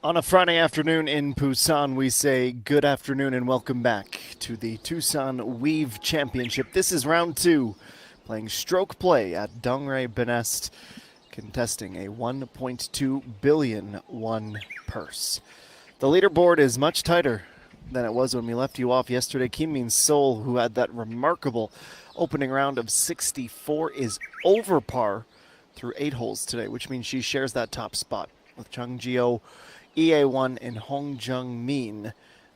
On a Friday afternoon in Busan, we say good afternoon and welcome back to the Doosan Weave Championship. This is round two, playing stroke play at Donghae Benest, contesting a 1.2 billion won purse. The leaderboard is much tighter than it was when we left you off yesterday. Kim Min-sol, who had that remarkable opening round of 64, is over par through 8 holes today, which means she shares that top spot with Chung Ji-oh, EA1, and Hong Jung-min,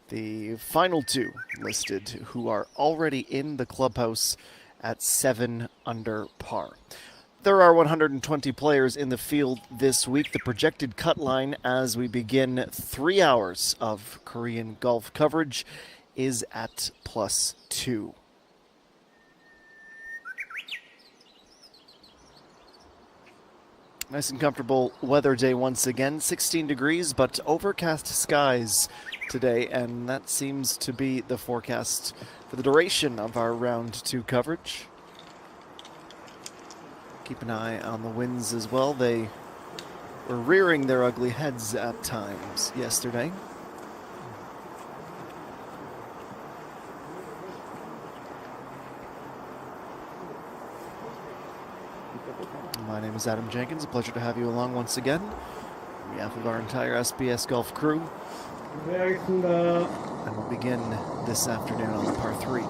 the final two listed, who are already in the clubhouse at 7 under par. There are 120 players in the field this week. The projected cut line as we begin 3 hours of Korean golf coverage is at +2. Nice and comfortable weather day once again. 16 degrees, but overcast skies today, and that seems to be the forecast for the duration of our round 2 coverage. Keep an eye on the winds as well. They were rearing their ugly heads at times yesterday. My name is Adam Jenkins. A pleasure to have you along once again. On behalf of our entire SBS Golf crew. And we'll begin this afternoon on the par 3.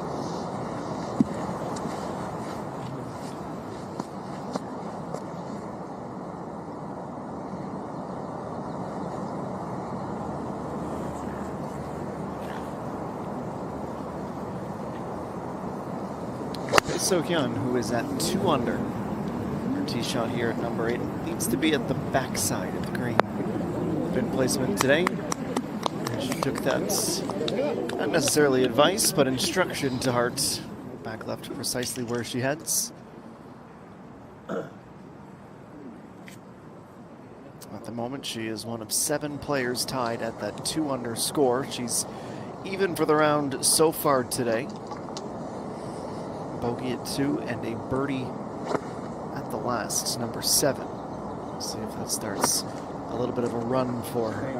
So-hyun, who is at 2 under. Her tee shot here at number 8 needs to be at the backside of the green. Pin placement today. She took that, not necessarily advice, but instruction to heart. Back left precisely where she heads. At the moment, she is one of 7 players tied at that 2 under score. She's even for the round so far today. Bogey at 2 and a birdie at the last, number 7. See if that starts a little bit of a run for her.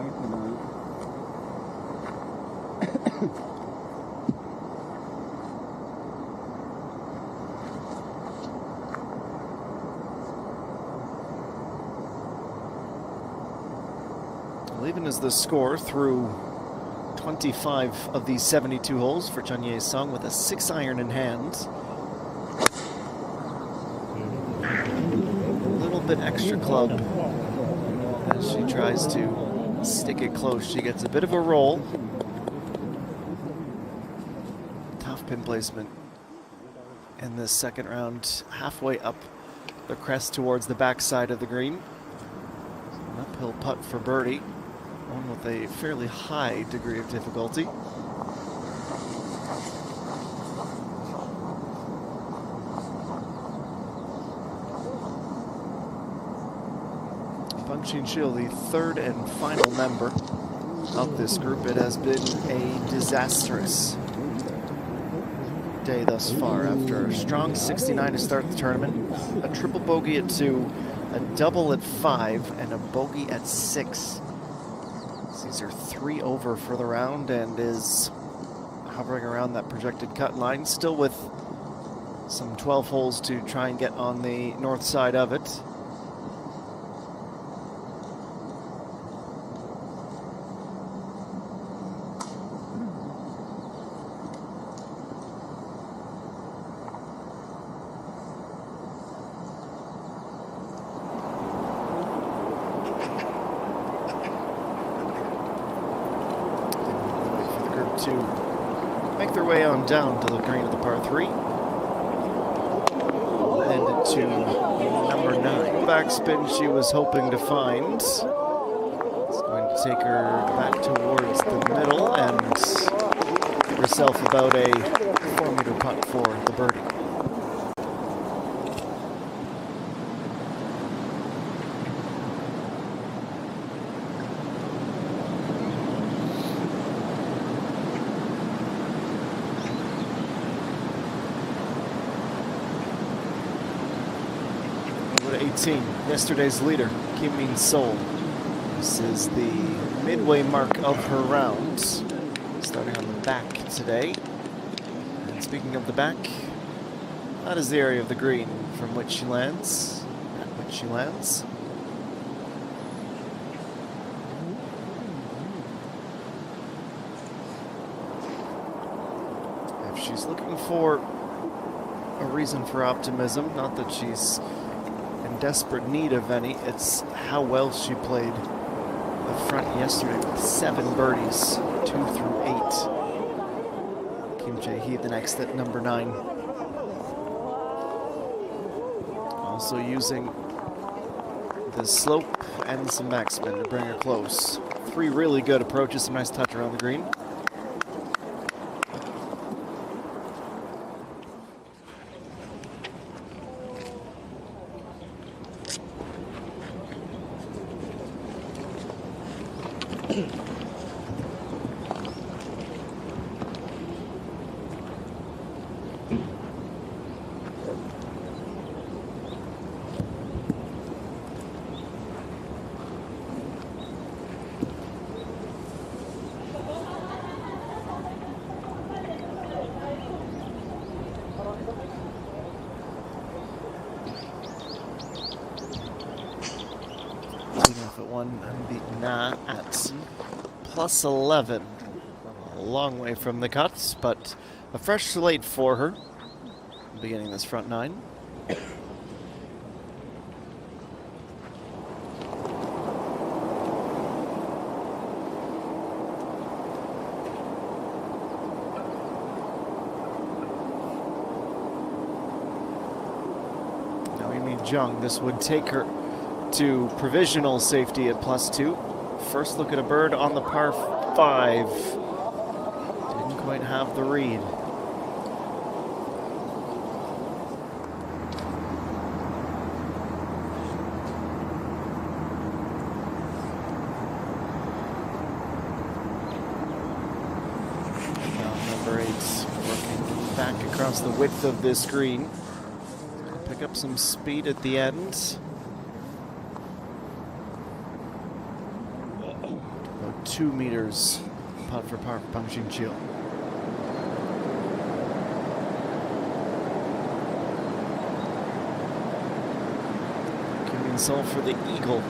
Well, even as the score through 25 of these 72 holes for Chun Ye-sung with a 6-iron in hand. Bit extra club as she tries to stick it close. She gets a bit of a roll. Tough pin placement in this second round, halfway up the crest towards the backside of the green. An uphill putt for birdie, one with a fairly high degree of difficulty. Shin-shil, the third and final member of this group. It has been a disastrous day thus far. After a strong 69 to start the tournament, a triple bogey at 2, a double at 5, and a bogey at 6. These are 3 over for the round and is hovering around that projected cut line, still with some 12 holes to try and get on the north side of it. To make their way on down to the green of the par 3. And to number 9. Backspin she was hoping to find. It's going to take her back towards the middle and give herself about a 4-meter putt for the birdie. Yesterday's leader, Kim Min-sol. This is the midway mark of her round, starting on the back today. And speaking of the back, that is the area of the green from which she lands, at which she lands. If she's looking for a reason for optimism, not that she's in desperate need of any, it's how well she played the front yesterday with 7 birdies, 2 through 8. Kim Jae-hee the next at number 9. Also using the slope and some backspin to bring her close. 3 really good approaches, some nice touch around the green. Unbeaten at plus 11. A long way from the cuts, but a fresh slate for her beginning this front 9. Now Amy Jung, this would take her to provisional safety at plus 2. First look at a bird on the par 5. Didn't quite have the read. Now number 8 working back across the width of this green. Pick up some speed at the end. 2 meters putt for par for Pang Xinqiu. Kim Min-sol for the eagle.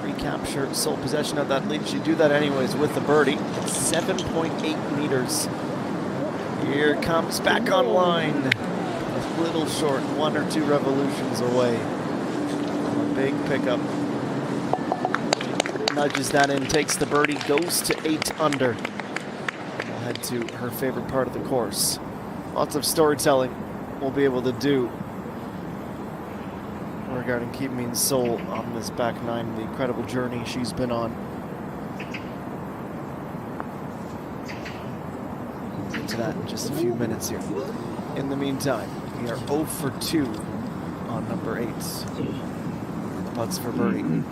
Recapture sole possession of that lead. She'd do that anyways with the birdie. 7.8 meters. Here comes back online. A little short, 1 or 2 revolutions away from a big pickup. Nudges that in, takes the birdie, goes to 8 under. We'll head to her favorite part of the course. Lots of storytelling we'll be able to do regarding Kim Min-sol on this back 9, the incredible journey she's been on. We'll get to that in just a few minutes here. In the meantime, we are 0 for 2 on number 8. Putts for birdie.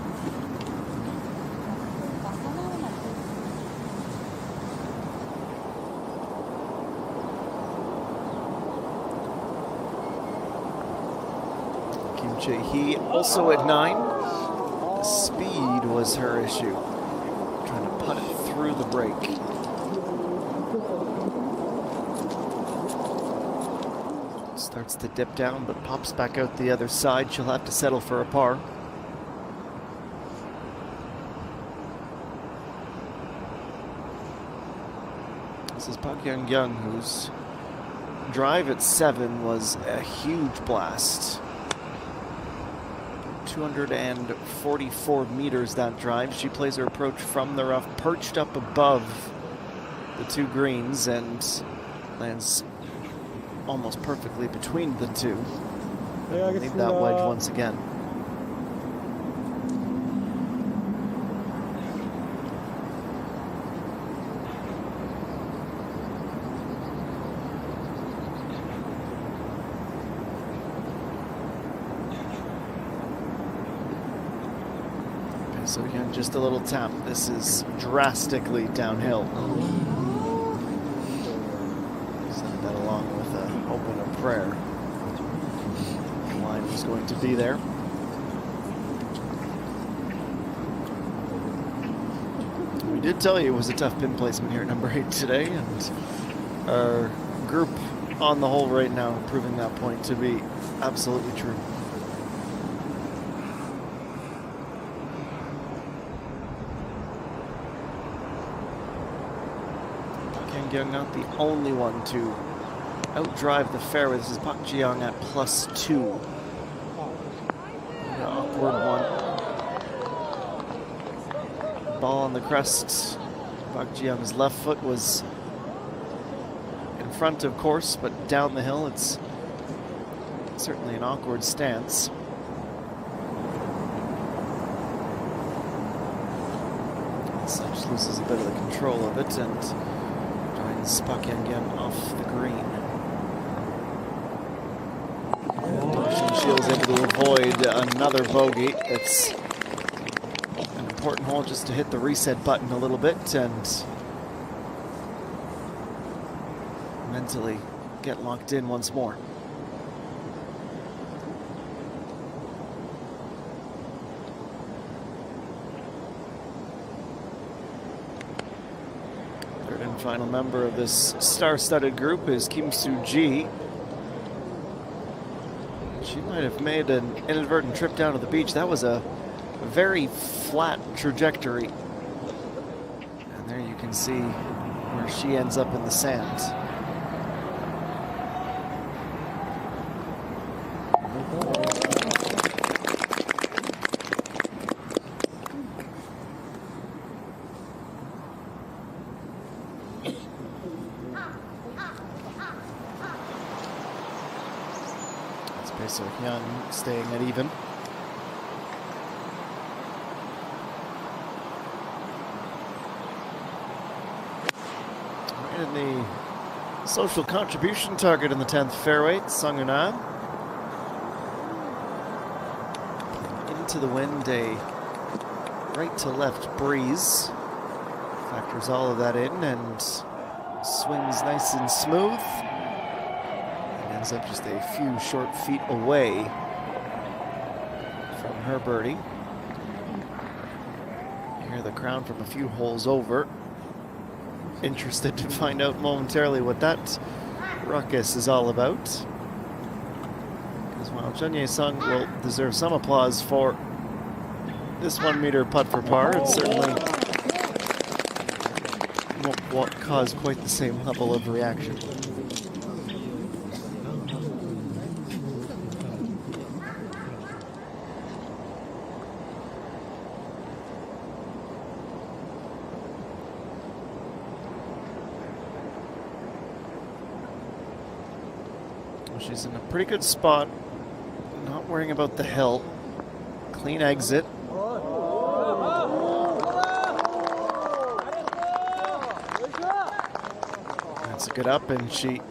He also at 9. The speed was her issue. Trying to putt it through the break. Starts to dip down, but pops back out the other side. She'll have to settle for a par. This is Park Young-young, whose drive at 7 was a huge blast. 244 meters that drive. She plays her approach from the rough, perched up above the 2 greens, and lands almost perfectly between the 2. Leave that wedge once again. So again, just a little tap. This is drastically downhill. Send that along with a hope and a prayer. The line is going to be there. We did tell you it was a tough pin placement here at number 8 today, and our group on the whole right now proving that point to be absolutely true. Park Young not the only one to outdrive the fairway. This is Park Ji-young at +2. An awkward one. Ball on the crest. Park Ji-young's left foot was in front, of course, but down the hill, it's certainly an awkward stance. Such loses a bit of the control of it and joins Park Young off the green. Doosan Shields able to avoid another bogey. It's an important hole just to hit the reset button a little bit and mentally get locked in once more. Third and final member of this star-studded group is Kim Soo-ji. She might have made an inadvertent trip down to the beach. That was a very flat trajectory. And there you can see where she ends up in the sand. So Hyun staying at even. Right in the social contribution target in the 10th fairway, Sung-Eun. Into the wind, a right to left breeze. Factors all of that in and swings nice and smooth. Ends up just a few short feet away from her birdie. Hear the crowd from a few holes over. Interested to find out momentarily what that ruckus is all about. Because while Chun Ye-sung will deserve some applause for this 1 meter putt for par, it certainly won't cause quite the same level of reaction. She's in a pretty good spot, not worrying about the hill. Clean exit. That's a good up, and she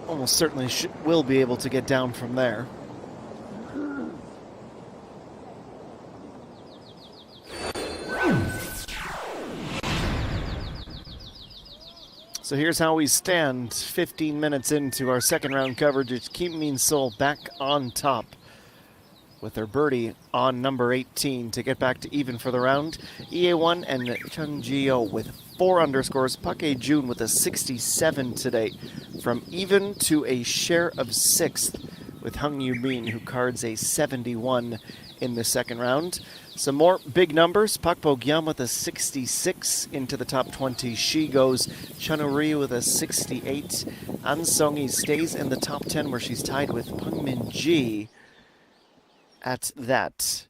almost certainly will be able to get down from there. So here's how we stand 15 minutes into our second round coverage. It's Kim Min-sol back on top with her birdie on number 18 to get back to even for the round. EA1 and Chung Ji-oh with 4 underscores. Park Hae-jun with a 67 today, from even to a share of 6th with Hung Yoo-min, who cards a 71 in the second round. Some more big numbers. Park Bo-gyam with a 66 into the top 20. She goes. Chun Woo-ri with a 68. An Sung-hee stays in the top 10, where she's tied with Pung Min-ji at that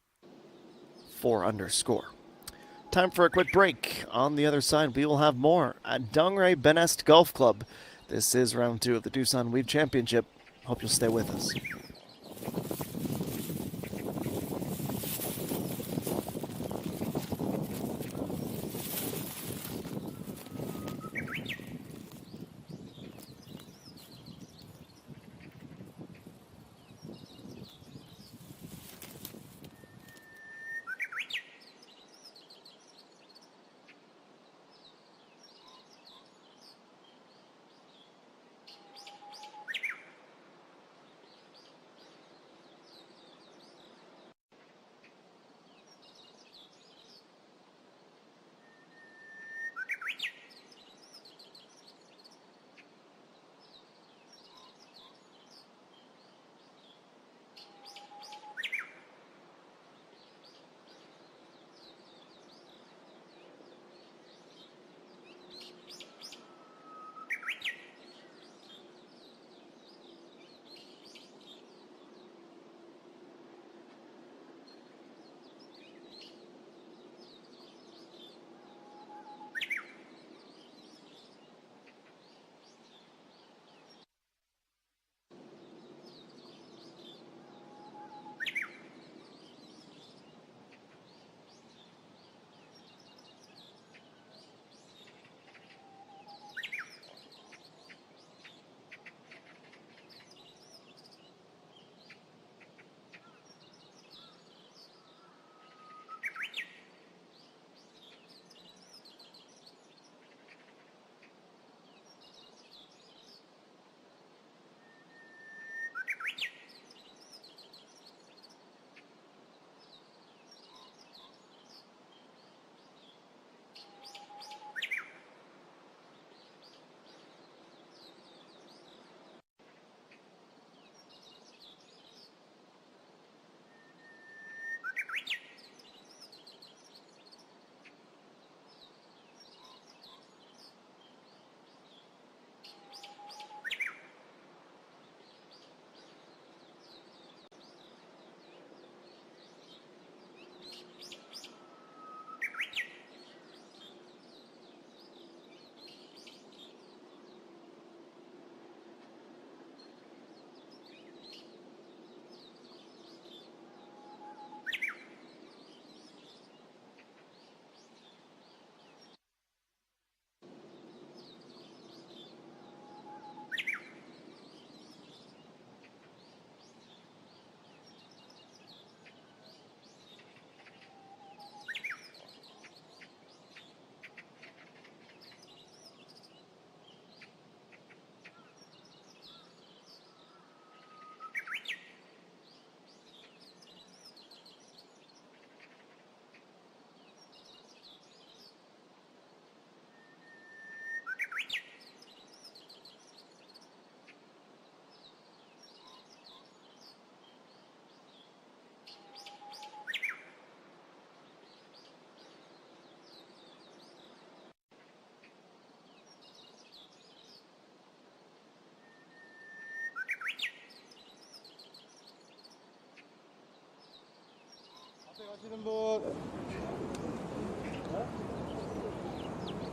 4 underscore. Time for a quick break. On the other side, we will have more at Donghae Benest Golf Club. This is round 2 of the Doosan Weave Championship. Hope you'll stay with us.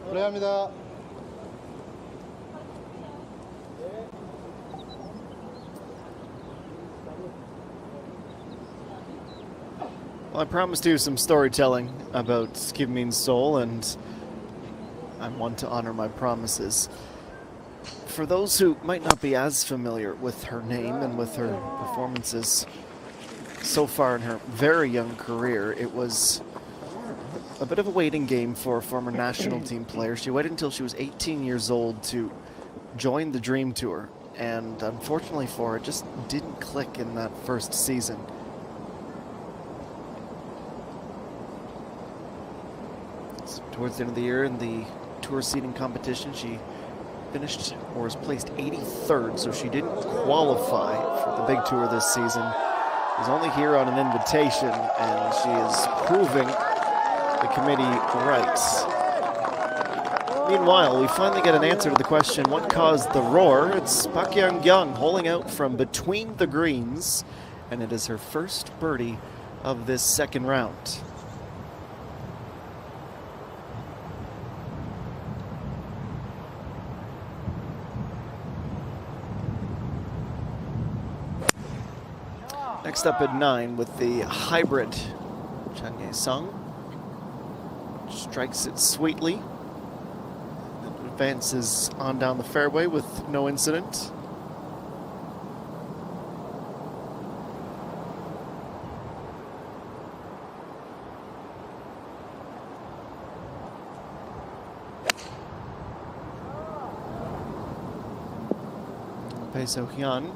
플레이합니다. Well, I promised you some storytelling about Kim Min-sol, and I want to honor my promises. For those who might not be as familiar with her name and with her performances so far in her very young career, it was a bit of a waiting game for a former national team player. She waited until she was 18 years old to join the Dream Tour, and unfortunately for her, it just didn't click in that first season. Towards the end of the year in the tour seeding competition, she finished or was placed 83rd, so she didn't qualify for the big tour this season. She's only here on an invitation, and she is proving the committee right. Meanwhile, we finally get an answer to the question, what caused the roar? It's Pak Yeon-gyung holding out from between the greens, and it is her first birdie of this second round. Next up at 9 with the hybrid Chang Ye-sung. Strikes it sweetly. Advances on down the fairway with no incident. Bae So-hyun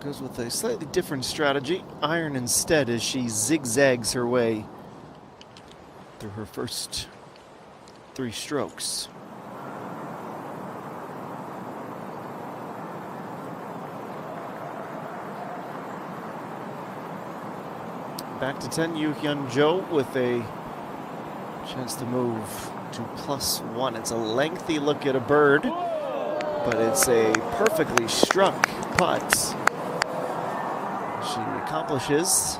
goes with a slightly different strategy. Iron instead, as she zigzags her way through her first 3 strokes. Back to 10, Yoo Hyun-jo with a chance to move to +1. It's a lengthy look at a bird, but it's a perfectly struck putt. She accomplishes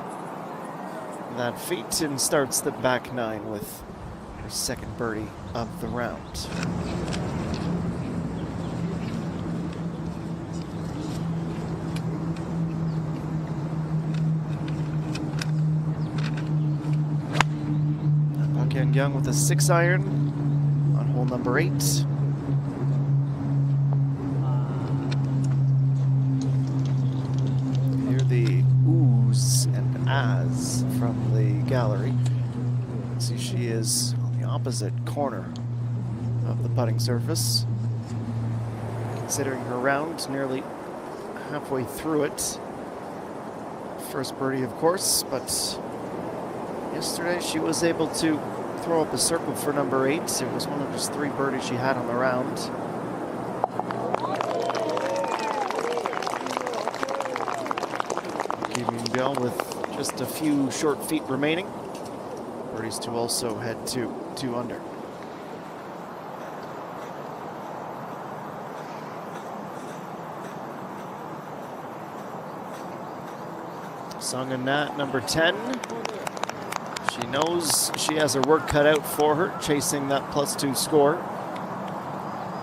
that feat and starts the back 9 with her second birdie of the round. Pak Yeon-gyung with a 6-iron on hole number 8. The oohs and ahs from the gallery. See, she is on the opposite corner of the putting surface. Considering her round, nearly halfway through it. First birdie, of course, but yesterday she was able to throw up a circle for number 8. It was one of just 3 birdies she had on the round. With just a few short feet remaining. Birdies to also head to 2 under. Sung and Nat, number 10. She knows she has her work cut out for her, chasing that +2 score.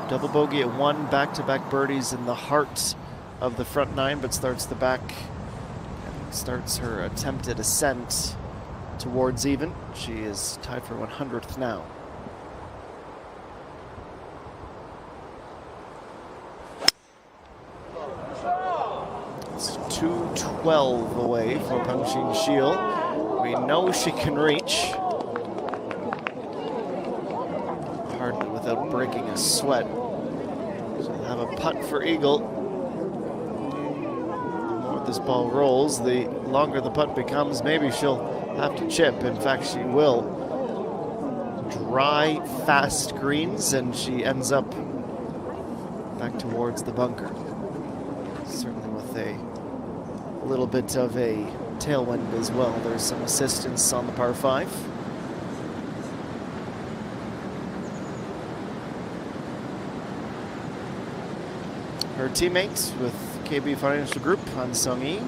Double bogey at 1, back-to-back birdies in the heart of the front 9, but starts the back. Starts her attempted ascent towards even. She is tied for 100th now. It's 212 away for Pang Shin-shil. We know she can reach. Hardly without breaking a sweat. She'll have a putt for eagle. This ball rolls, the longer the putt becomes, maybe she'll have to chip. In fact, she will. Dry, fast greens, and she ends up back towards the bunker. Certainly with a little bit of a tailwind as well. There's some assistance on the par 5. Her teammates with KB Financial Group, Han Sung-hee.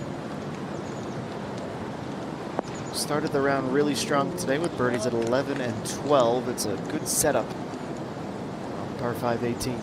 Started the round really strong today with birdies at 11 and 12. It's a good setup on par 5 18th.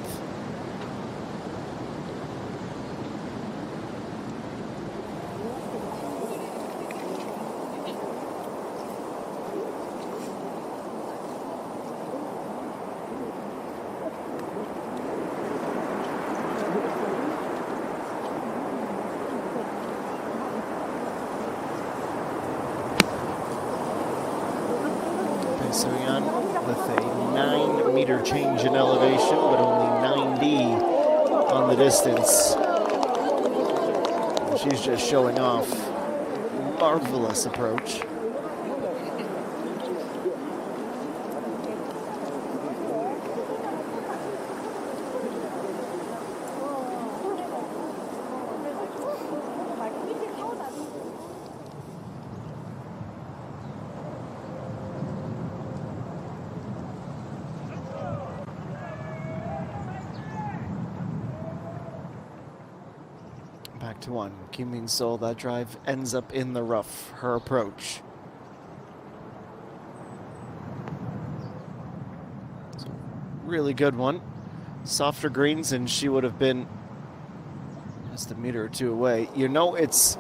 Pursuing on with a 9-meter change in elevation, but only 90 on the distance. And she's just showing off. Marvelous approach. Back to one. Kim Min-sol, that drive ends up in the rough. Her approach. So, really good one. Softer greens, and she would have been just a meter or two away. You know, it's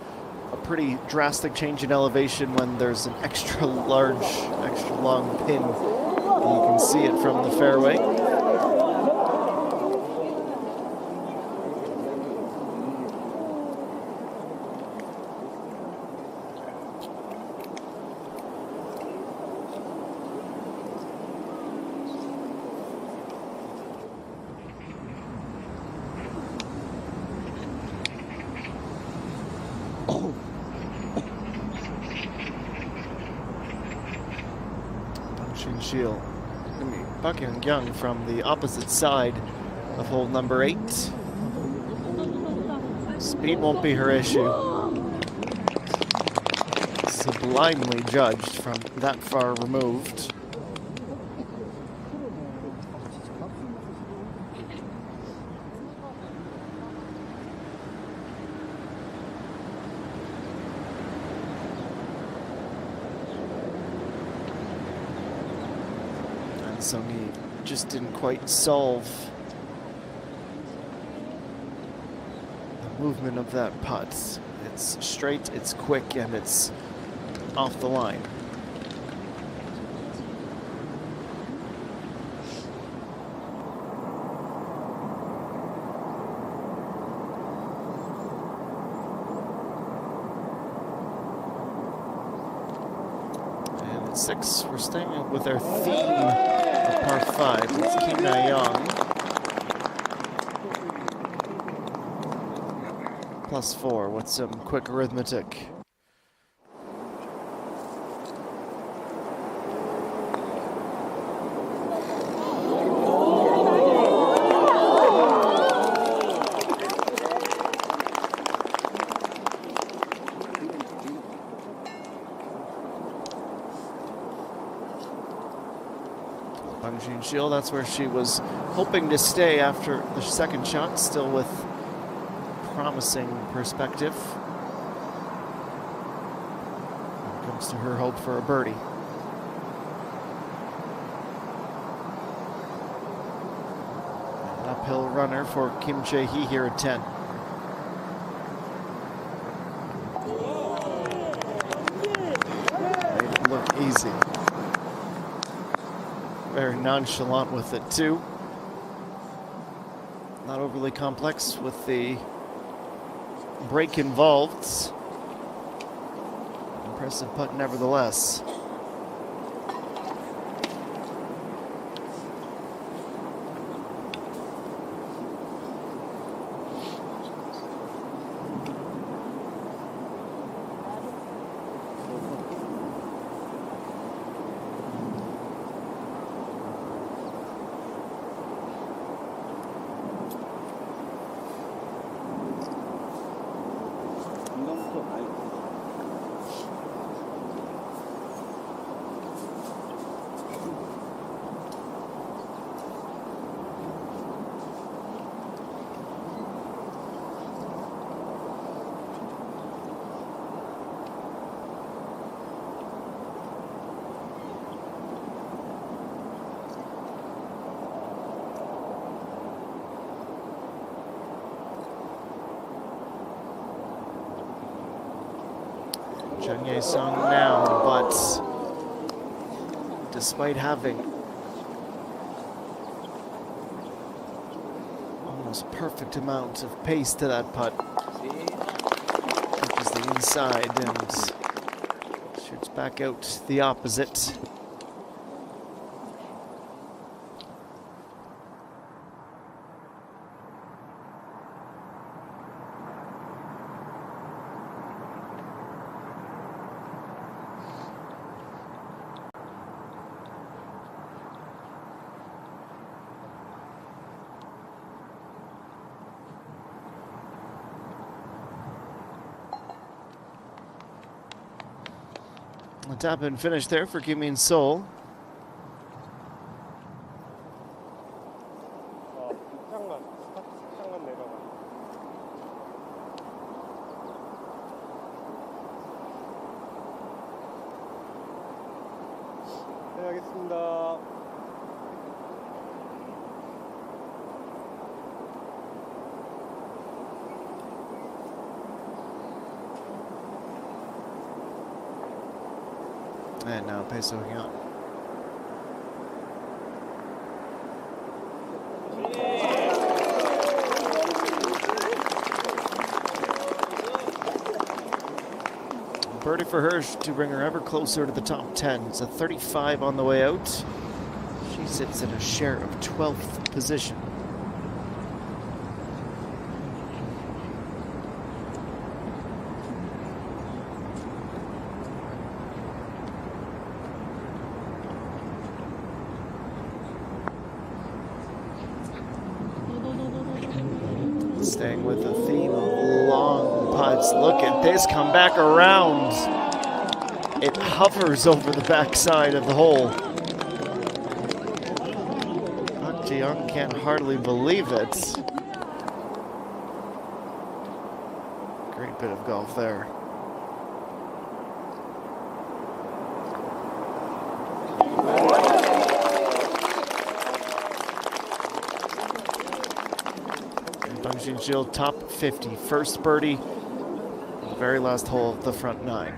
a pretty drastic change in elevation when there's an extra large, extra long pin. You can see it from the fairway. Park Young from the opposite side of hole number 8. Speed won't be her issue. Sublimely judged from that far removed. Songi just didn't quite solve the movement of that putt. It's straight, it's quick, and it's off the line. And at 6, we're staying with our theme. Par 5, it's Kim Na-young. +4 with some quick arithmetic. That's where she was hoping to stay after the second shot, still with promising perspective. When it comes to her hope for a birdie. An uphill runner for Kim Chae-hee here at 10. Made it look easy. Very nonchalant with it too. Not overly complex with the break involved. Impressive putt nevertheless. Cheng Sung now, but despite having almost perfect amount of pace to that putt, touches the inside and shoots back out the opposite. A tap and finish there for Kim Min Sol. 네, 알겠습니다. And now Peso hooking up. Birdie for Hirsch to bring her ever closer to the top 10. It's a 35 on the way out. She sits at a share of 12th position. Staying with the theme of long putts. Look at this, come back around. It hovers over the backside of the hole. Park Ji-young can't hardly believe it. Great bit of golf there. Jill top 50, first birdie, the very last hole of the front nine.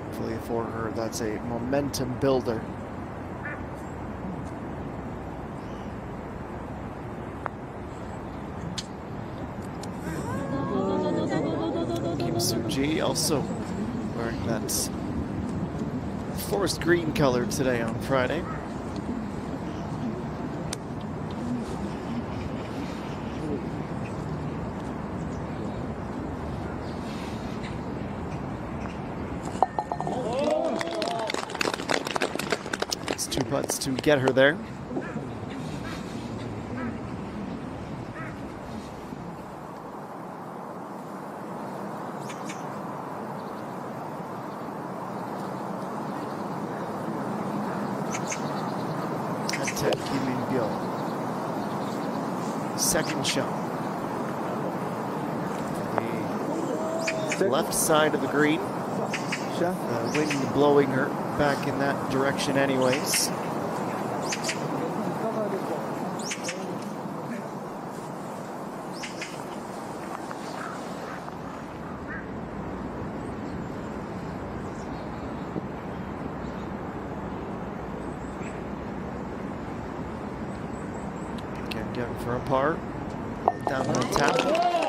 Hopefully for her, that's a momentum builder. Kim Soo-ji also wearing that forest green color today on Friday. Two putts to get her there. Kim Min-gil. Second shot. The left side of the green. Wind blowing her back in that direction anyways. Again, going for a par. Down on the tap.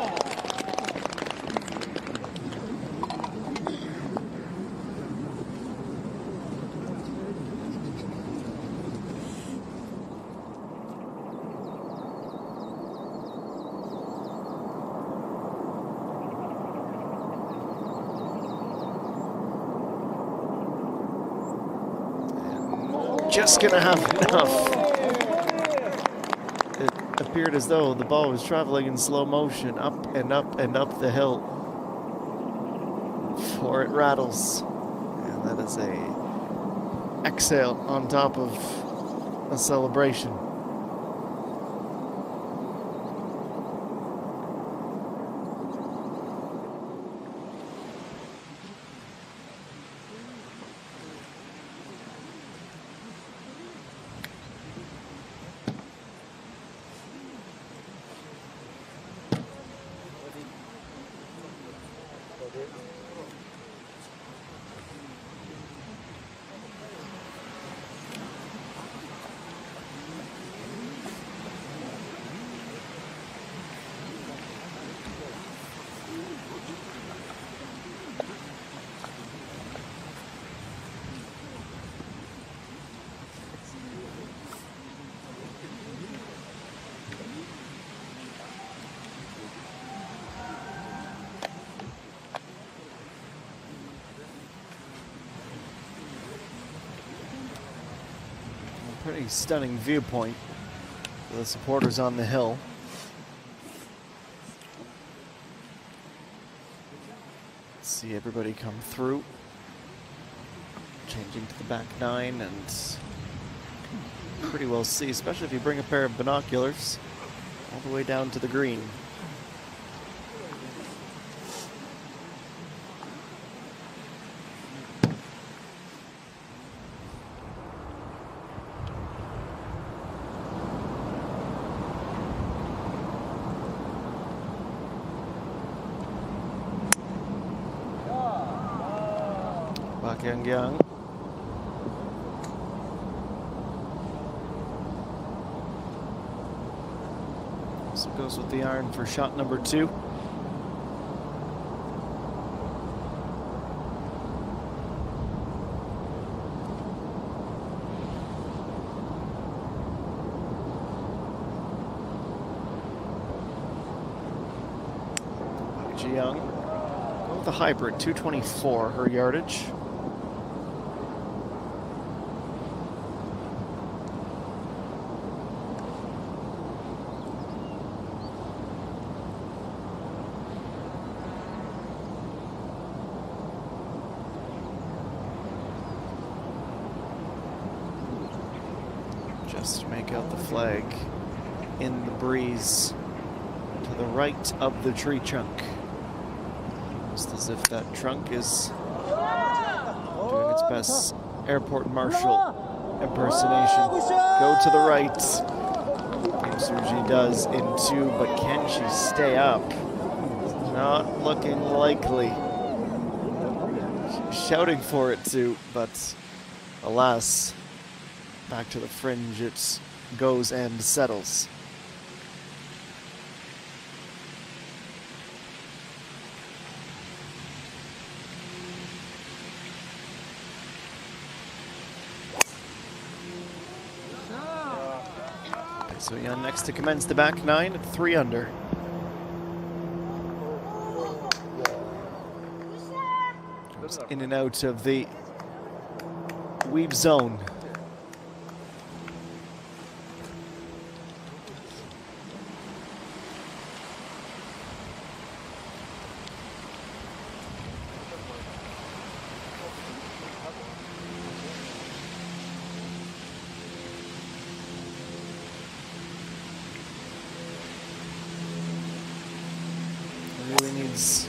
Just gonna have enough. It appeared as though the ball was traveling in slow motion up and up and up the hill before it rattles. And that is a exhale on top of a celebration. Pretty stunning viewpoint for the supporters on the hill. Let's see everybody come through. Changing to the back nine, and pretty well see, especially if you bring a pair of binoculars all the way down to the green. Yang. So goes with the iron for shot number 2. Young. Go with the hybrid, 224 her yardage. Just make out the flag in the breeze to the right of the tree trunk. Just as if that trunk is doing its best airport marshal impersonation. Go to the right. Suji does in 2, but can she stay up? Not looking likely. She's shouting for it to, but alas, back to the fringe it goes and settles. So Young next to commence the back nine at 3 under. Goes in and out of the weave zone. Really needs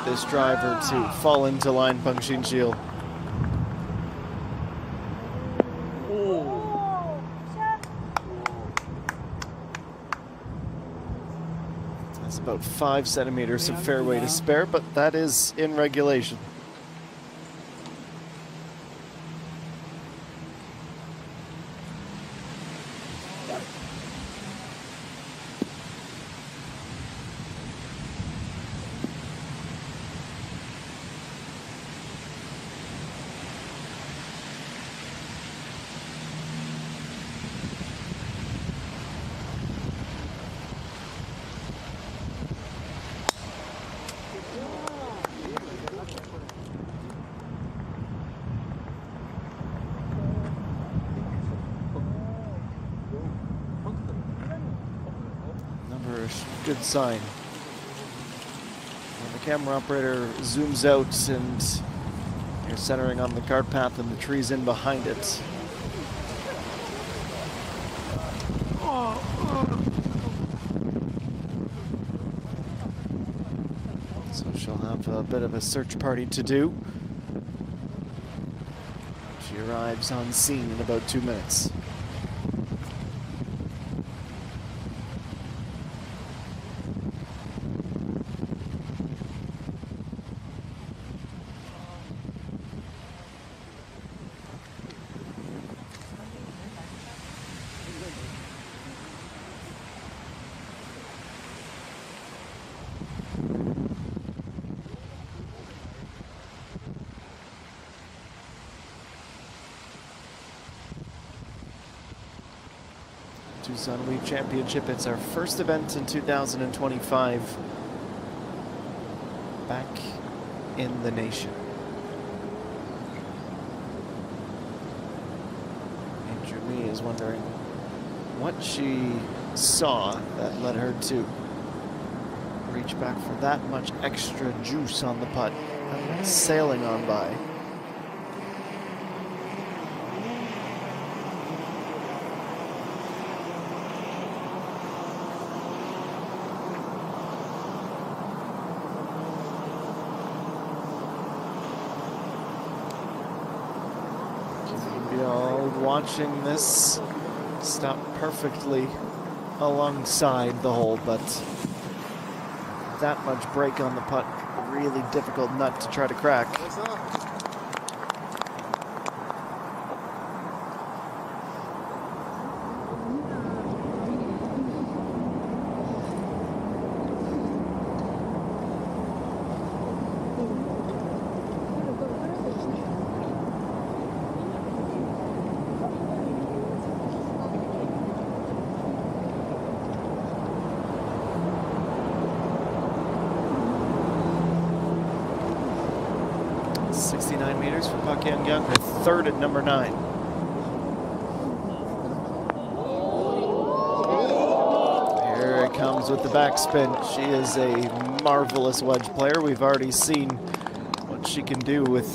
this driver to fall into line, Peng Xinxiu. That's about 5 centimeters of fairway to spare, but that is in regulation. Good sign. When the camera operator zooms out and you're centering on the cart path and the trees in behind it. So she'll have a bit of a search party to do. She arrives on scene in about 2 minutes. Doosan Weave Championship. It's our first event in 2025 back in the nation. Andrew Mee is wondering what she saw that led her to reach back for that much extra juice on the putt. And went sailing on by. Watching this stop perfectly alongside the hole, but that much break on the putt, a really difficult nut to try to crack. For Park Young, her third at number 9. Here it comes with the backspin. She is a marvelous wedge player. We've already seen what she can do with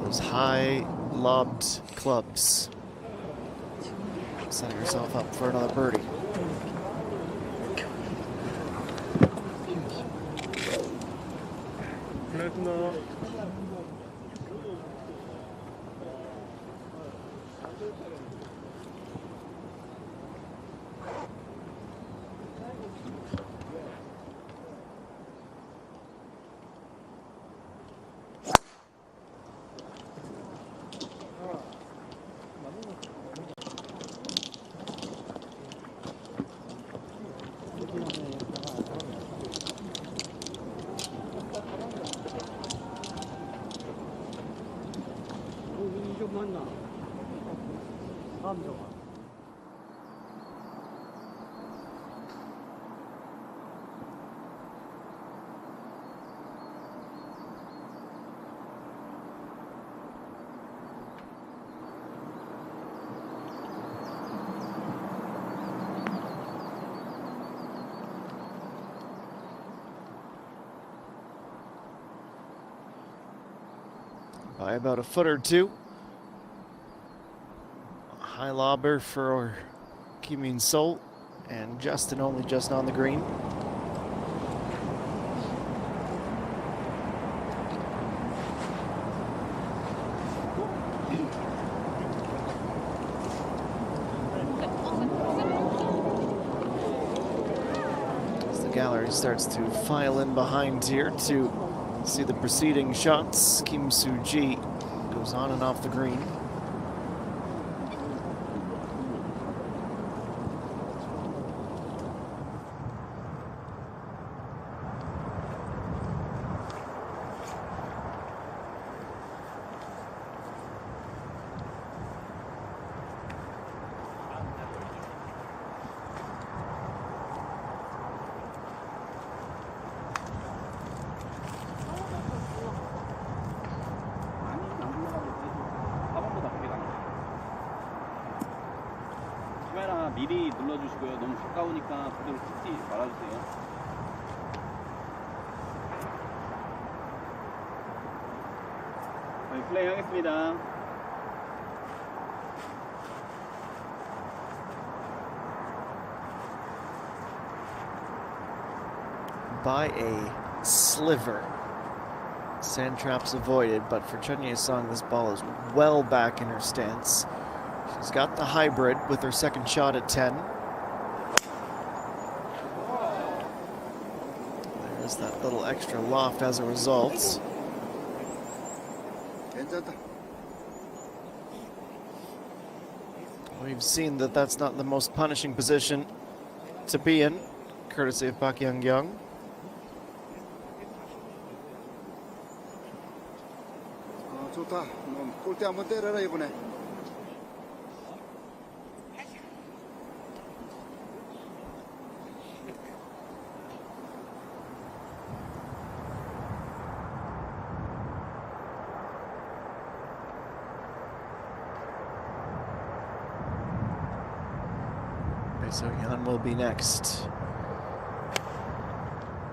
those high lobbed clubs. Setting herself up for another birdie. By about a foot or two. A high lobber for Kim Min-sol, and Justin only just on the green. As the gallery starts to file in behind here to see the preceding shots, Kim Soo-ji goes on and off the green. 미리 눌러주시고요. 너무 가까우니까 그대로 찍지 말아주세요. 네, 플레이 하겠습니다. By a sliver. Sand traps avoided, but for Chun Ye-sung, this ball is well back in her stance. She's got the hybrid with her second shot at 10. There's that little extra loft as a result. We've seen that that's not the most punishing position to be in, courtesy of Park Young. 좋다. 골대 한번 때려라 이번에. So Jan will be next.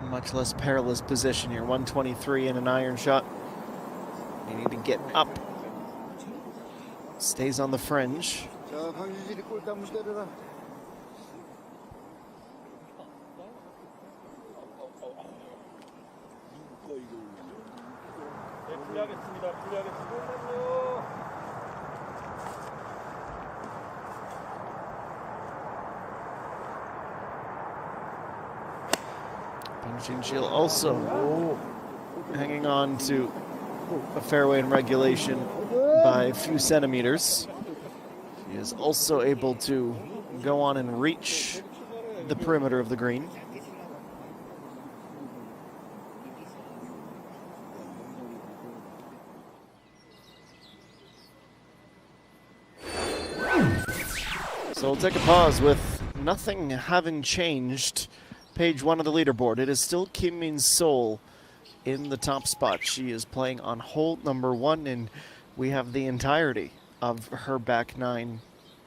Much less perilous position here. 123 in an iron shot. Needing to get up. Stays on the fringe. 자, 강유진이 골대 한번 때려라. 네, 분리하겠습니다. 분리하겠습니다. Jinshil also hanging on to a fairway in regulation by a few centimeters. He is also able to go on and reach the perimeter of the green. So we'll take a pause with nothing having changed. Page 1 of the leaderboard. It is still Kim Min-sol in the top spot. She is playing on hole number 1, and we have the entirety of her back 9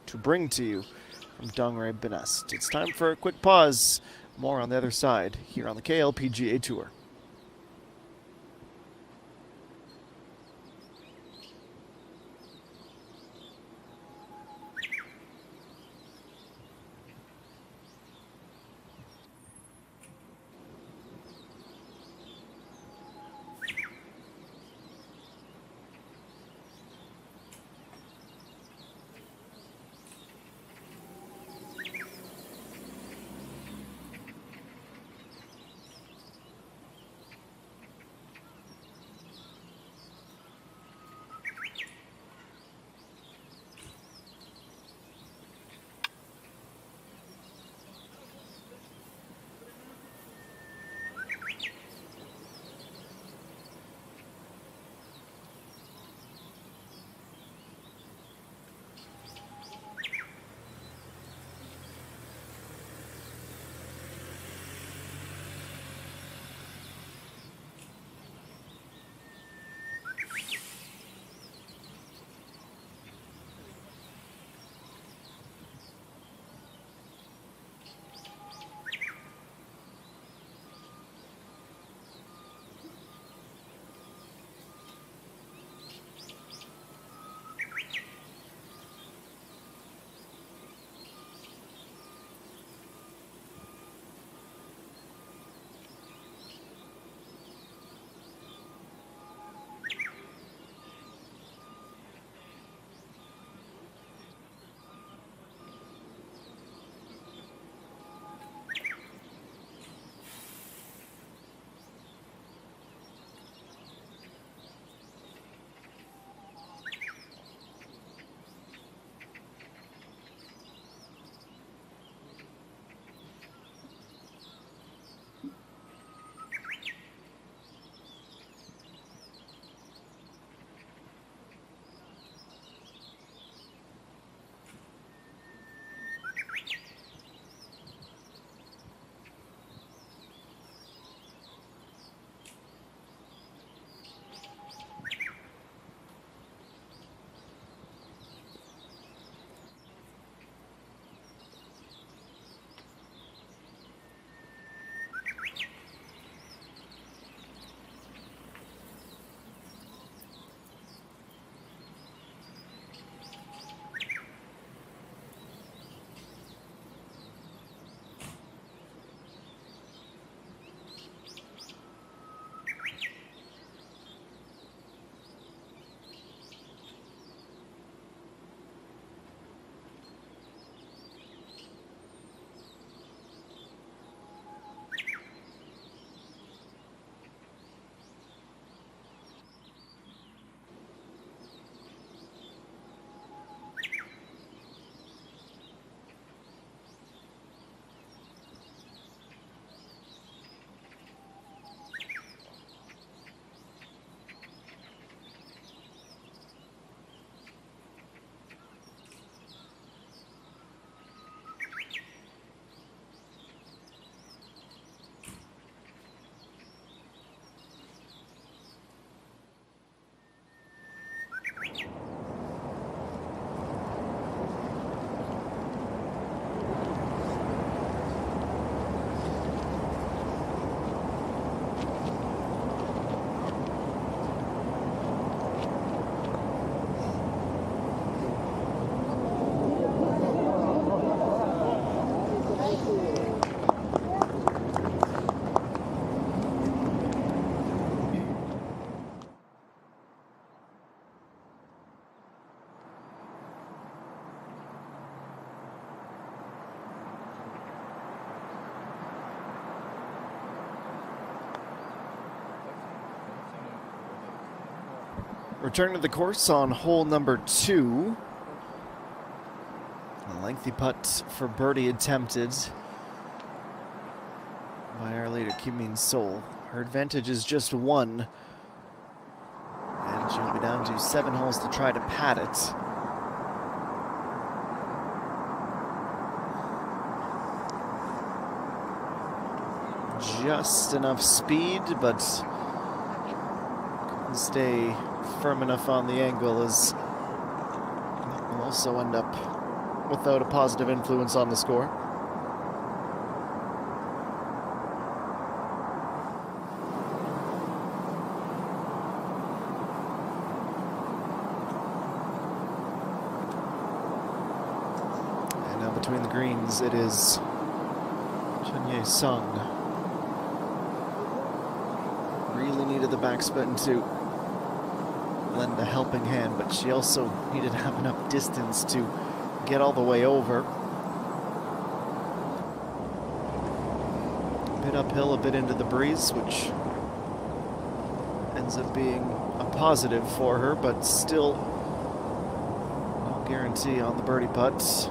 to bring to you from Dongray Benest. It's time for a quick pause. More on the other side here on the KLPGA Tour. Returning to the course on hole number 2. A lengthy putt for birdie attempted by our leader, Kim Min Sol. Her advantage is just 1. And she'll be down to 7 holes to try to pad it. Just enough speed, but couldn't stay firm enough on the angle, as will also end up without a positive influence on the score. And now between the greens, it is Chun-Ye Sung. Really needed the backspin to lend a helping hand, but she also needed to have enough distance to get all the way over. A bit uphill, a bit into the breeze, which ends up being a positive for her, but still no guarantee on the birdie putt.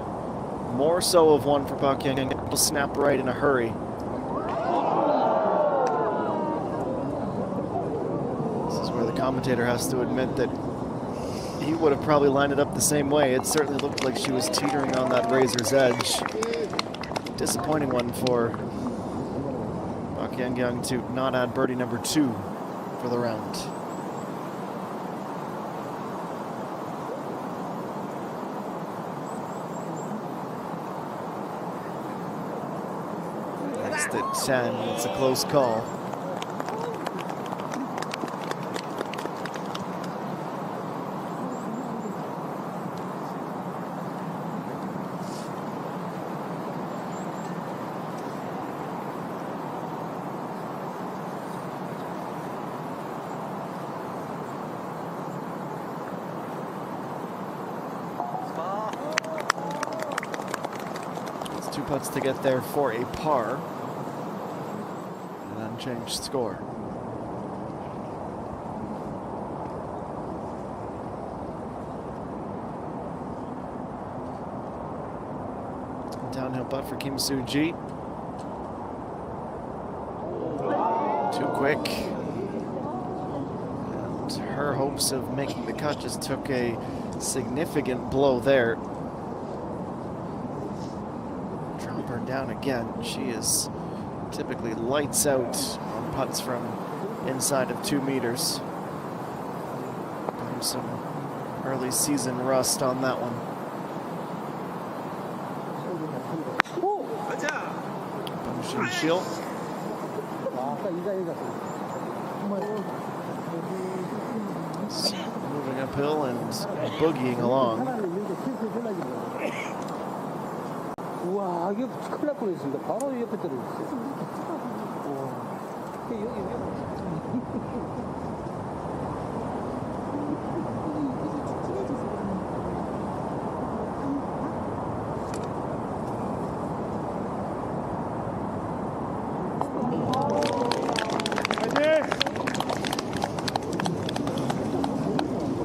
More so of one for Pak Yang. Will snap right in a hurry. Commentator has to admit that he would have probably lined it up the same way. It certainly looked like she was teetering on that razor's edge. Disappointing one for Pak Yang to not add birdie number 2 for the round. Next at 10, it's a close call. It's 2 putts to get there for a par. An unchanged score. Downhill putt for Kim Soo-ji. Too quick. And her hopes of making the cut just took a significant blow there. Drop her down again. She is typically lights out on putts from inside of 2 meters. Some early season rust on that one. Shield. Moving uphill and boogieing along. 와, 이게 큰일 날 뻔했습니다. 바로 옆에 떨어졌어요.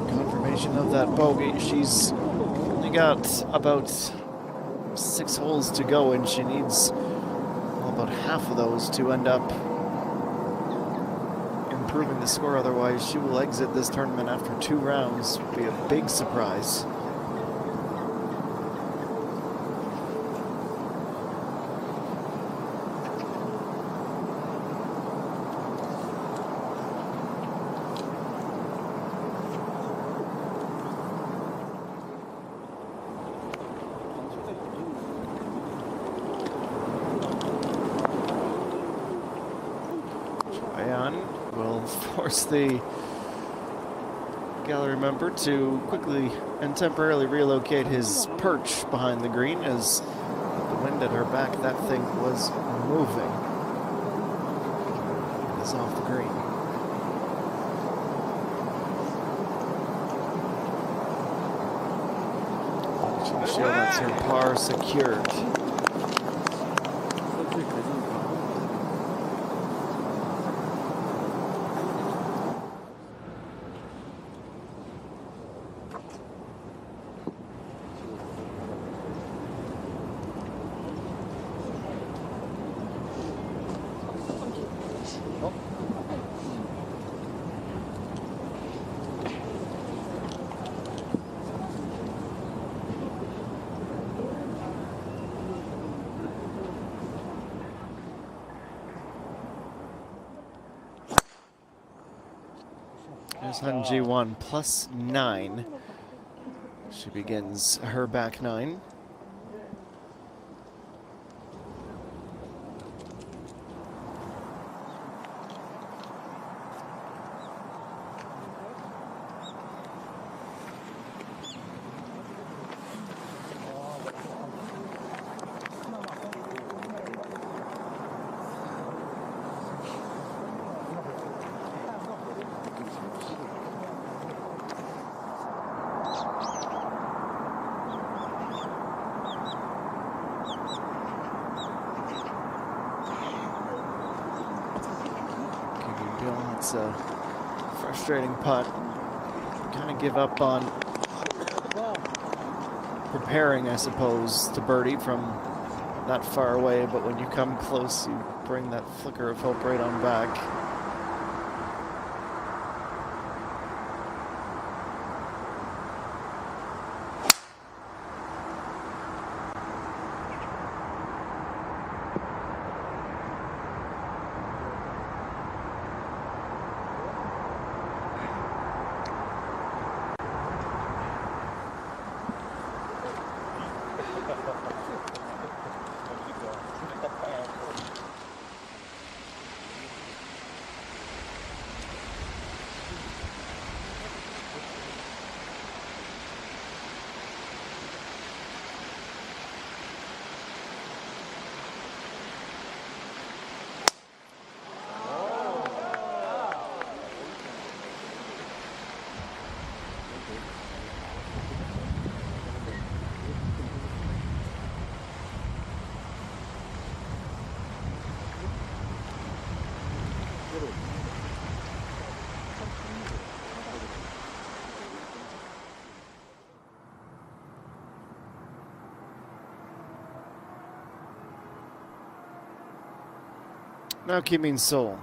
Confirmation of that bogey. She's only got about 6 holes to go, and she needs about half of those to end up improving the score. Otherwise, she will exit this tournament after 2 rounds. Would be a big surprise. Will force the gallery member to quickly and temporarily relocate his perch behind the green, as the wind at her back, that thing was moving. It is off the green. She'll that's her par secured. There's Han Ji-won, +9. She begins her back nine. It's a frustrating putt. Kind of give up on preparing, I suppose, to birdie from that far away, but when you come close, you bring that flicker of hope right on back. Now Kim Sol.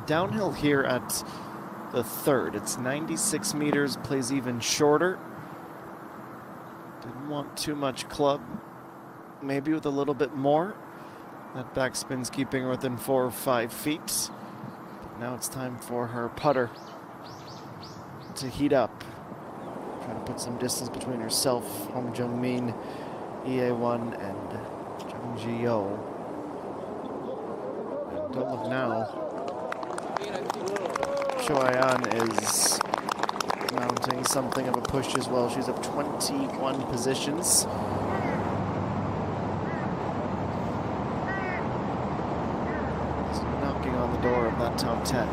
Downhill here at the third. It's 96 meters, plays even shorter. Didn't want too much club. Maybe with a little bit more. That backspin's keeping her within 4 or 5 feet. But now it's time for her putter to heat up. Trying to put some distance between herself, Hong Jung-min, EA1, and Jung Ji-yo. Don't look now. Choi-an is mounting something of a push as well. She's up 21 positions. She's knocking on the door of that top 10.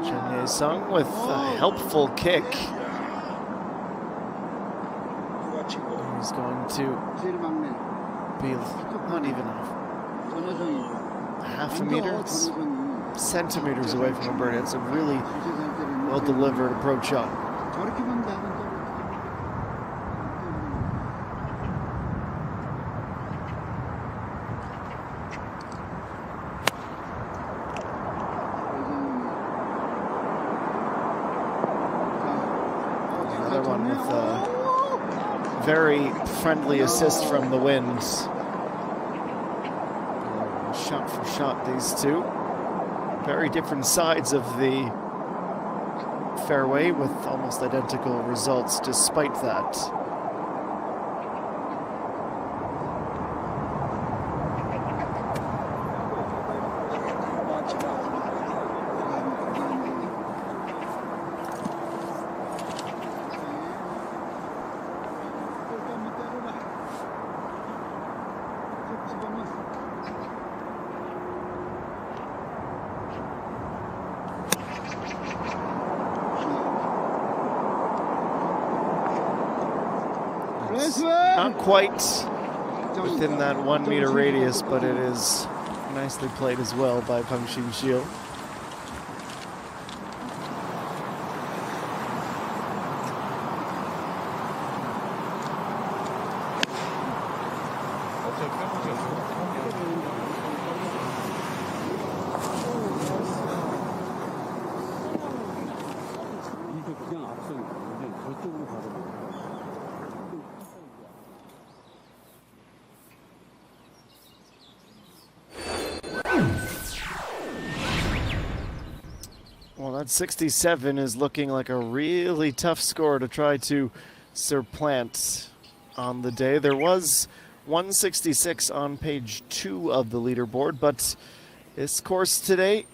Chen Ye-sung with a helpful kick. He's going to be not even half a meter, it's centimeters away from a birdie. It's a really well-delivered approach shot. Very friendly assist from the wind. Shot for shot, these two. Very different sides of the fairway with almost identical results despite that. Not quite within that 1 meter radius, but it is nicely played as well by Pang Shin-sil. 이게 그냥 앞선 이제 저쪽으로 가는 Well, that 67 is looking like a really tough score to try to supplant on the day. There was 166 on page 2 of the leaderboard, but this course today,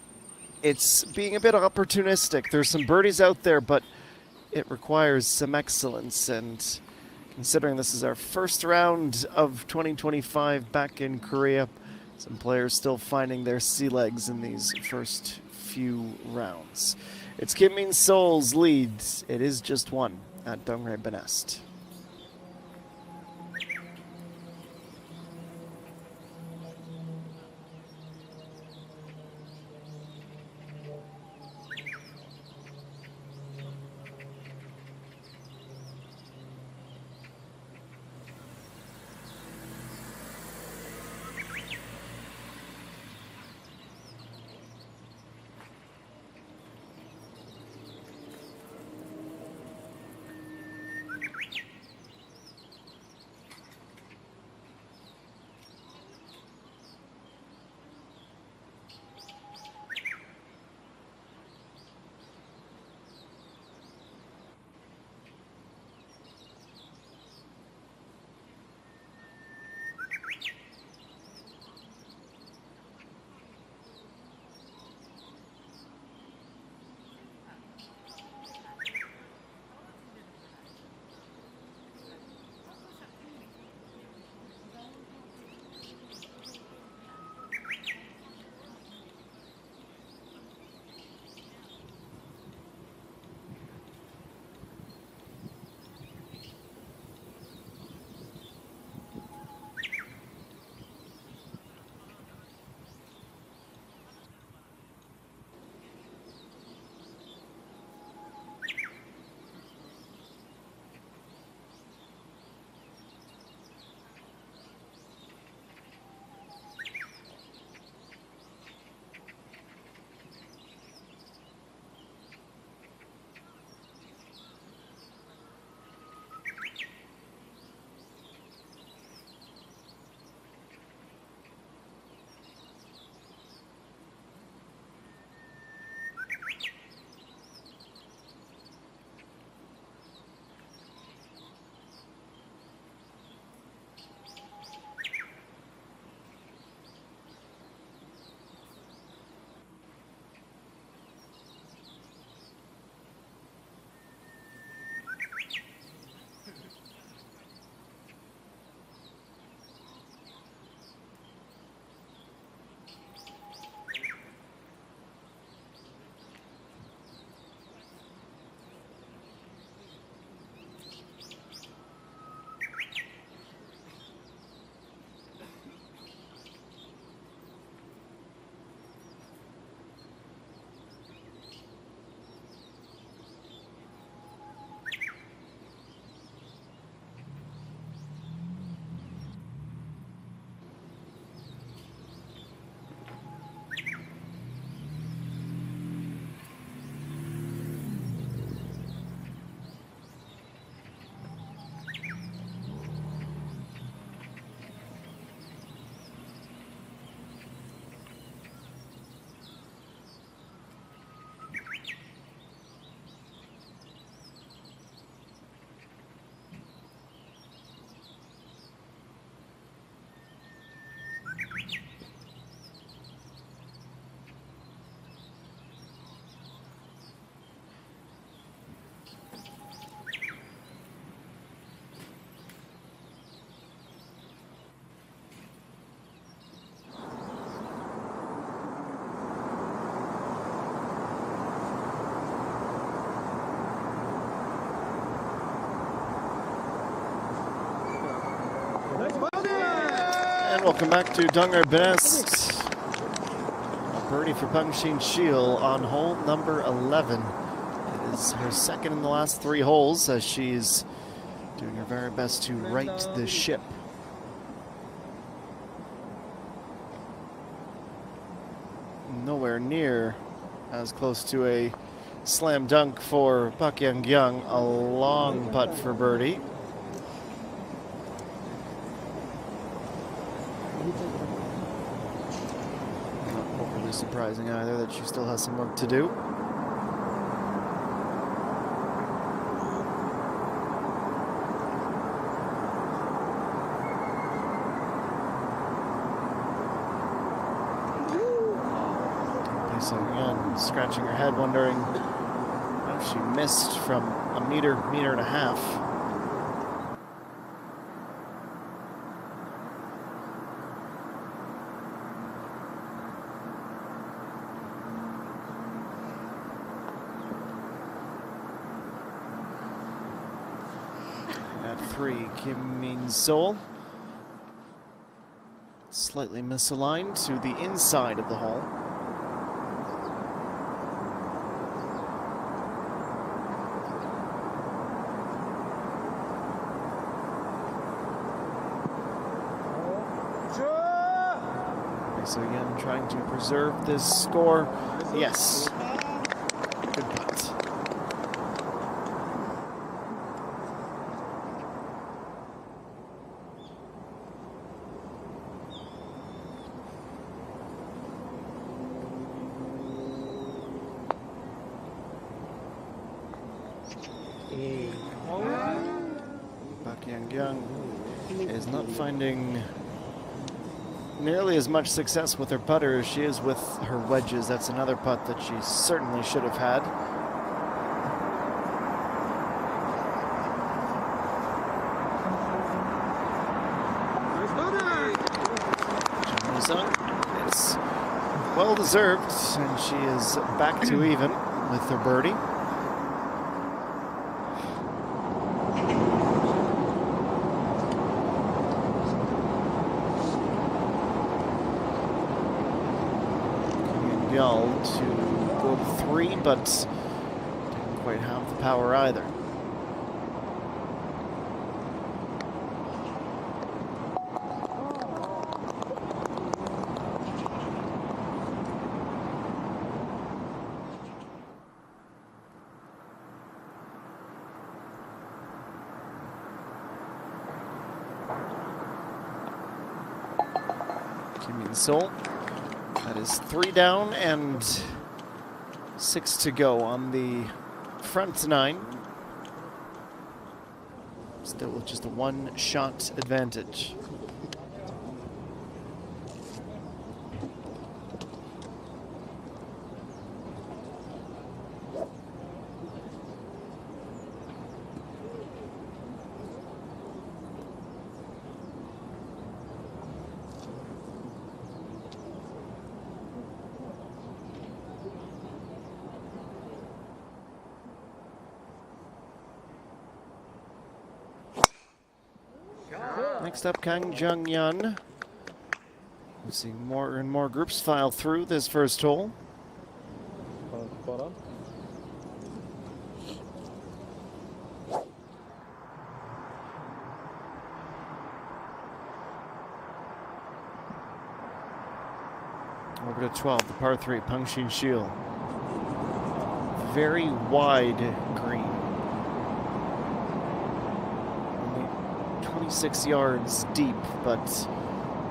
it's being a bit opportunistic. There's some birdies out there, but it requires some excellence. And considering this is our first round of 2025 back in Korea, some players still finding their sea legs in these first few rounds. It's Kim Min Seol's lead. It is just one at Donghae Benest. And welcome back to Donghae Benest. A birdie for Pungshin Shil on hole number 11. It is her second in the last 3 holes as she's doing her very best to right the ship. nowhere near as close to a slam dunk for Pak Yang. A long putt for birdie. Not overly surprising either that she still has some work to do. So again, scratching her head, wondering if she missed from a meter and a half. At 3, Kim Min-sol. Slightly misaligned to the inside of the hole. So again, trying to preserve this score. Yes. Good putt. Pak Yang is not finding nearly as much success with her putter as she is with her wedges. That's another putt that she certainly should have had. Doosan, it's well deserved, and she is back to even with her birdie. To go to 3, but didn't quite have the power either. Kim Min-sol. That is 3 down and 6 to go on the front 9. Still with just a 1-shot advantage. Next up, Kang Jung-yeon. We're seeing more and more groups file through this first hole. Over to 12, the par 3, Pangshin Shil. Very wide green. 26 yards deep, but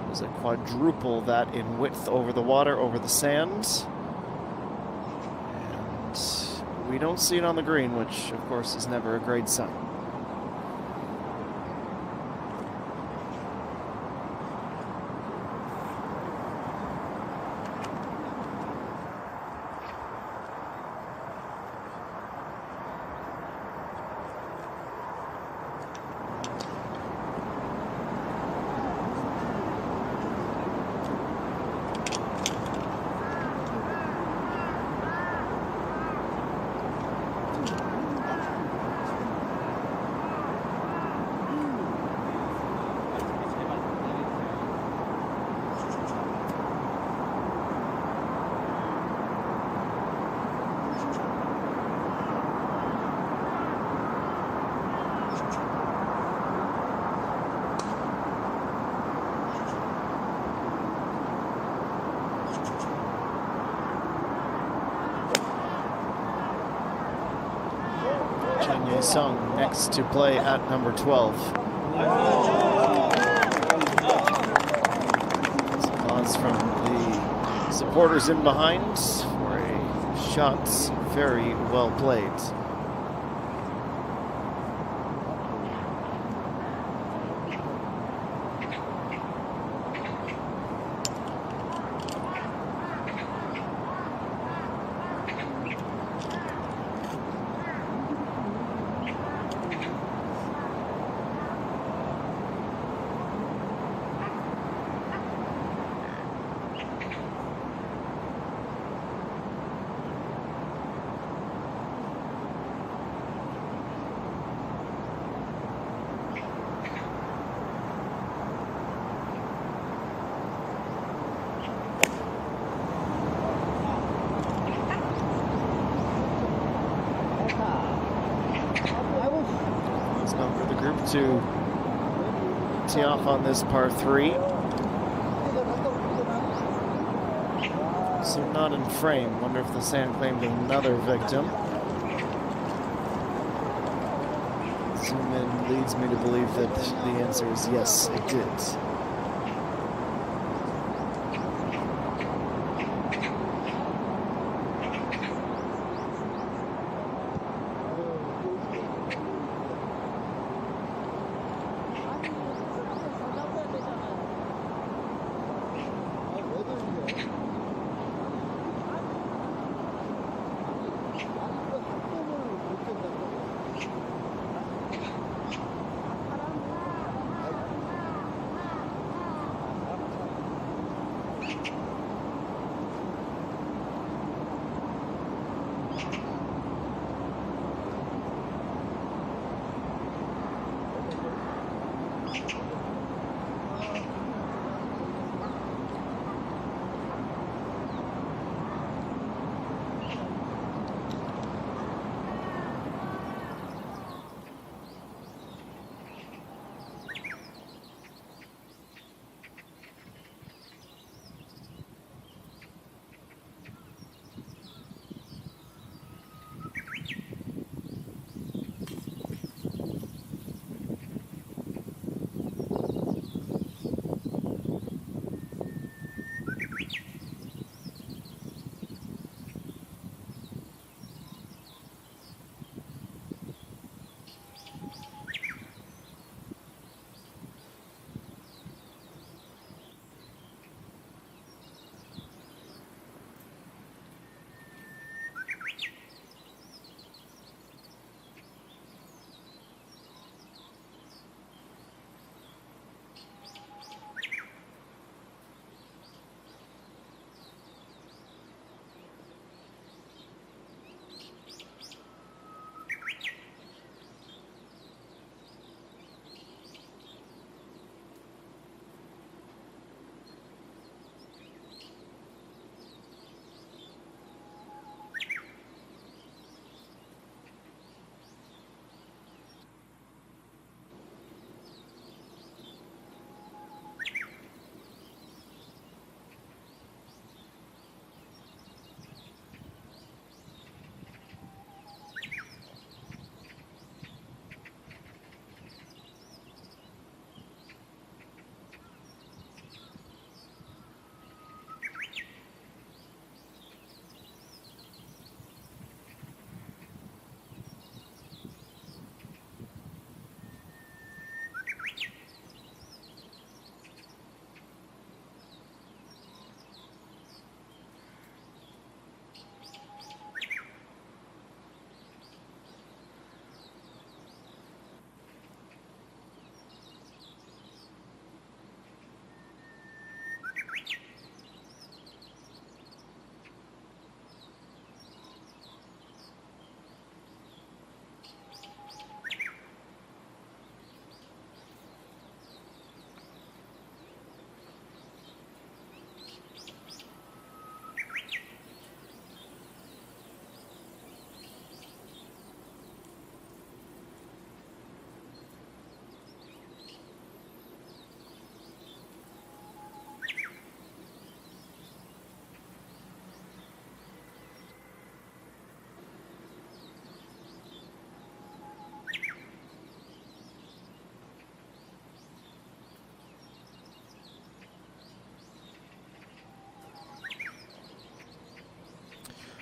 there's a quadruple that in width over the water, over the sand. And we don't see it on the green, which of course is never a great sign. Doosan next to play at number 12. Applause from the supporters in behind for a shot very well played. To tee off on this par 3. So not in frame. Wonder if the sand claimed another victim. Zoom in leads me to believe that the answer is yes, it did.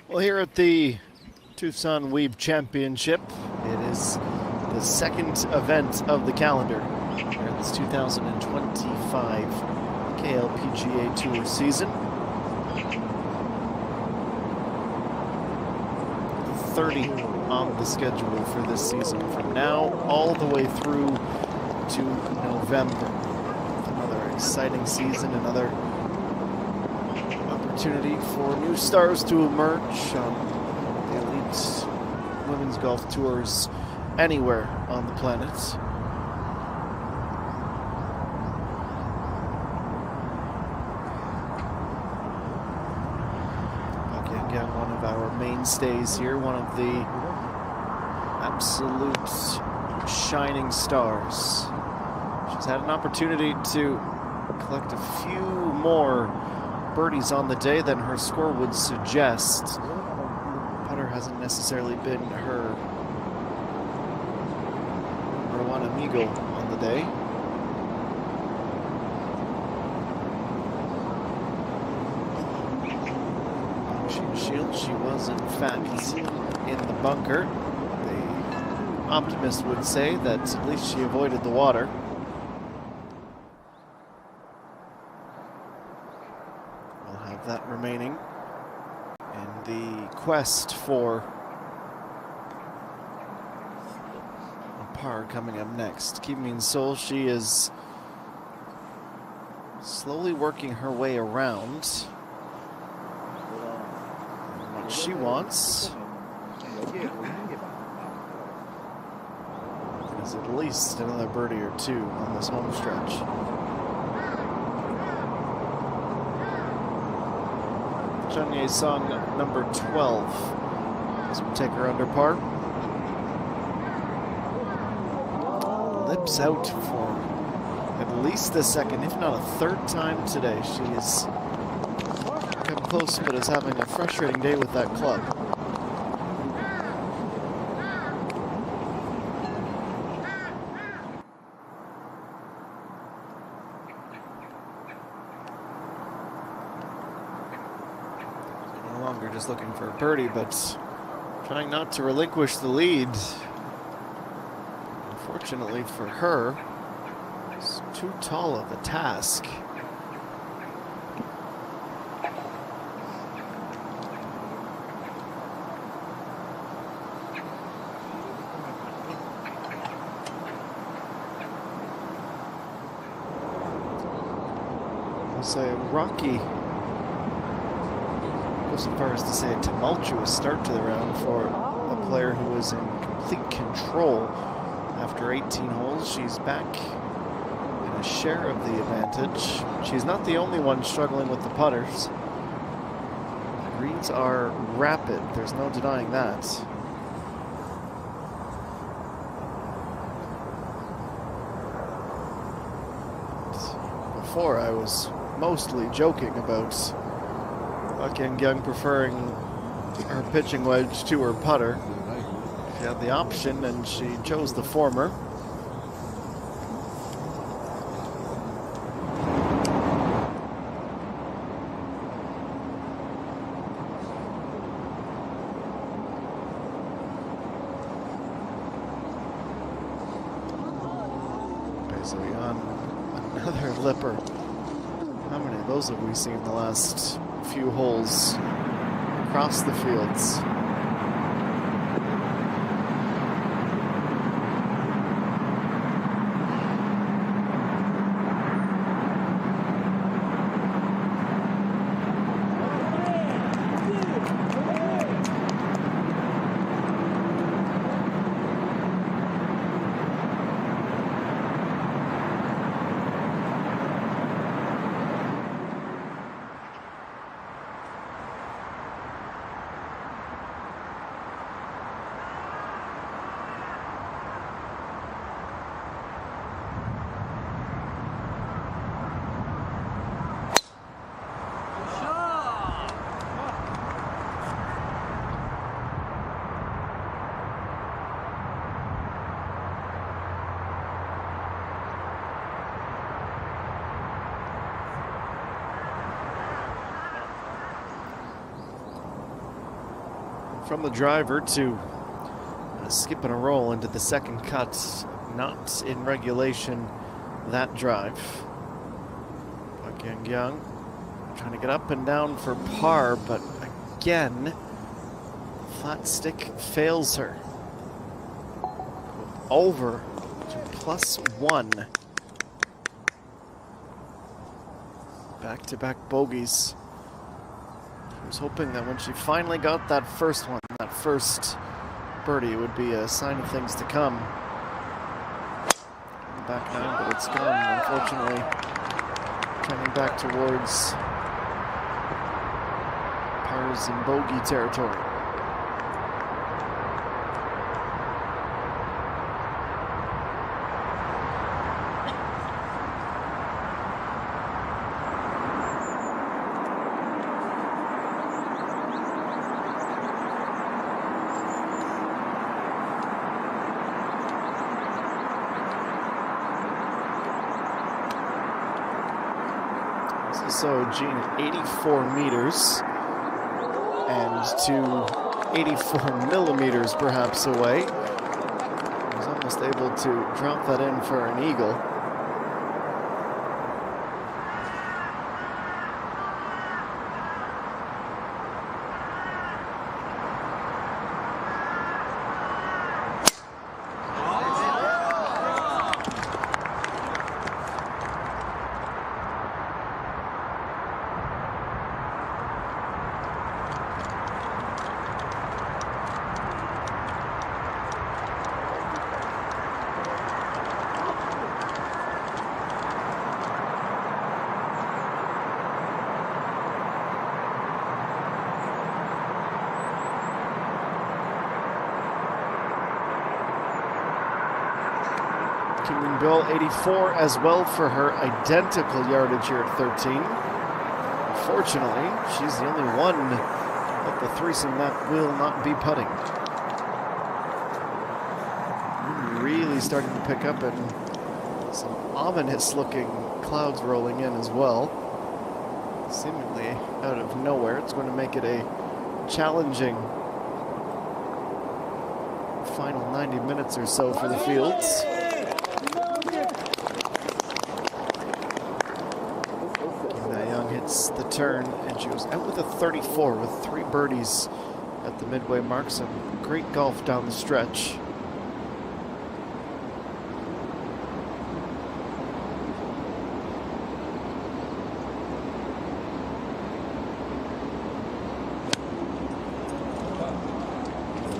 Well, here at the Doosan Weave Championship, it is the second event of the calendar here in this 2025 KLPGA Tour season. 30 on the schedule for this season from now all the way through to November. Another exciting season, another opportunity for new stars to emerge on the elite women's golf tours anywhere on the planet. Again, one of our mainstays here, one of the absolute shining stars. She's had an opportunity to collect a few more birdies on the day than her score would suggest. Putter hasn't necessarily been her number one amigo on the day. She was in fact in the bunker. The optimist would say that at least she avoided the water. We'll have that remaining in the quest for a par coming up next. Kim Min-sol, she is slowly working her way around. What she wants is at least another birdie or two on this home stretch. Chun Ye-sung, number 12, as we take her under par. Lips out for at least the second, if not a third time today. She is come close, but is having a frustrating day with that club. No longer just looking for a birdie, but trying not to relinquish the lead. Unfortunately for her, it's too tall of a task. A rocky, go so far as to say a tumultuous start to the round for a player who was in complete control after 18 holes. She's back in a share of the advantage. She's not the only one struggling with the putters. The greens are rapid, there's no denying that. Before I was mostly joking about Kim Young preferring her pitching wedge to her putter. She had the option and she chose the former. Basically on another lipper. How many of those have we seen the last few holes across the fields? from the driver to skip and a roll into the second cut. Not in regulation, that drive. Park Yang trying to get up and down for par, but again, the flat stick fails her. Over to +1. Back-to-back bogeys. I was hoping that when she finally got that first one, that first birdie, would be a sign of things to come. Back nine, but it's gone, unfortunately. Trending back towards pars and bogey territory. So Jean at 84 meters and to 84 millimeters perhaps away. Was almost able to drop that in for an eagle. Bill 84 as well for her identical yardage here at 13. Unfortunately, she's the only one of the threesome that will not be putting. Really starting to pick up and some ominous looking clouds rolling in as well. Seemingly out of nowhere. It's going to make it a challenging final 90 minutes or so for the fields. The turn, and she was out with a 34 with 3 birdies at the midway mark. Some great golf down the stretch.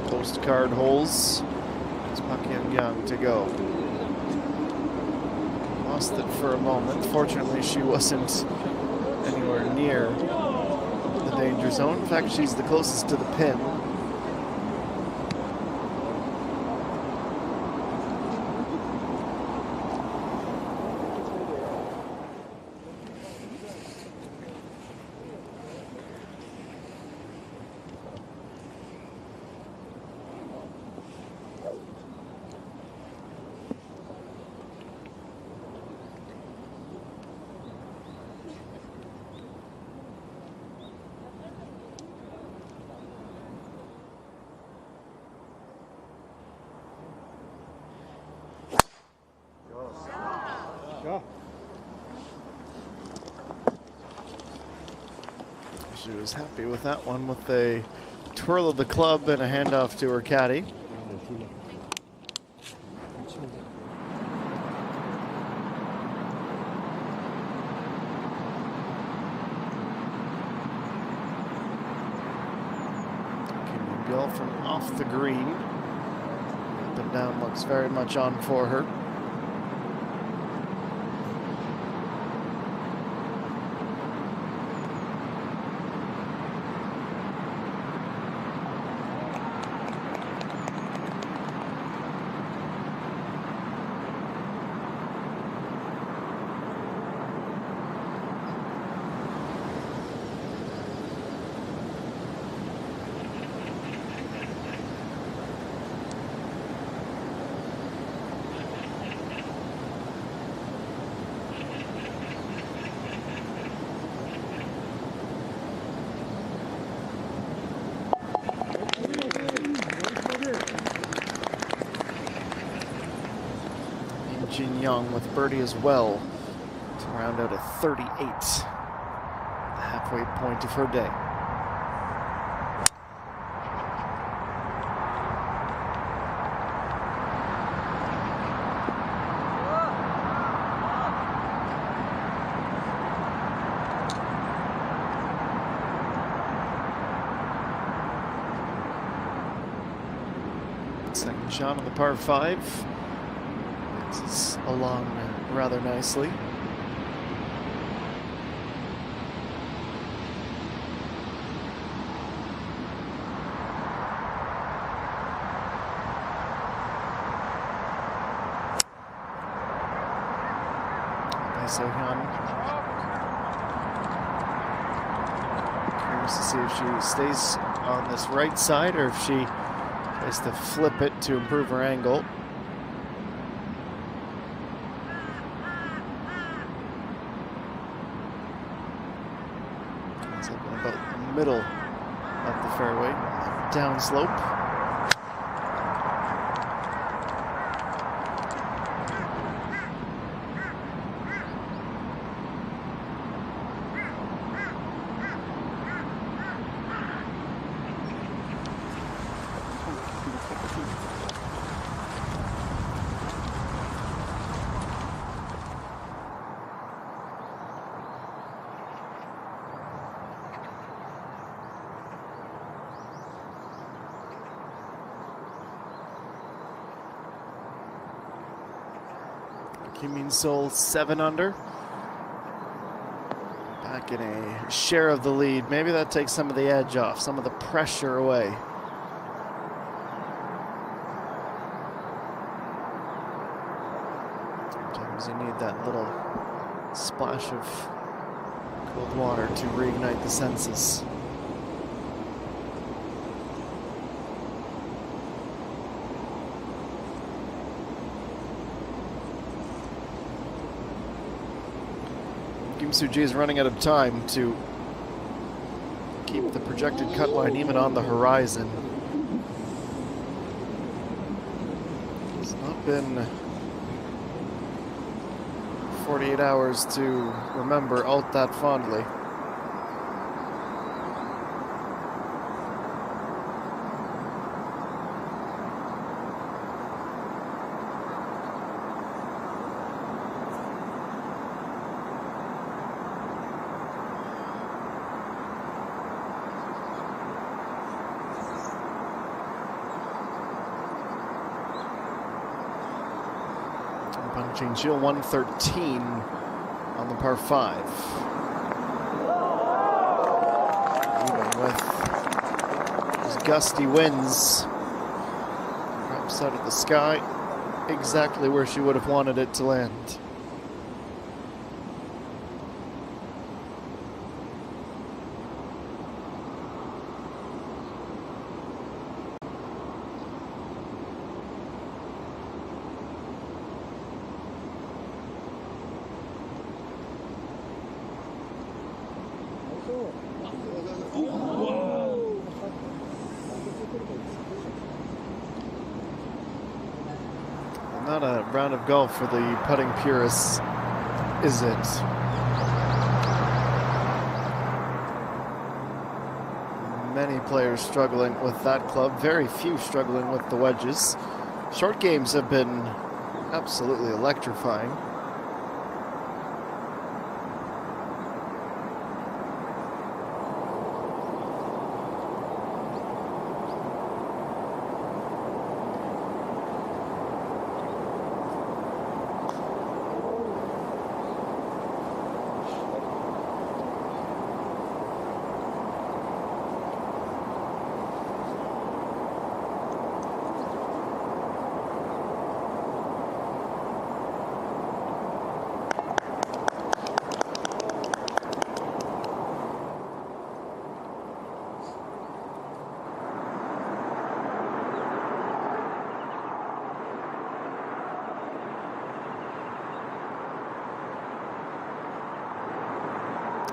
Postcard holes. It's Park Yang to go. Lost it for a moment. Fortunately, she wasn't anywhere near the danger zone. In fact, she's the closest to the pin. She was happy with that one with a twirl of the club and a handoff to her caddy. Gill from off the green. Up and down looks very much on for her. Young with birdie as well to round out a 38, the halfway point of her day. Second shot on the par 5. This is along rather nicely. Sohyun. Curious to see if she stays on this right side or if she tries to flip it to improve her angle. It's up in about the middle of the fairway, downslope. Kim Min-sol 7 under. Back in a share of the lead. Maybe that takes some of the edge off, some of the pressure away. Sometimes you need that little splash of cold water to reignite the senses. Kim Soo-ji is running out of time to keep the projected cut line even on the horizon. It's not been 48 hours to remember all that fondly. Punching Jill 113 on the par 5. Even with those gusty winds, perhaps out of the sky, exactly where she would have wanted it to land. Not a round of golf for the putting purists, is it? Many players struggling with that club, very few struggling with the wedges. Short games have been absolutely electrifying.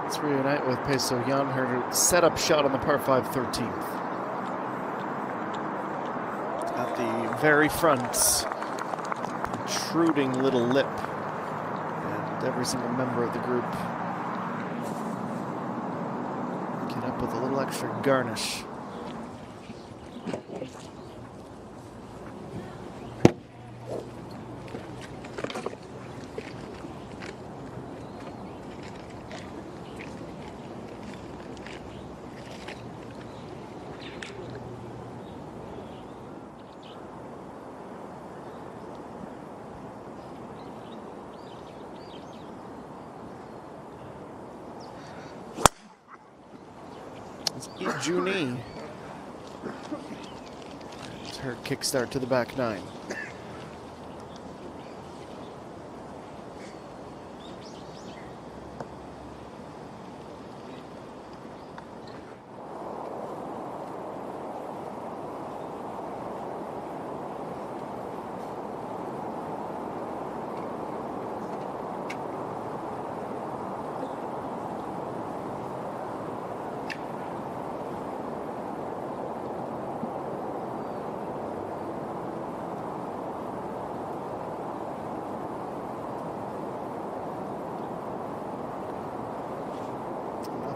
Let's reunite with Pae So-hyun, her setup shot on the par 5 13th. At the very front, protruding little lip every single member of the group get up with a little extra garnish. Juni. It's her kickstart to the back nine.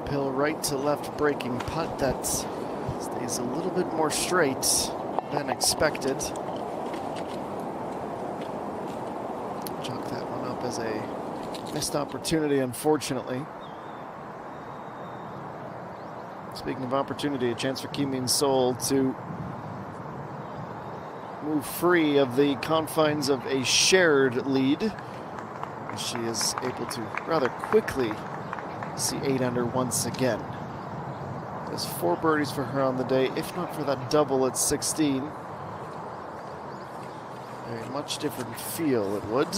Uphill right to left breaking putt that stays a little bit more straight than expected. Chalk that one up as a missed opportunity, unfortunately. Speaking of opportunity, a chance for Kim Min-sol to move free of the confines of a shared lead. She is able to rather quickly see 8 under once again. There's 4 birdies for her on the day. If not for that double at 16, a much different feel it would.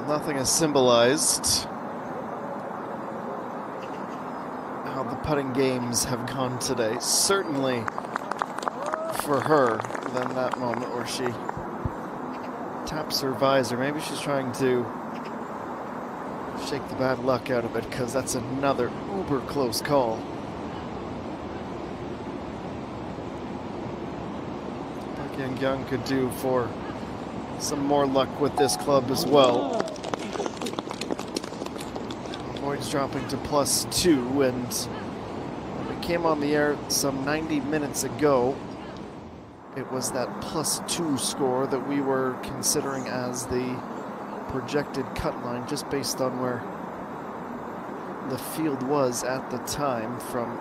Nothing has symbolized how the putting games have gone today. Certainly for her than that moment where she taps her visor. Maybe she's trying to shake the bad luck out of it, because that's another uber close call. Park Yang-kyung could do for some more luck with this club as well. Boyd's dropping to +2, and when we came on the air some 90 minutes ago, it was that +2 score that we were considering as the projected cut line, just based on where the field was at the time, from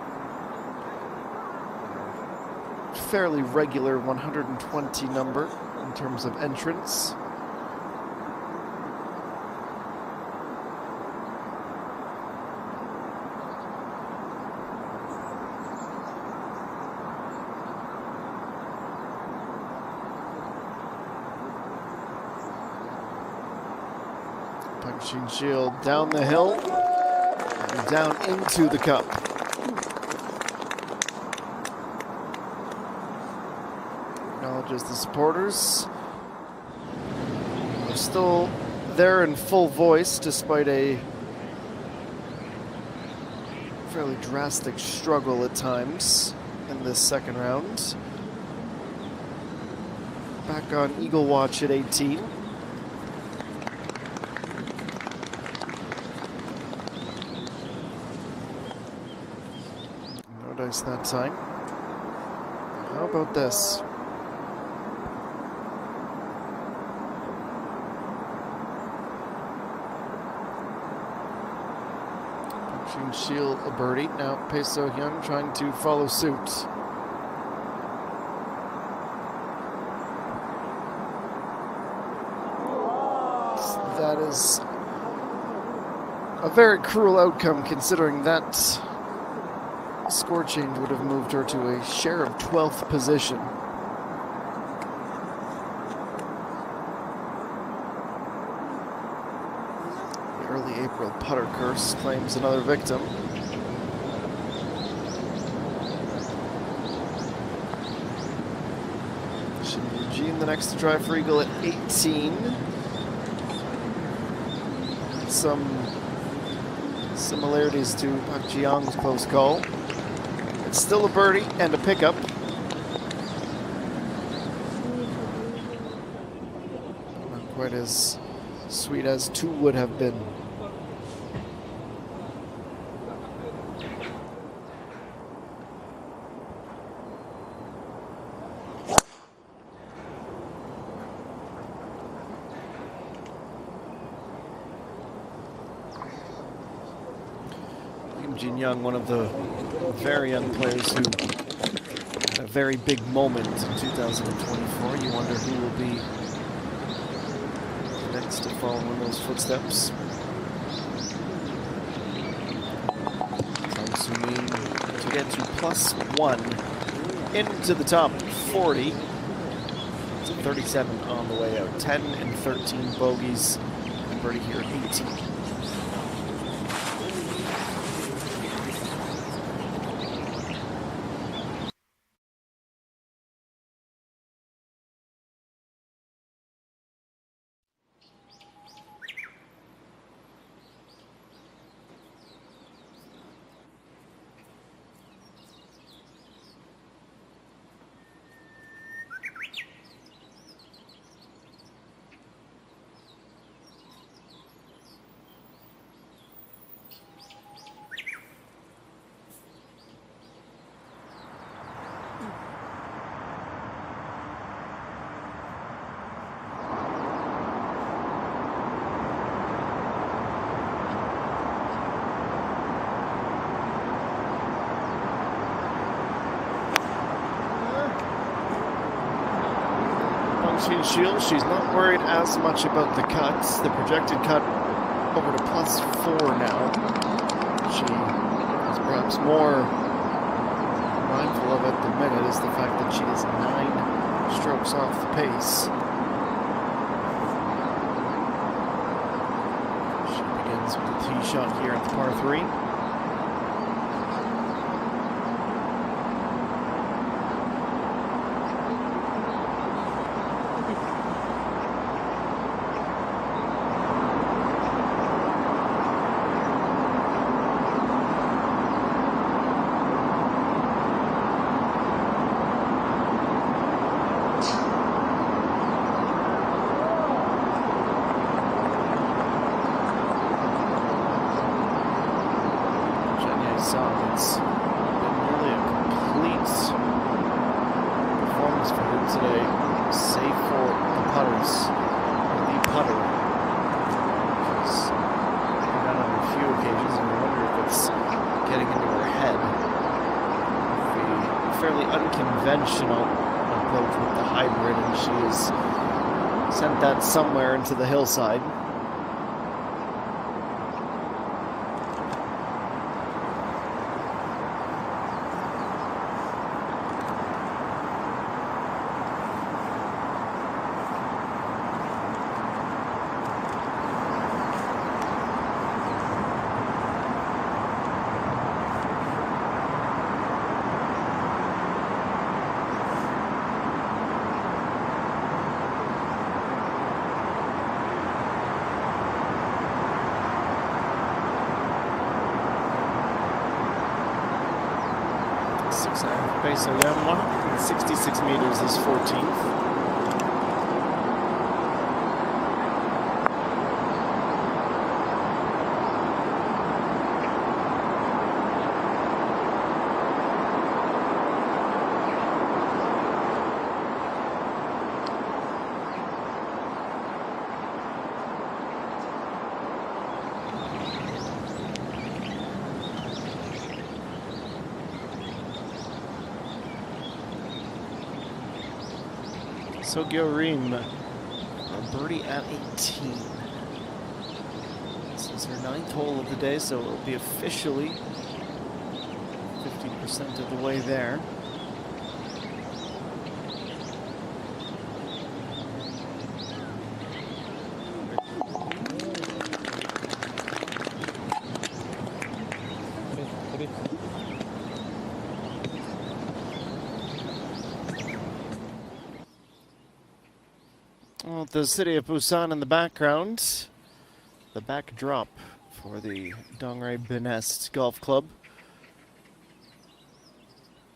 fairly regular 120 number in terms of entrance. Punching shield down the hill and down into the cup. Acknowledges the supporters. They're still there in full voice despite a fairly drastic struggle at times in this second round. Back on Eagle Watch at 18. No dice that time. How about this? Shield a birdie. Now Pae So-hyun trying to follow suit. That is a very cruel outcome, considering that score change would have moved her to a share of 12th position. Real putter curse claims another victim. Eugene, the next to drive for eagle at 18. Some similarities to Pak Jiang's close call. It's still a birdie and a pickup. Not quite as sweet as 2 would have been. Jin Young, one of the very young players who had a very big moment in 2024. You wonder who will be next to follow in those footsteps. Kang Soo-min to get to +1 into the top 40. It's a 37 on the way out. 10 and 13 bogeys. And birdie here at 18. Shield, she's not worried as much about the cuts. The projected cut over to +4 now. She is perhaps more mindful of at the minute is the fact that she is 9 strokes off the pace. She begins with the tee shot here at the par 3. It's been nearly a complete performance for her today, save for the putters. The putter. She's been out on a few occasions, and I wonder if it's getting into her head. The fairly unconventional approach with the hybrid, and she has sent that somewhere into the hillside. So yeah, 166 meters is 14th. So Gyorim, a birdie at 18. This is her 9th hole of the day, so it'll be officially 50% of the way there. Well, the city of Busan in the background, the backdrop for the Dongray Benest Golf Club.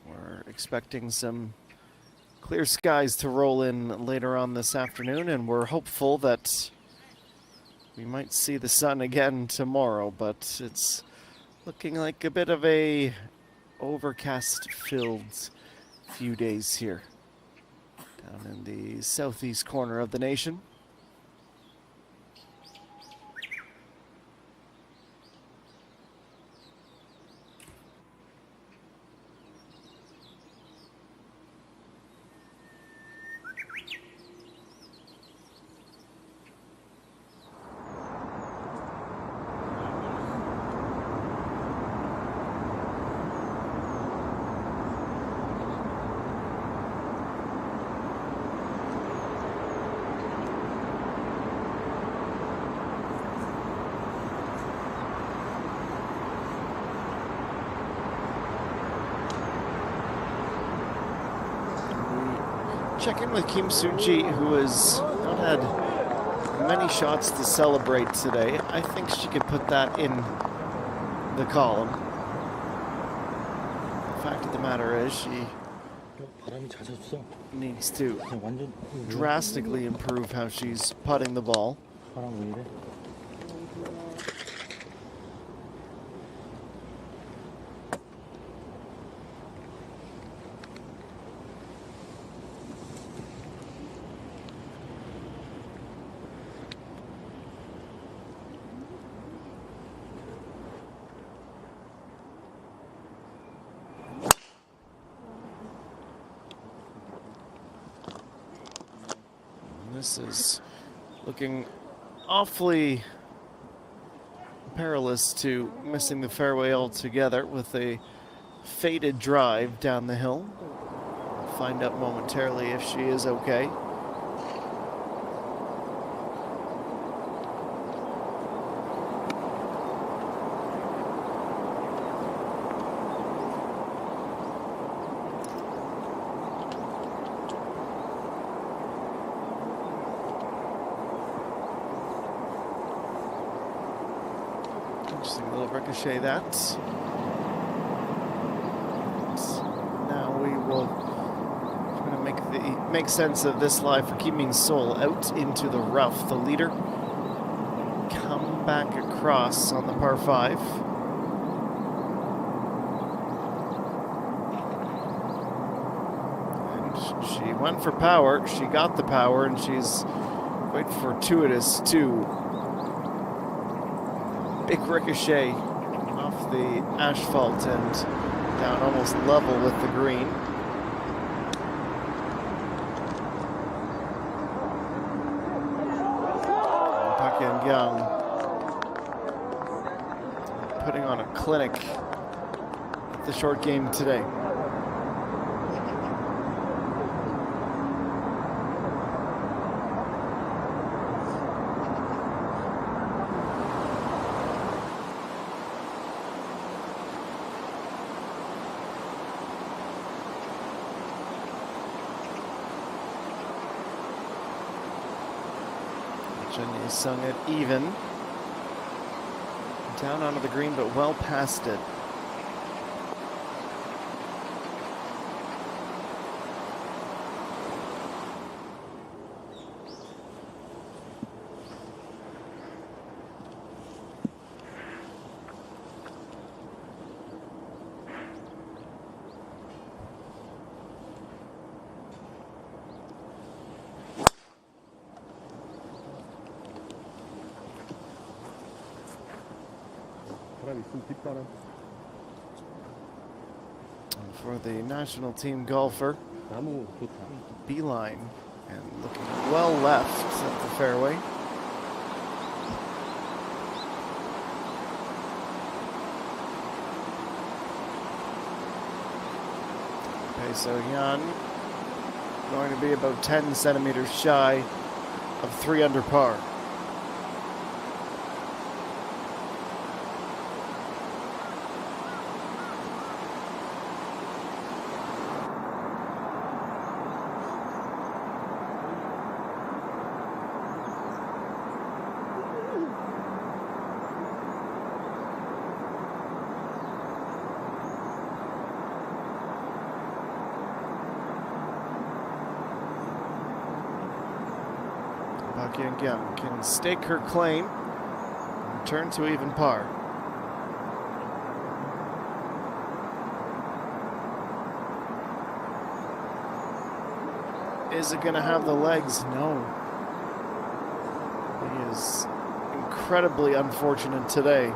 We're expecting some clear skies to roll in later on this afternoon, and we're hopeful that we might see the sun again tomorrow, but it's looking like a bit of a overcast-filled few days here down in the southeast corner of the nation. Check in with Kim Soo-ji, who has not had many shots to celebrate today. I think she could put that in the column. The fact of the matter is she 바람이 잦았어. needs to 그냥 완전 drastically improve how she's putting the ball. 바람 왜 이래? This is looking awfully perilous to missing the fairway altogether with a faded drive down the hill. We'll find out momentarily if she is okay. Interesting little ricochet that. Now we will try to make sense of this live for Kim Min-sol out into the rough. The leader come back across on the par 5. And she went for power. She got the power, and she's quite fortuitous too. Big ricochet off the asphalt and down almost level with the green. Park Young putting on a clinic at the short game today. Jenny sung it even. Down onto the green, but well past it. And for the national team golfer, beeline and looking well left at the fairway. So-hyun going to be about 10 centimeters shy of 3 under par. Park Hyung can stake her claim and return to even par. Is it going to have the legs? No. He is incredibly unfortunate today.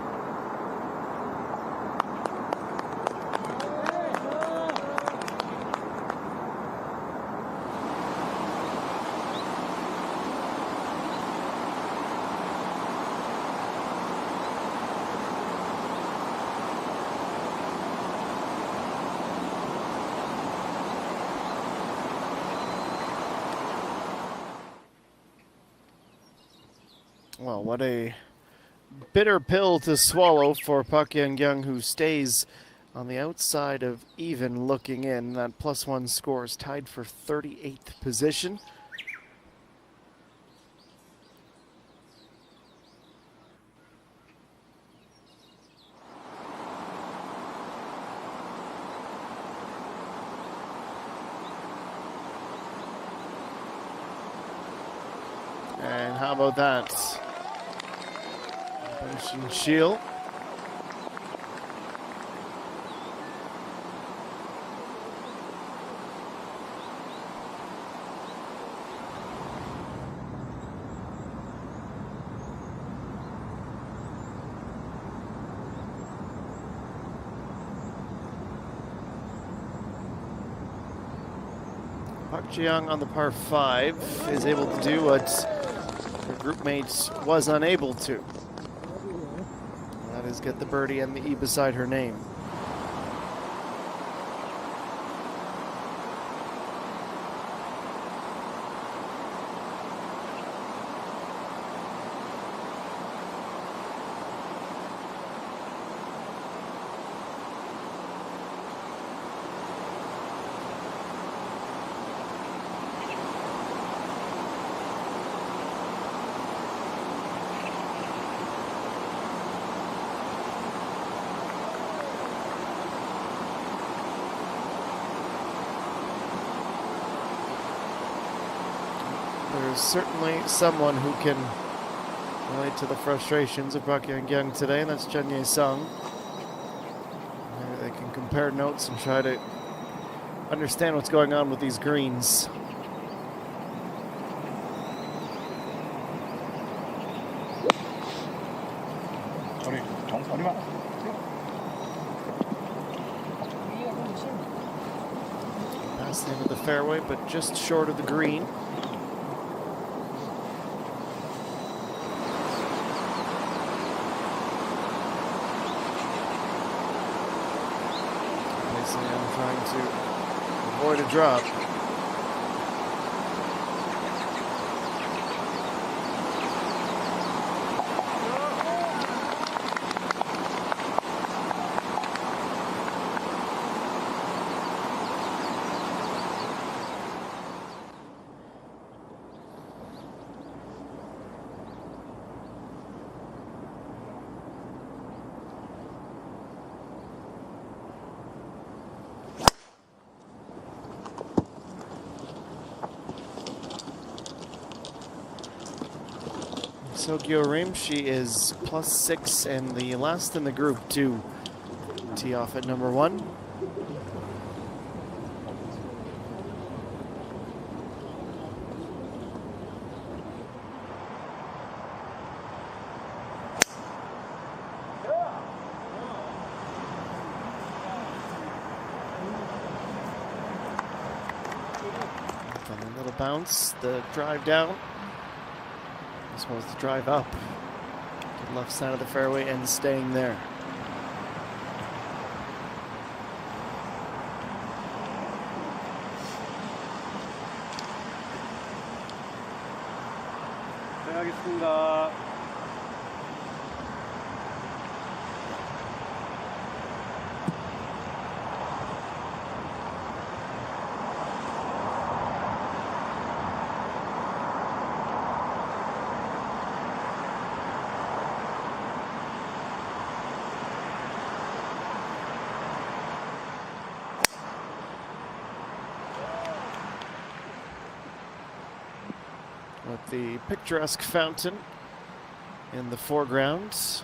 Well, what a bitter pill to swallow for Park Hyung, who stays on the outside of even looking in. That +1 score is tied for 38th position. And how about that? Doosan Shield. Park Ji-young on the par 5 is able to do what her group mate was unable to. That is get the birdie and the E beside her name. There's certainly someone who can relate to the frustrations of Park Hyung today, and that's Chun Ye Sung. Maybe they can compare notes and try to understand what's going on with these greens. Past the end of the fairway, but just short of the green. I'm trying to avoid a drop. Sogyo Rim, she is +6 and the last in the group to tee off at number 1. From a little bounce, the drive down. This was the drive up to the left side of the fairway and staying there. 시작하겠습니다. with the picturesque fountain in the foreground.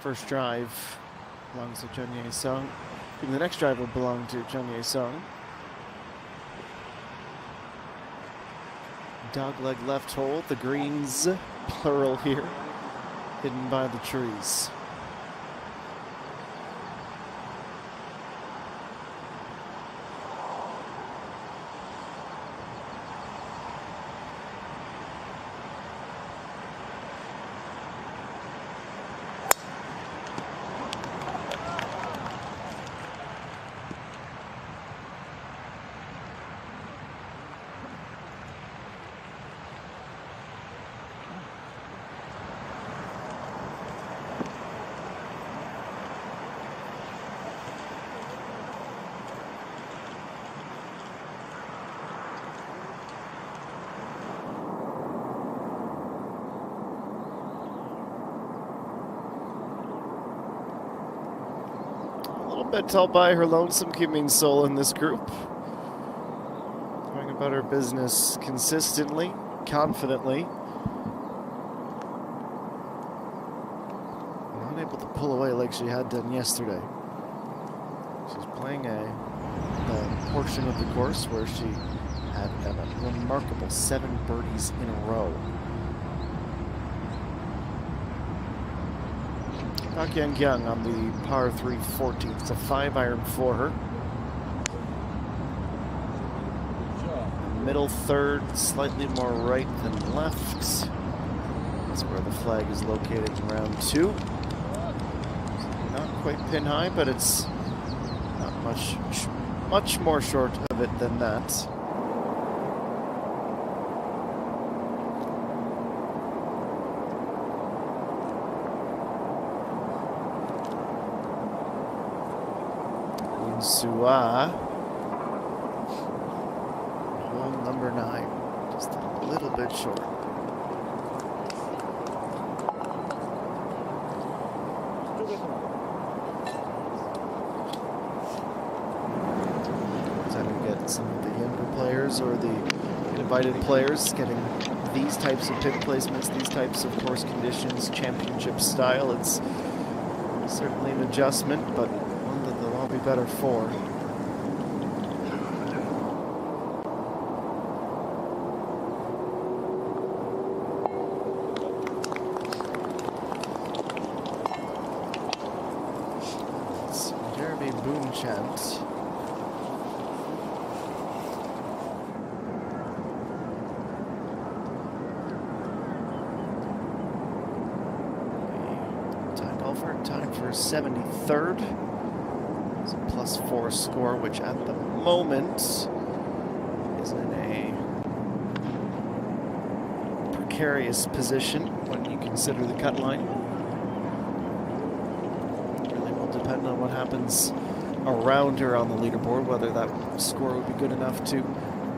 First drive belongs to Chun Ye Sung. The next drive will belong to Chun Ye Sung. Dogleg left hole, the greens, plural here, hidden by the trees. Bit all by her lonesome, Kim Min Sol in this group. Going about her business consistently, confidently. Not able to pull away like she had done yesterday. She's playing a portion of the course where she had a remarkable 7 birdies in a row. Pak Yang Yang on the par 3 14th. It's a 5-iron for her. Middle third, slightly more right than left. That's where the flag is located in round 2. Not quite pin high, but it's not much more short of it than that. Sua, hole number 9, just a little bit short. Time to get some of the younger players or the invited players getting these types of pin placements, these types of course conditions, championship style. It's certainly an adjustment, but they'll all be better for. It's Jeremy Boomchant. Time golfer, time for 73rd. It's a +4 score, which at the moment is in a precarious position when you consider the cut line. It really will depend on what happens around her on the leaderboard, whether that score would be good enough to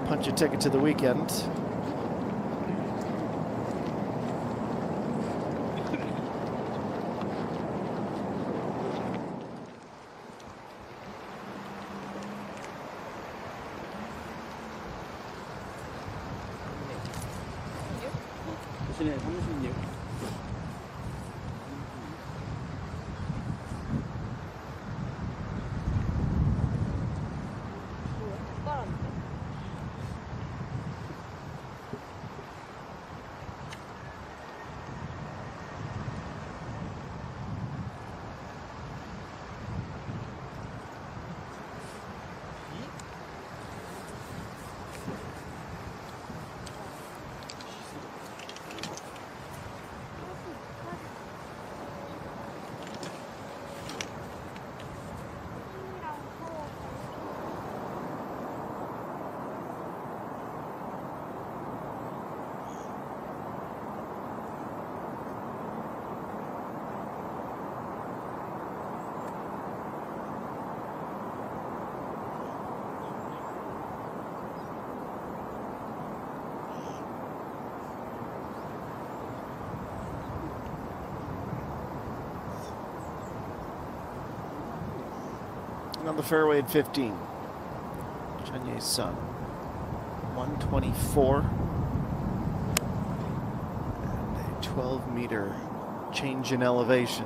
punch a ticket to the weekend. 대신에 36. On the fairway at 15. Chun Ye Sung, 124. 12-meter change in elevation.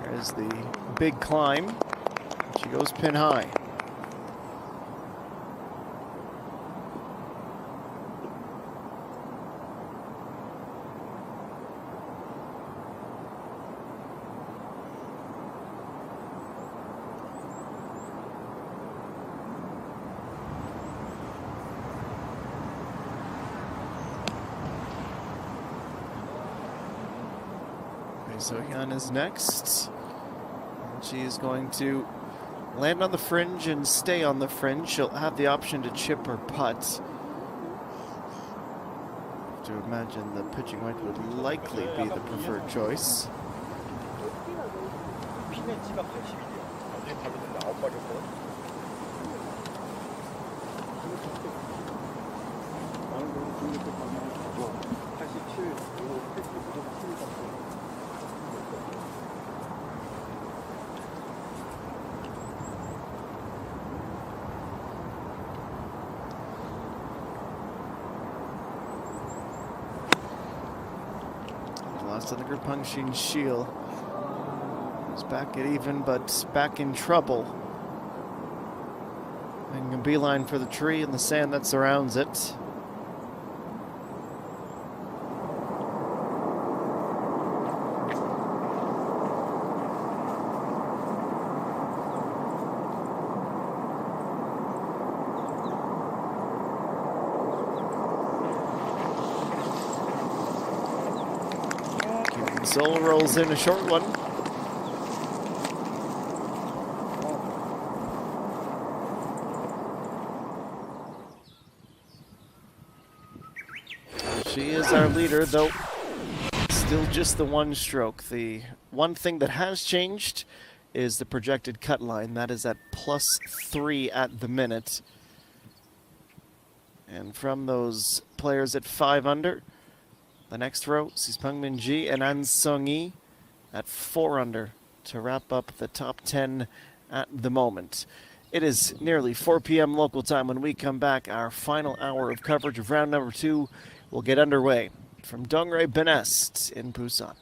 There's the big climb. She goes pin high. Sohyun is next. She is going to land on the fringe and stay on the fringe. She'll have the option to chip or putt. To imagine the pitching wedge would likely be the preferred choice. 피네치가 80이에요. 어제 잡았는데 9발이었거든. 나는 너무 중립도 방향하고 87, 이거 87 같고. Lost on the group punching Shield. Is back at even, but back in trouble. Making a beeline for the tree and the sand that surrounds it. Soul rolls in a short one. She is our leader, though still just the one stroke. The one thing that has changed is the projected cut line. That is at +3 at the minute. And from those players at 5 under, the next row sees Peng Min-ji and An Sung-yi at 4 under to wrap up the top 10 at the moment. It is nearly 4 p.m. local time. When we come back, our final hour of coverage of round number 2 will get underway from Donghae Benest in Busan.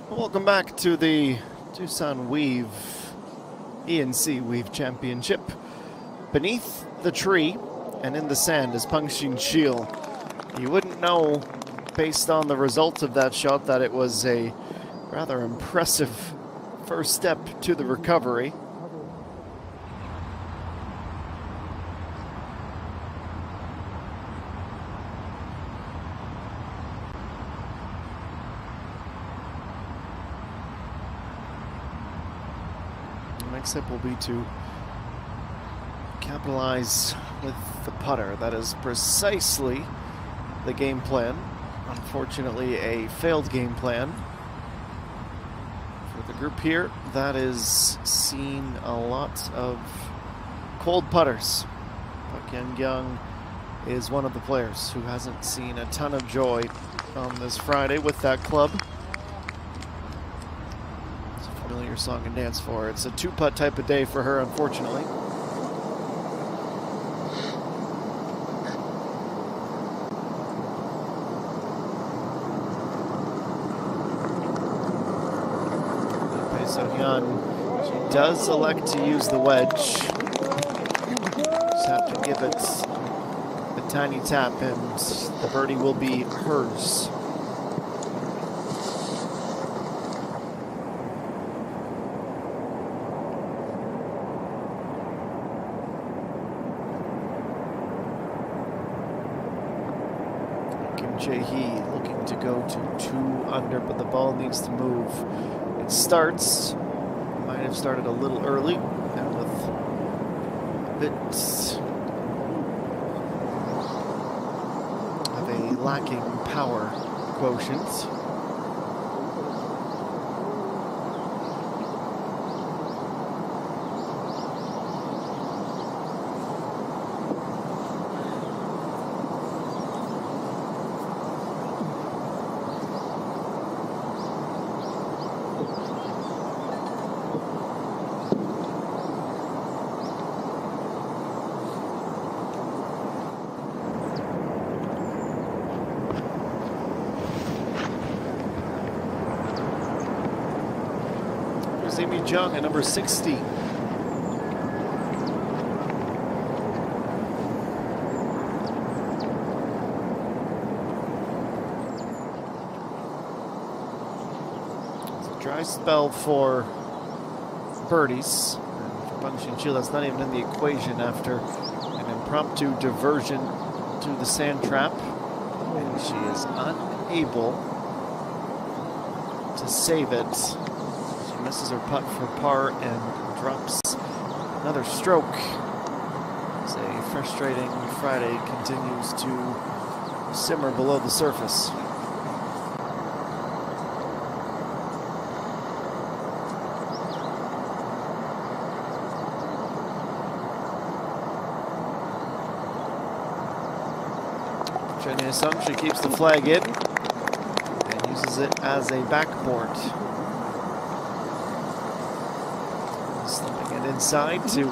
Welcome back to the Doosan Weave ENC Weave Championship. Beneath the tree and in the sand is Pengxin Shil. You wouldn't know, based on the results of that shot, that it was a rather impressive first step to the recovery. Next step will be to capitalize with the putter. That is precisely the game plan. Unfortunately, a failed game plan for the group here. That is seen a lot of cold putters. Park Yang is one of the players who hasn't seen a ton of joy on this Friday with that club. Familiar song and dance for her. It's a two-putt type of day for her, unfortunately. She does elect to use the wedge. Just have to give it a tiny tap and the birdie will be hers. Jae-hee looking to go to 2 under, but the ball needs to move. It starts, might have started a little early, and with a bit of a lacking power quotient. Amy Jung at number 60. It's a dry spell for birdies. And for Pengxin Shil, that's not even in the equation after an impromptu diversion to the sand trap. And she is unable to save it. Misses her putt for par and drops another stroke as a frustrating Friday continues to simmer below the surface. Chen Ye-sung, she keeps the flag in and uses it as a backboard. Slipping it inside to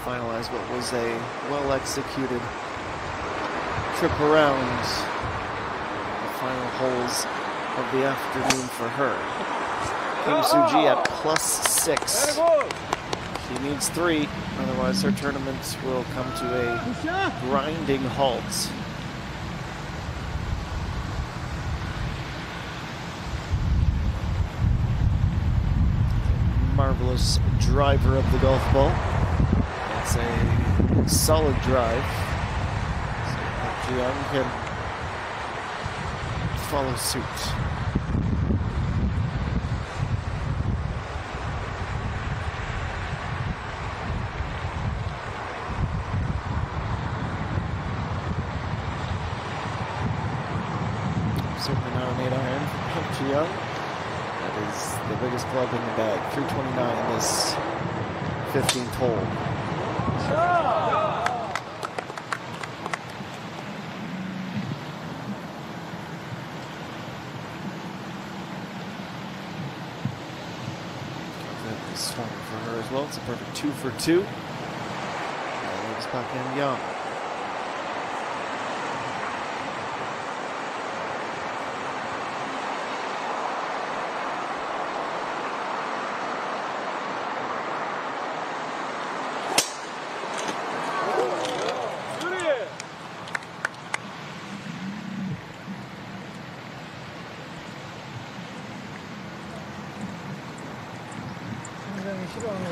finalize what was a well-executed trip around the final holes of the afternoon for her. Kim Soo-ji at +6. She needs 3, otherwise her tournament will come to a grinding halt. Marvelous driver of the golf ball. It's a solid drive. So Jiang can follow suit. Certainly not an 8-iron from Jiang. That is the biggest club in the bag. 329 this 15th hole. That is strong for her as well. It's a perfect 2 for 2. That is Park Yang.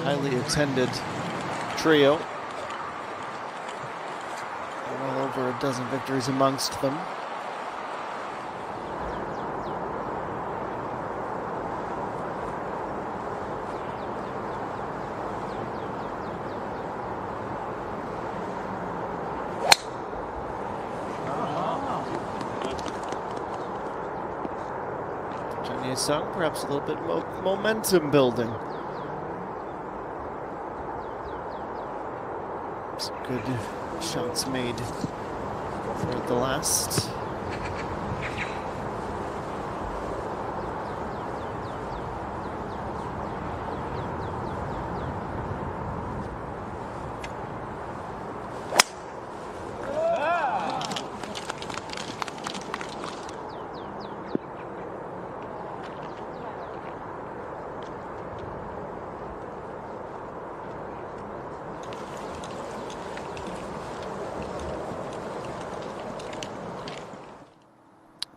highly attended trio. Well over a dozen victories amongst them. Sung, perhaps a little bit momentum building. Some good shots made for the last.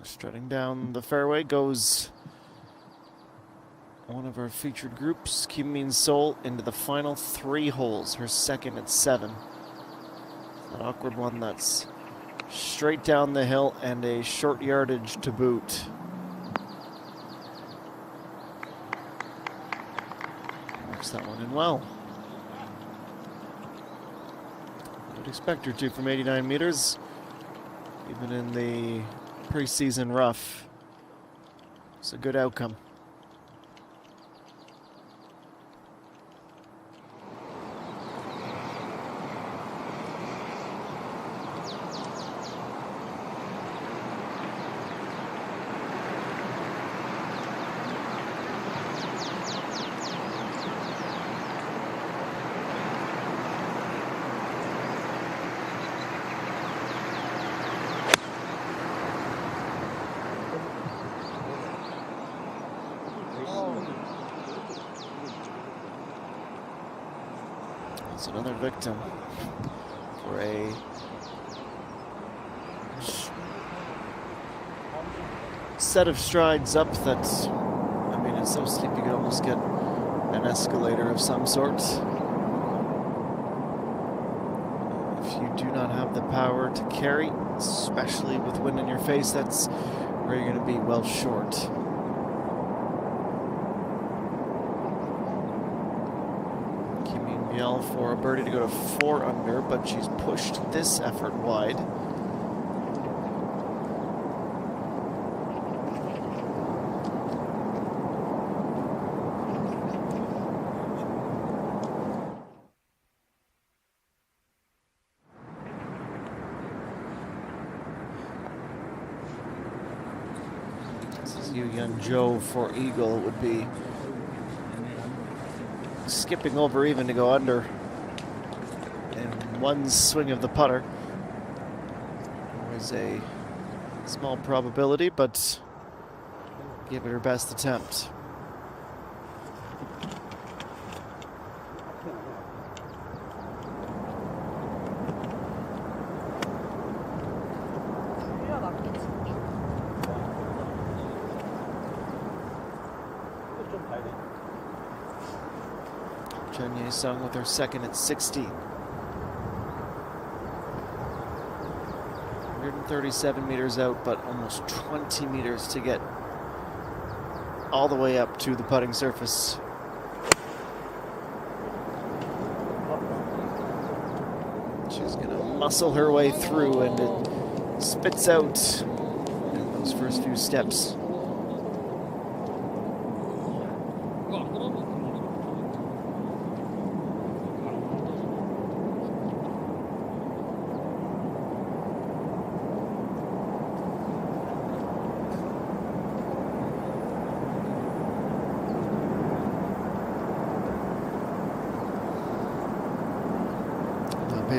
Strutting down the fairway goes one of our featured groups, Kim Min Sol, into the final 3 holes, her second at 7. An awkward one that's straight down the hill and a short yardage to boot. Works that one in well. Would expect her to from 89 meters, even in the preseason rough. It's a good outcome. It's another victim for a set of strides up that, I mean, it's so steep you could almost get an escalator of some sort. If you do not have the power to carry, especially with wind in your face, that's where you're going to be well short. For a birdie to go to 4 under, but she's pushed this effort wide. This is Yu Yun Jo for Eagle. It would be skipping over even to go under in one swing of the putter. Always a small probability, but give it her best attempt. Chen Ye-sung with her second at 16. 137 meters out, but almost 20 meters to get all the way up to the putting surface. She's gonna muscle her way through, and it spits out in those first few steps.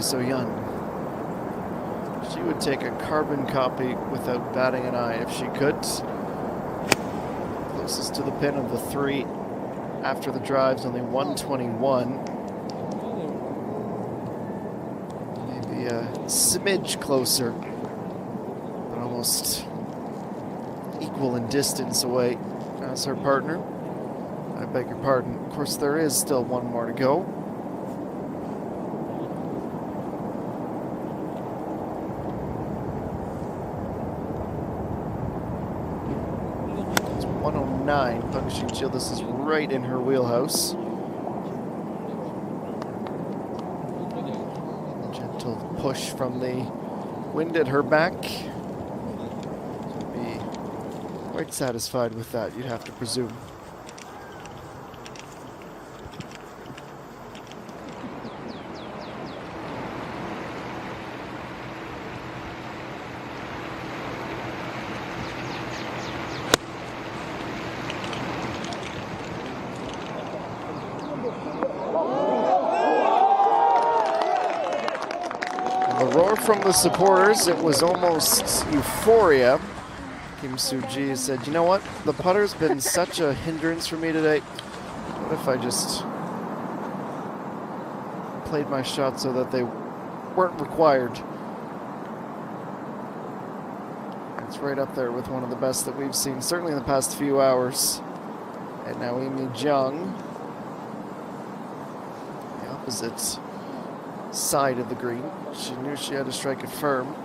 So Yun. She would take a carbon copy without batting an eye if she could. Closest to the pin of the 3 after the drive's only 121. Maybe a smidge closer, but almost equal in distance away as her partner. I beg your pardon. Of course, there is still one more to go. It's 109 punishing shield. This is right in her wheelhouse. Gentle push from the wind at her back. Be quite satisfied with that, you'd have to presume. The roar from the supporters, it was almost euphoria. Kim Soo-ji said, you know what? The putter's been such a hindrance for me today. What if I just played my shot so that they weren't required? It's right up there with one of the best that we've seen, certainly in the past few hours. And now Amy Jung, the opposite side of the green. She knew she had to strike it firm.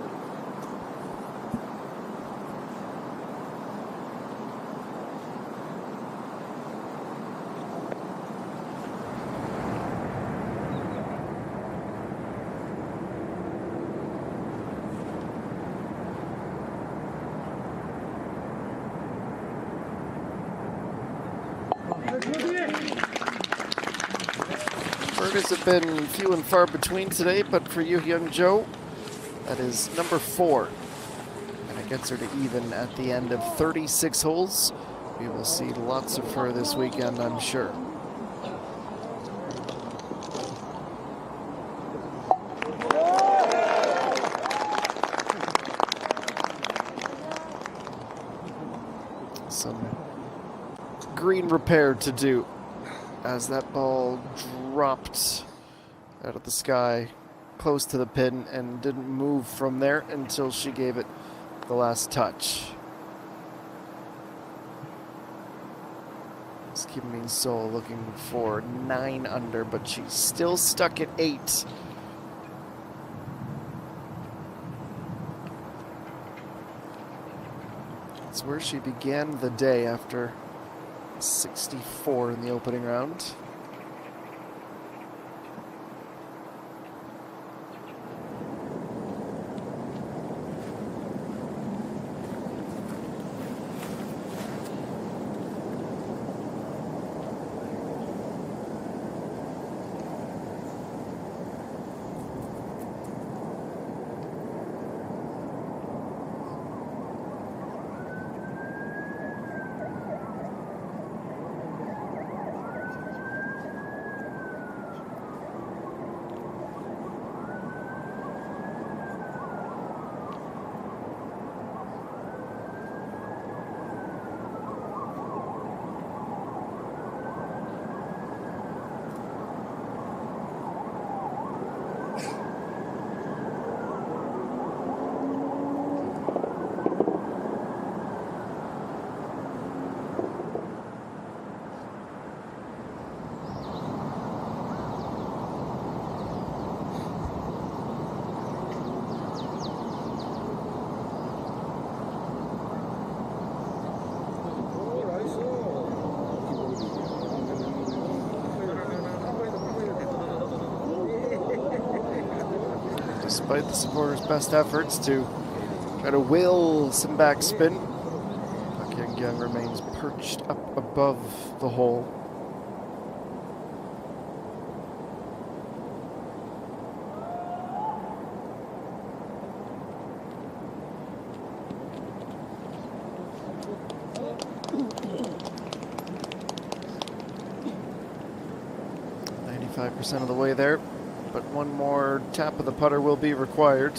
Birders have been few and far between today, but for Yoo Hyun Jo, that is number 4. And it gets her to even at the end of 36 holes. We will see lots of her this weekend, I'm sure. Some green repair to do as that ball dropped out of the sky close to the pin and didn't move from there until she gave it the last touch. It's Kim Min-sol looking for 9 under, but she's still stuck at 8. It's where she began the day after 64 in the opening round. Despite the supporters' best efforts to try to will some backspin, Park Young remains perched up above the hole. % of the way there, but one more tap of the putter will be required.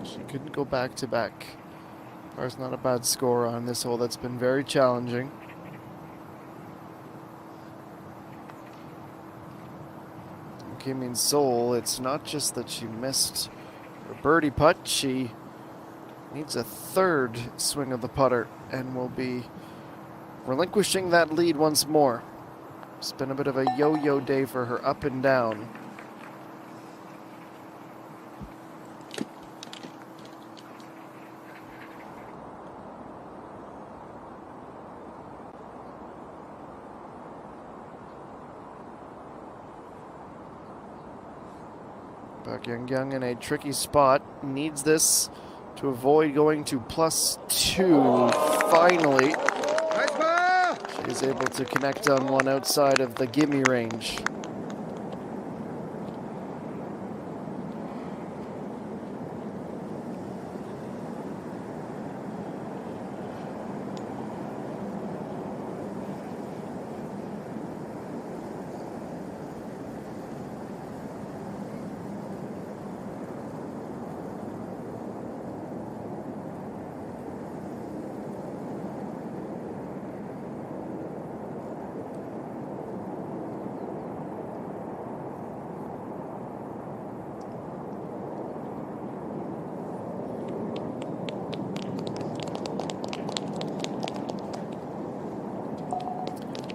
She couldn't go back to back There's not a bad score on this hole. That's been very challenging. Kim Min Sol, it's not just that she missed her birdie putt. She needs a third swing of the putter and will be relinquishing that lead once more. It's been a bit of a yo-yo day for her, up and down. Park Young in a tricky spot, needs this to avoid going to +2. Finally, she is able to connect on one outside of the gimme range.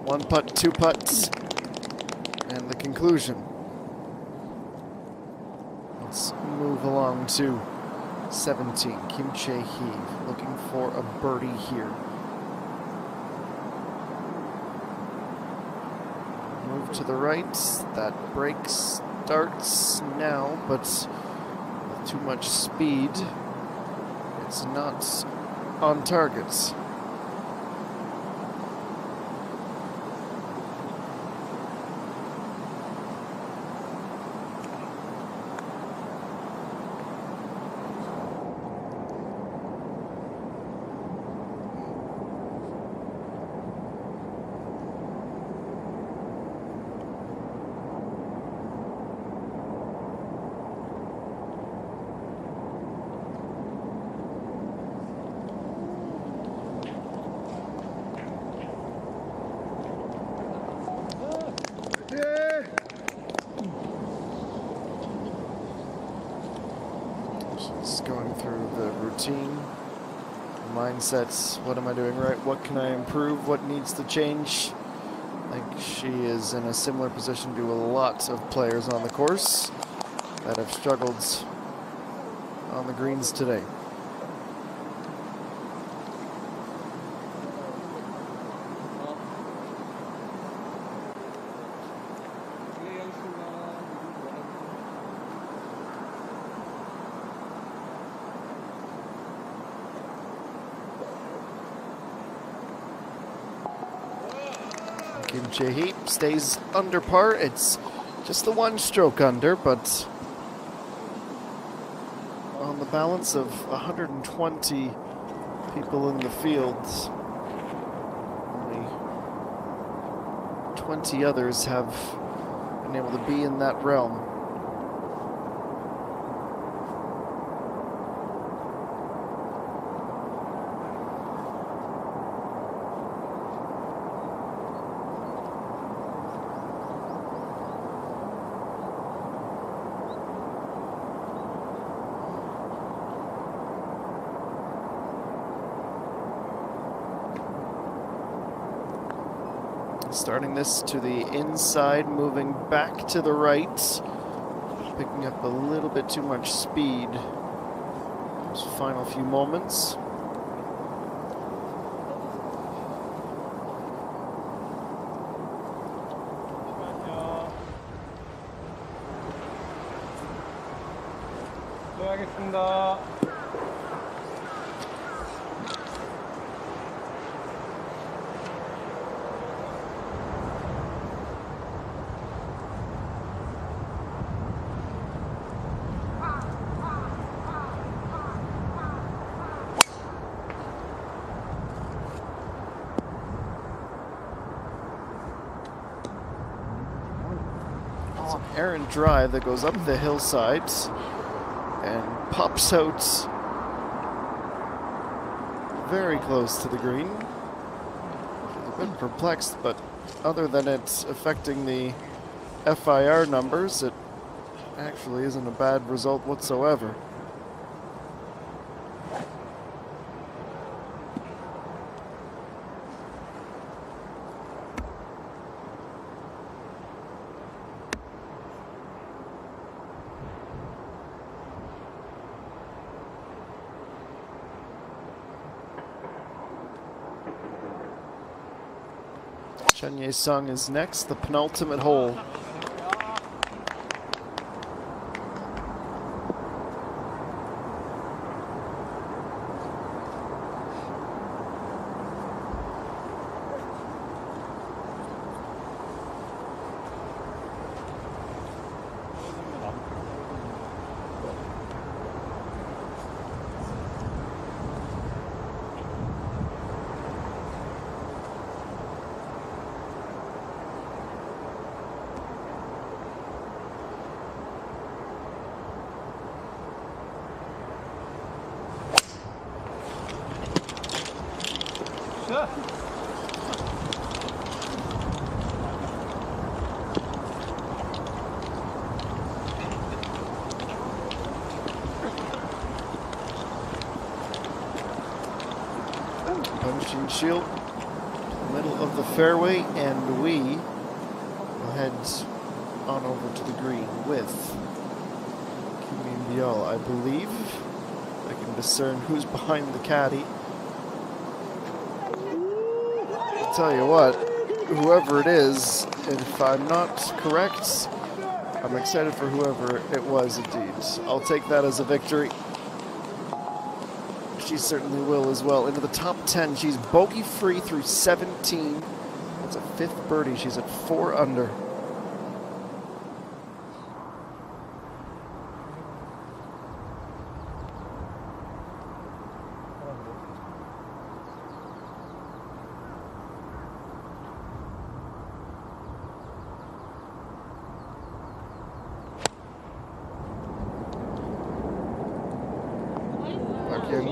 One putt, two putts, and the conclusion. Let's move along to 17. Kim Chae-hee looking for a birdie here. Move to the right. That break starts now, but with too much speed, it's not on target. She's going through the routine, mindsets. What am I doing right? What can I improve? What needs to change? I think she is in a similar position to a lot of players on the course that have struggled on the greens today. Kim Chae-hee stays under par. It's just the one stroke under, but on the balance of 120 people in the field, only 20 others have been able to be in that realm. Starting this to the inside, moving back to the right, picking up a little bit too much speed. Those final few moments. 수고하셨습니다. It's an errant drive that goes up the hillside and pops out very close to the green. She's a bit perplexed, but other than it affecting the FIR numbers, it actually isn't a bad result whatsoever. Chen Ye-sung is next, the penultimate hole. Punching shield, middle of the fairway, and we will head on over to the green with Kim Min-byul, I believe. I can discern who's behind the caddy. I'll tell you what, whoever it is, if I'm not correct, I'm excited for whoever it was indeed. I'll take that as a victory. She certainly will as well. Into the top 10. She's bogey free through 17. That's a fifth birdie. She's at 4 under.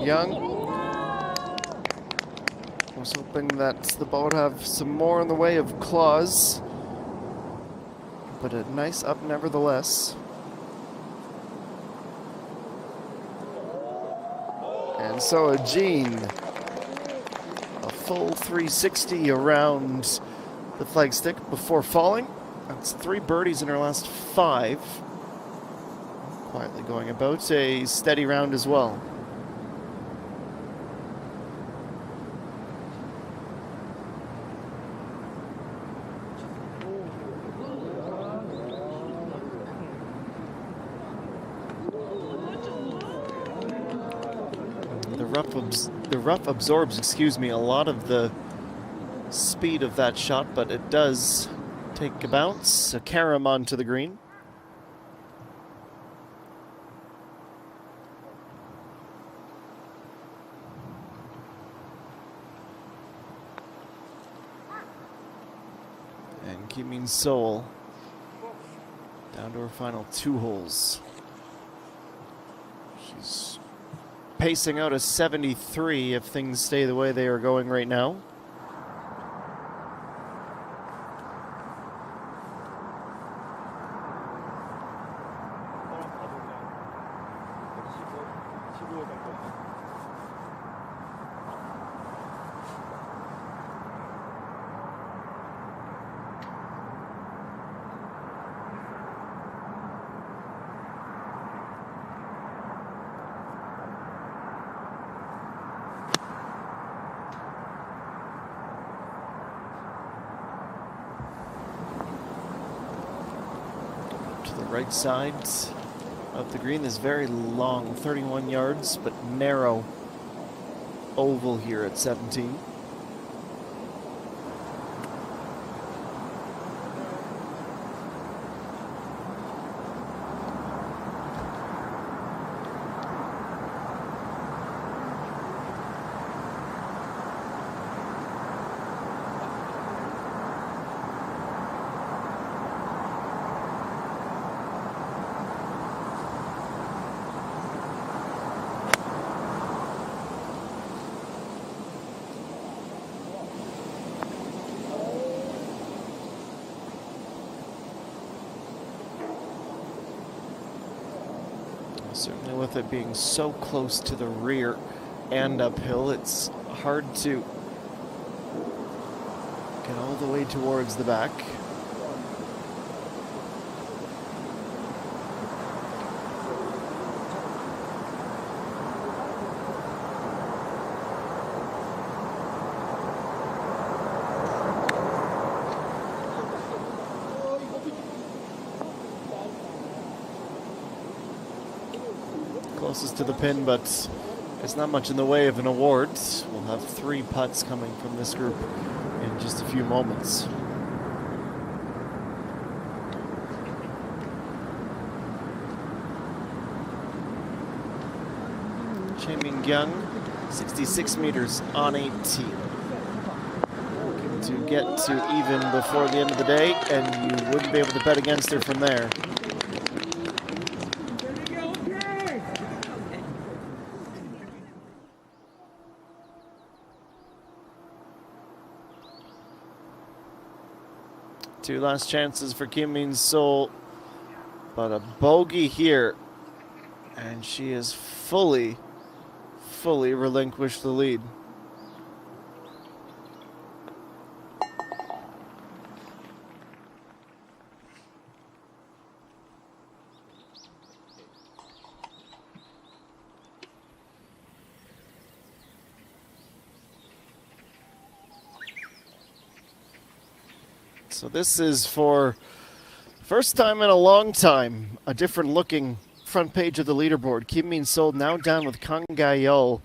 Young. I was hoping that the ball would have some more in the way of claws, but a nice up nevertheless. And so a Jean, a full 360 around the flagstick before falling. That's 3 birdies in her last 5. Quietly going about, a steady round as well. The rough absorbs, excuse me, a lot of the speed of that shot, but it does take a bounce, a carom onto the green. And Kim Min-seol down to her final 2 holes. She's pacing out a 73 if things stay the way they are going right now. Right side of the green, this very long 31 yards but narrow oval here at 17. with it being so close to the rear and uphill, it's hard to get all the way towards the back. Closest to the pin, but it's not much in the way of an award. We'll have 3 putts coming from this group in just a few moments. Chae-Ming Kyung, 66 meters on 18. Looking to get to even before the end of the day, and you wouldn't be able to bet against her from there. Two last chances for Kim Min-sol, but a bogey here, and she has fully relinquished the lead. So this is for first time in a long time, a different looking front page of the leaderboard. Kim Min-sol now down with Kang Ga-yeol,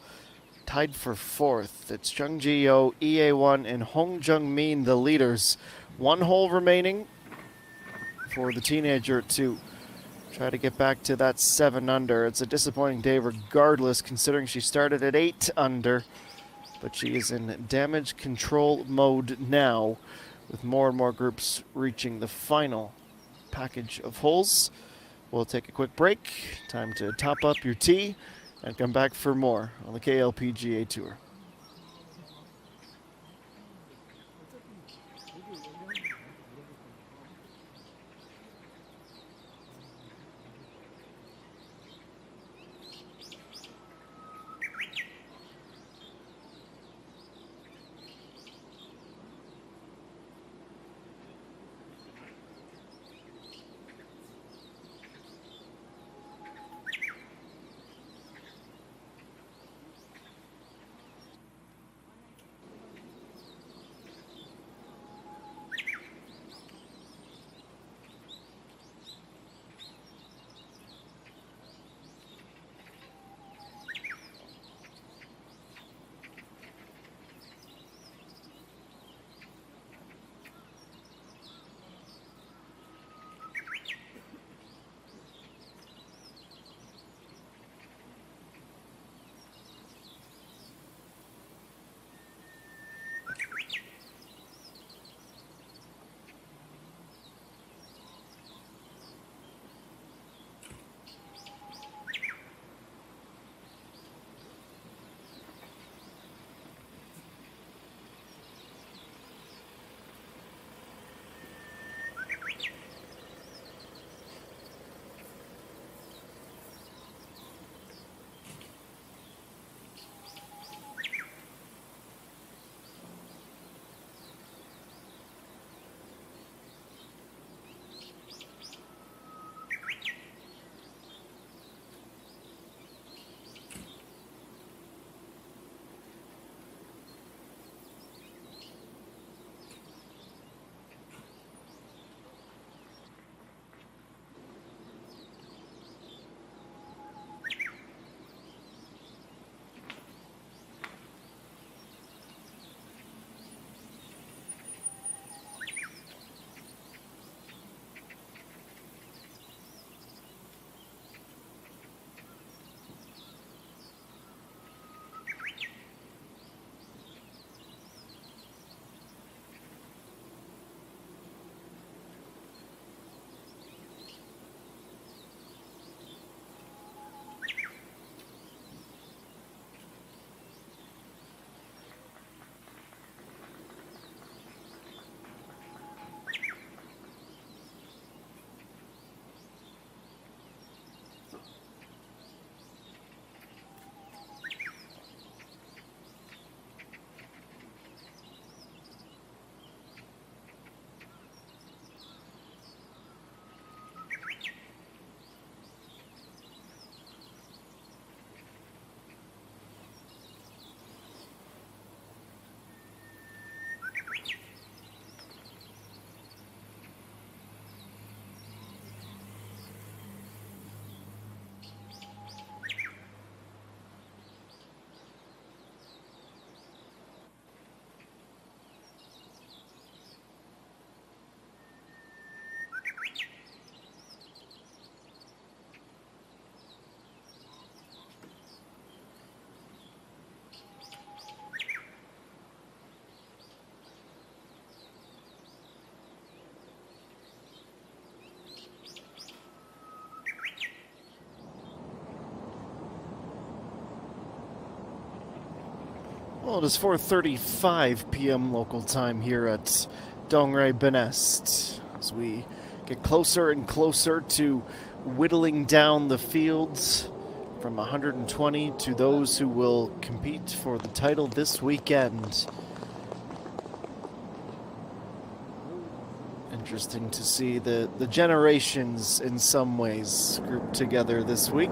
tied for 4th. It's Jung Ji-yo, EA1, and Hong Jung-min, the leaders. 1 hole remaining for the teenager to try to get back to that 7 under. It's a disappointing day regardless, considering she started at 8 under, but she is in damage control mode now, with more and more groups reaching the final package of holes. We'll take a quick break. Time to top up your tea and come back for more on the KLPGA Tour. Well, it is 4:35 p.m. local time here at Dongray Benest as we get closer and closer to whittling down the fields from 120 to those who will compete for the title this weekend. Interesting to see the generations in some ways grouped together this week,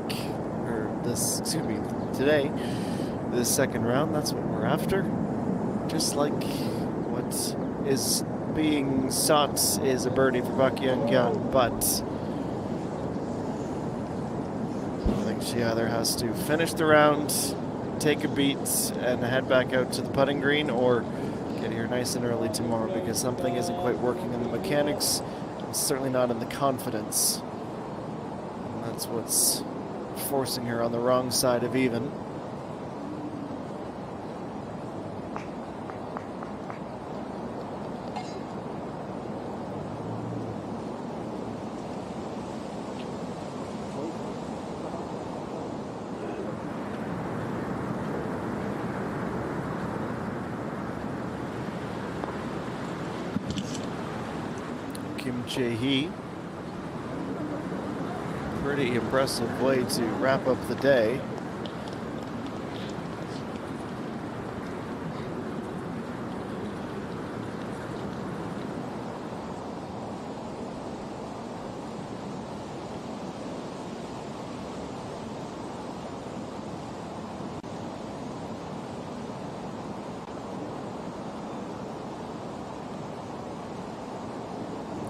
or today. This second round, that's what we're after. Just like what is being sought is a birdie for Pak Young, but I think she either has to finish the round, take a beat, and head back out to the putting green, or get here nice and early tomorrow because something isn't quite working in the mechanics, and certainly not in the confidence. And that's what's forcing her on the wrong side of even. Kim Jae-hee. Pretty impressive way to wrap up the day.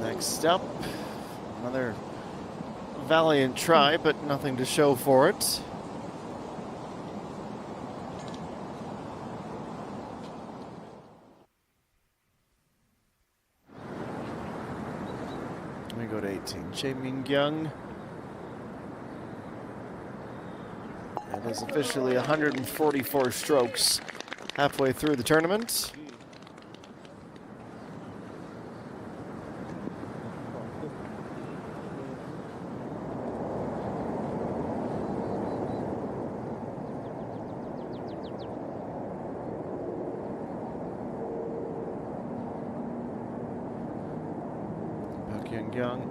Next up, another valiant try, but nothing to show for it. We go to 18. Jae Min-kyung. It is officially 144 strokes halfway through the tournament. Young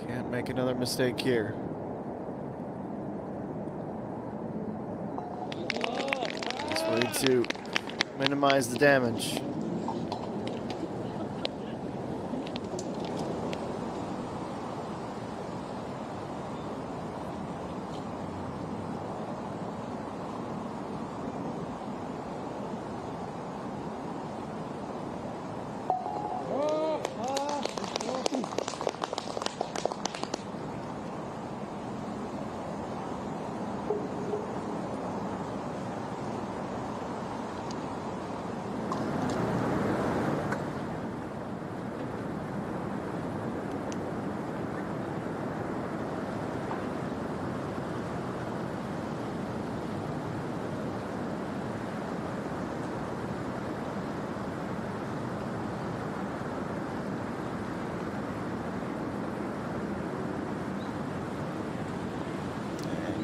can't make another mistake here. This way to minimize the damage.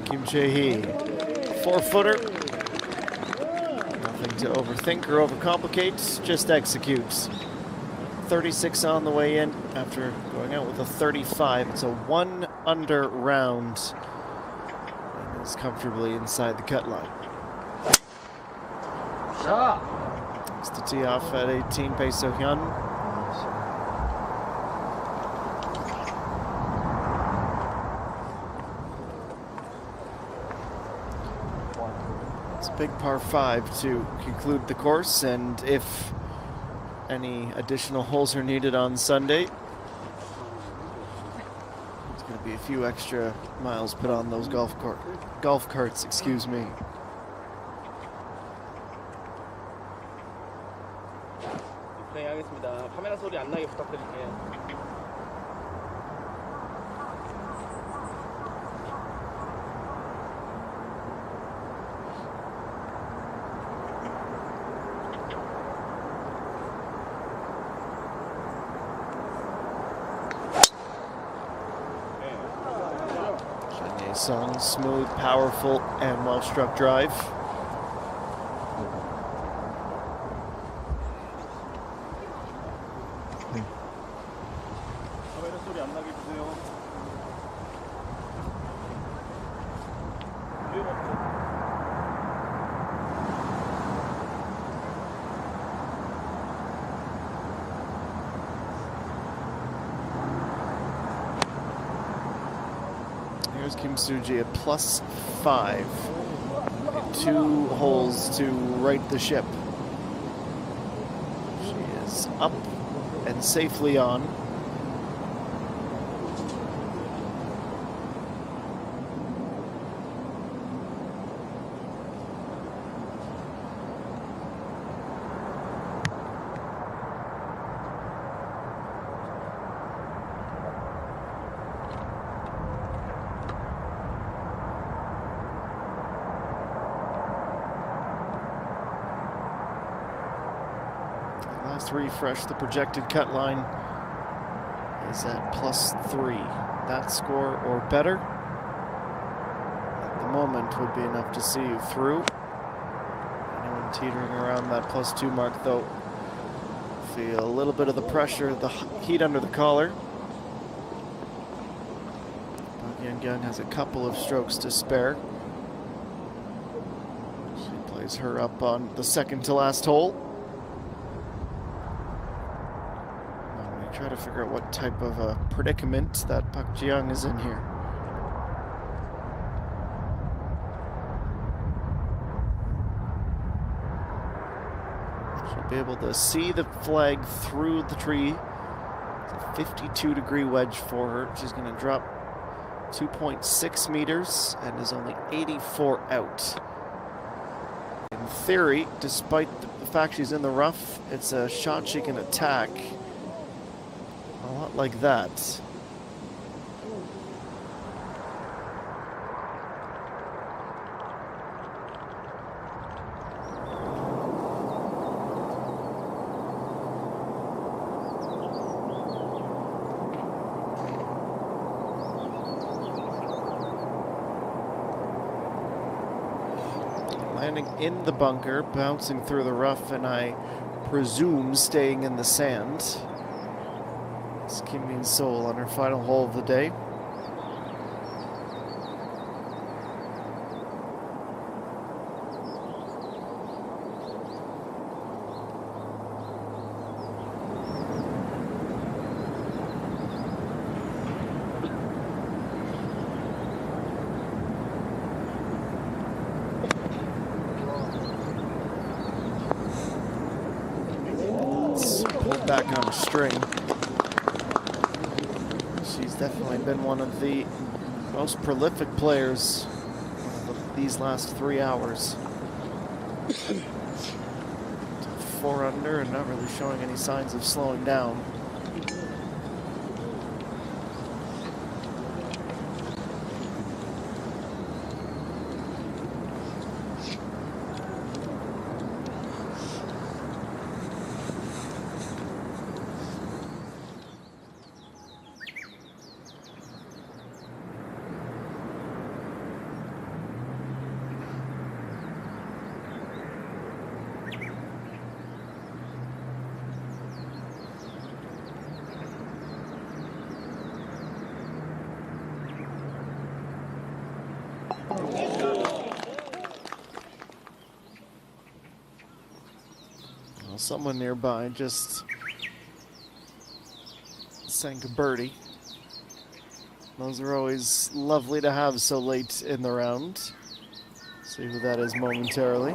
Kim Jae-hee, 4-footer. Nothing to overthink or overcomplicate, just executes. 36 on the way in after going out with a 35. It's a 1-under round and is comfortably inside the cut line. It's to tee off at 18, Bae So-hyun. Big par 5 to conclude the course, and if any additional holes are needed on Sunday, there's going to be a few extra miles put on those golf carts, excuse me. 플레이하겠습니다. 카메라 소리 안 나게 부탁드릴게요. Sung, smooth, powerful, and well-struck drive. There's Kim Soo-ji at +5. 2 holes to right the ship. She is up and safely on. Last refresh, the projected cut line is at +3. That score or better at the moment would be enough to see you through. Anyone teetering around that +2 mark, though, feel a little bit of the pressure, the heat under the collar. Park Yeon has a couple of strokes to spare. She plays her up on the second to last hole. Try to figure out what type of a predicament that Park Ji-young is in here. She'll be able to see the flag through the tree. It's a 52-degree wedge for her. She's going to drop 2.6 meters and is only 84 out. In theory, despite the fact she's in the rough, it's a shot she can attack. A lot like that. Landing in the bunker, bouncing through the rough, and I presume staying in the sand. It's Kim Min-sol on her final hole of the day. It's pulled back on a string. She's definitely been one of the most prolific players of these last 3 hours. 4 under and not really showing any signs of slowing down. Well, someone nearby just sank a birdie. Those are always lovely to have so late in the round. See who that is momentarily.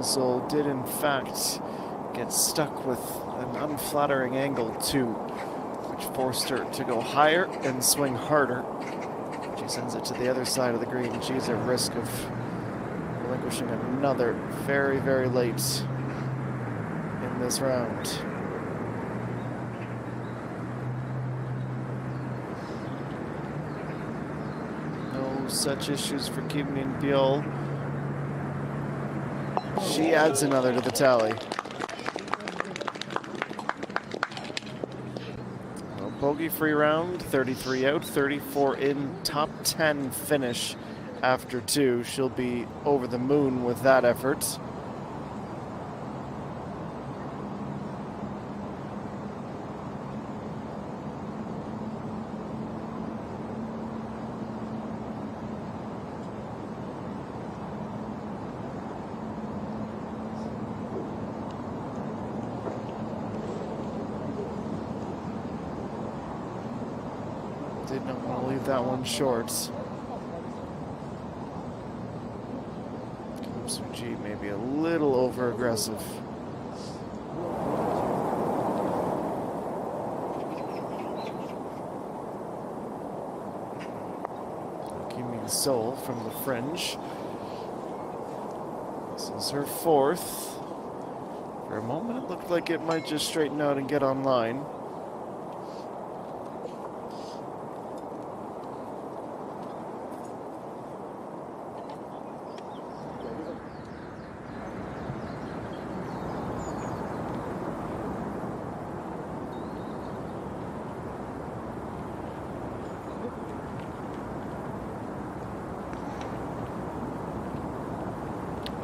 Sol did in fact get stuck with an unflattering angle too, which forced her to go higher and swing harder. She sends it to the other side of the green. She's at risk of relinquishing another very, very late in this round. No such issues for Kim Min-pyeol. She adds another to the tally. bogey-free round, 33 out, 34 in, top 10 finish after 2. She'll be over the moon with that effort. Did not want to leave that one short. Kim Soo-ji maybe a little over-aggressive. Kim Min-sol from the fringe. This is her 4th. For a moment, it looked like it might just straighten out and get online.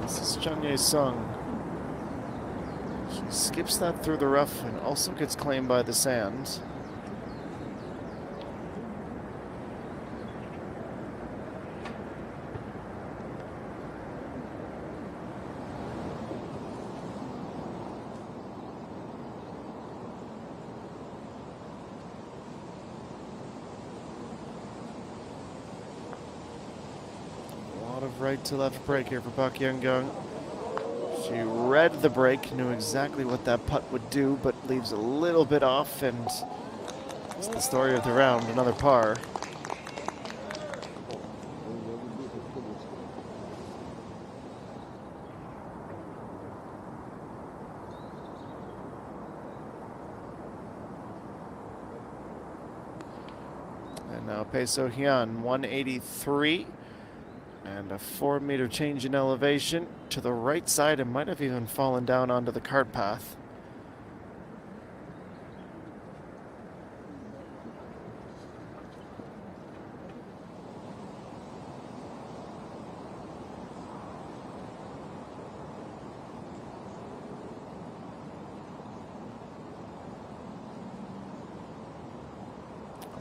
This is Chun Ye-sung. She skips that through the rough and also gets claimed by the sand. Right to left break here for Park Young-gung. She read the break, knew exactly what that putt would do, but leaves a little bit off, and it's the story of the round, another par. And now Pae So-hyun, 183. And a 4-meter change in elevation to the right side, and might have even fallen down onto the cart path.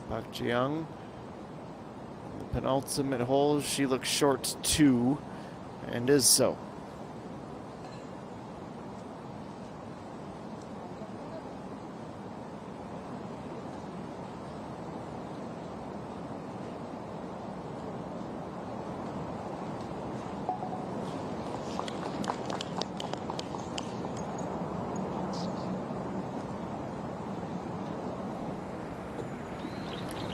Park Ji-young. Penultimate hole, she looks short 2, and is so.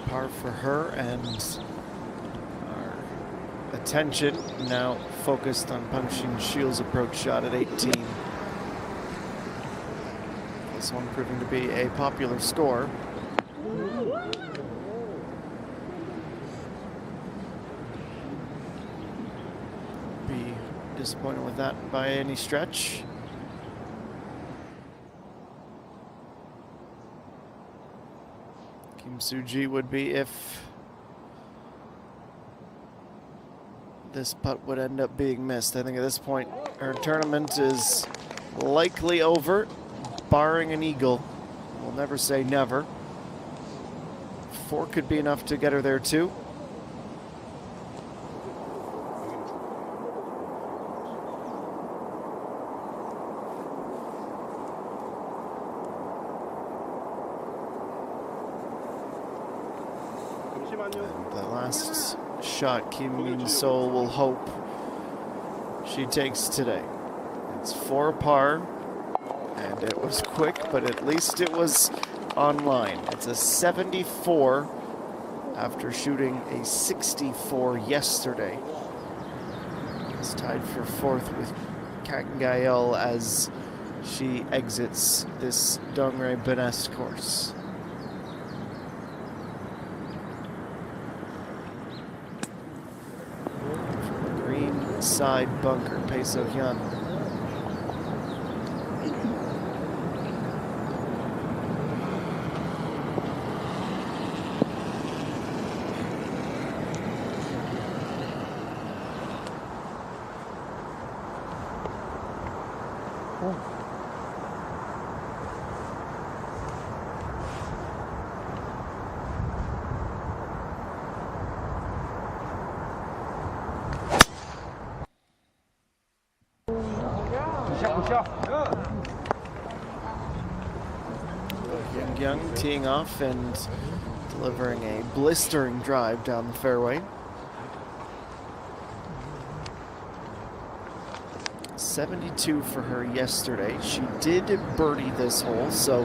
Par for her, and attention now focused on Pang Shin-shiel's approach shot at 18. This one proving to be a popular score. Be disappointed with that by any stretch. Kim Soo-ji would be if this putt would end up being missed. I think at this point her tournament is likely over, barring an eagle. We'll never say never. 4 could be enough to get her there too. And the last shot Kim Min-sol will hope she takes today. It's 4 par, and it was quick, but at least it was online. It's a 74 after shooting a 64 yesterday. It's tied for 4th with Kang Gael as she exits this Donghae Benest course. Side bunker, Pae So-hyun. Young teeing off and delivering a blistering drive down the fairway. 72 for her yesterday. She did birdie this hole, so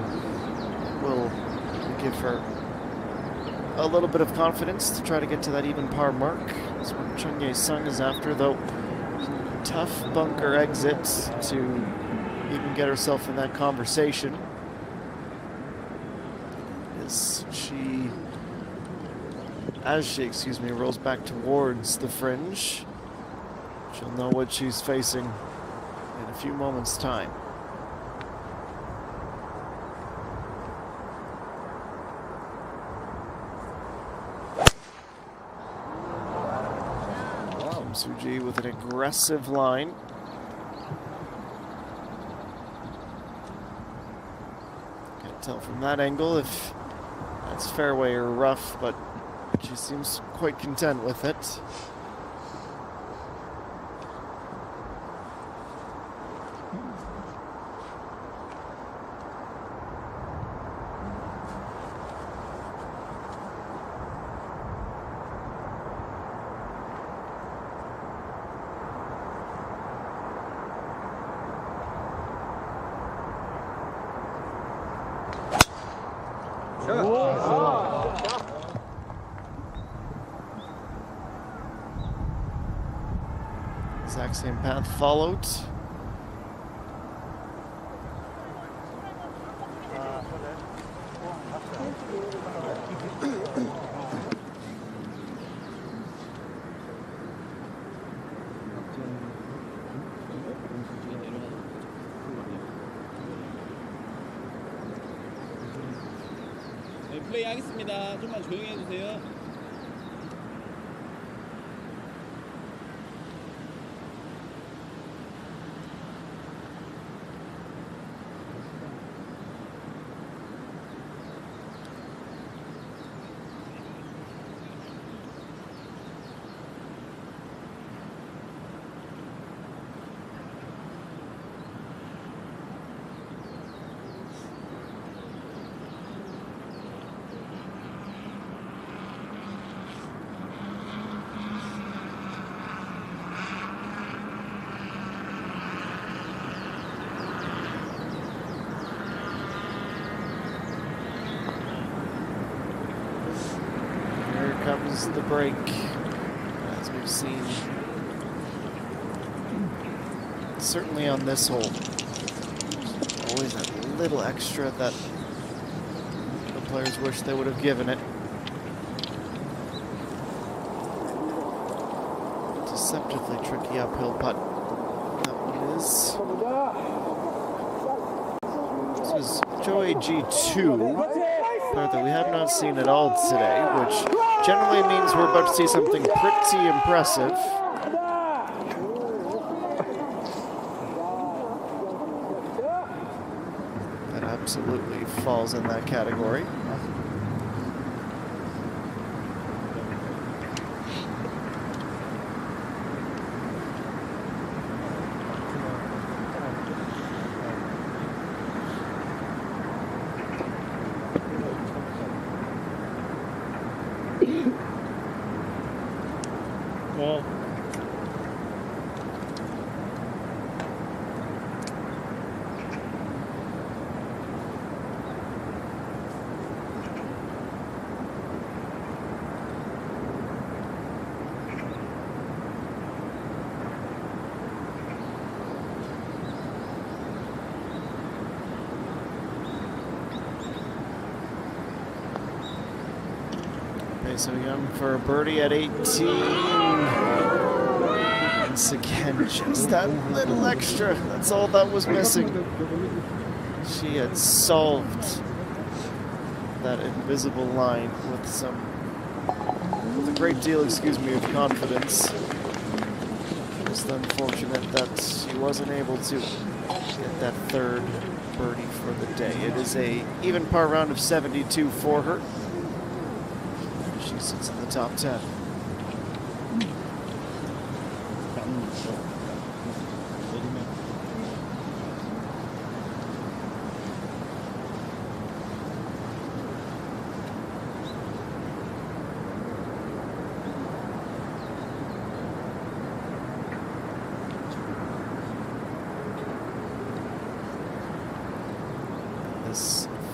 we'll give her a little bit of confidence to try to get to that even par mark. That's what Chung-Ye Sung is after, though. Tough bunker exit to even get herself in that conversation. As she rolls back towards the fringe, she'll know what she's facing in a few moments' time. Kim Soo-ji with an aggressive line. Can't tell from that angle if that's fairway or rough, but she seems quite content with it. Exact same path followed. 네, 플레이 하겠습니다. 좀만 조용히 해주세요. Comes the break, as we've seen, certainly on this hole. Always a little extra that the players wish they would have given it. Deceptively tricky uphill putt. That one is. This was Joey G2. That we have not seen at all today, which generally means we're about to see something pretty impressive. That absolutely falls in that category. So Young for a birdie at 18. Once again, just that little extra. That's all that was missing. She had solved that invisible line with a great deal, of confidence. Just unfortunate that she wasn't able to get that third birdie for the day. It is a even par round of 72 for her. She sits in the top 10.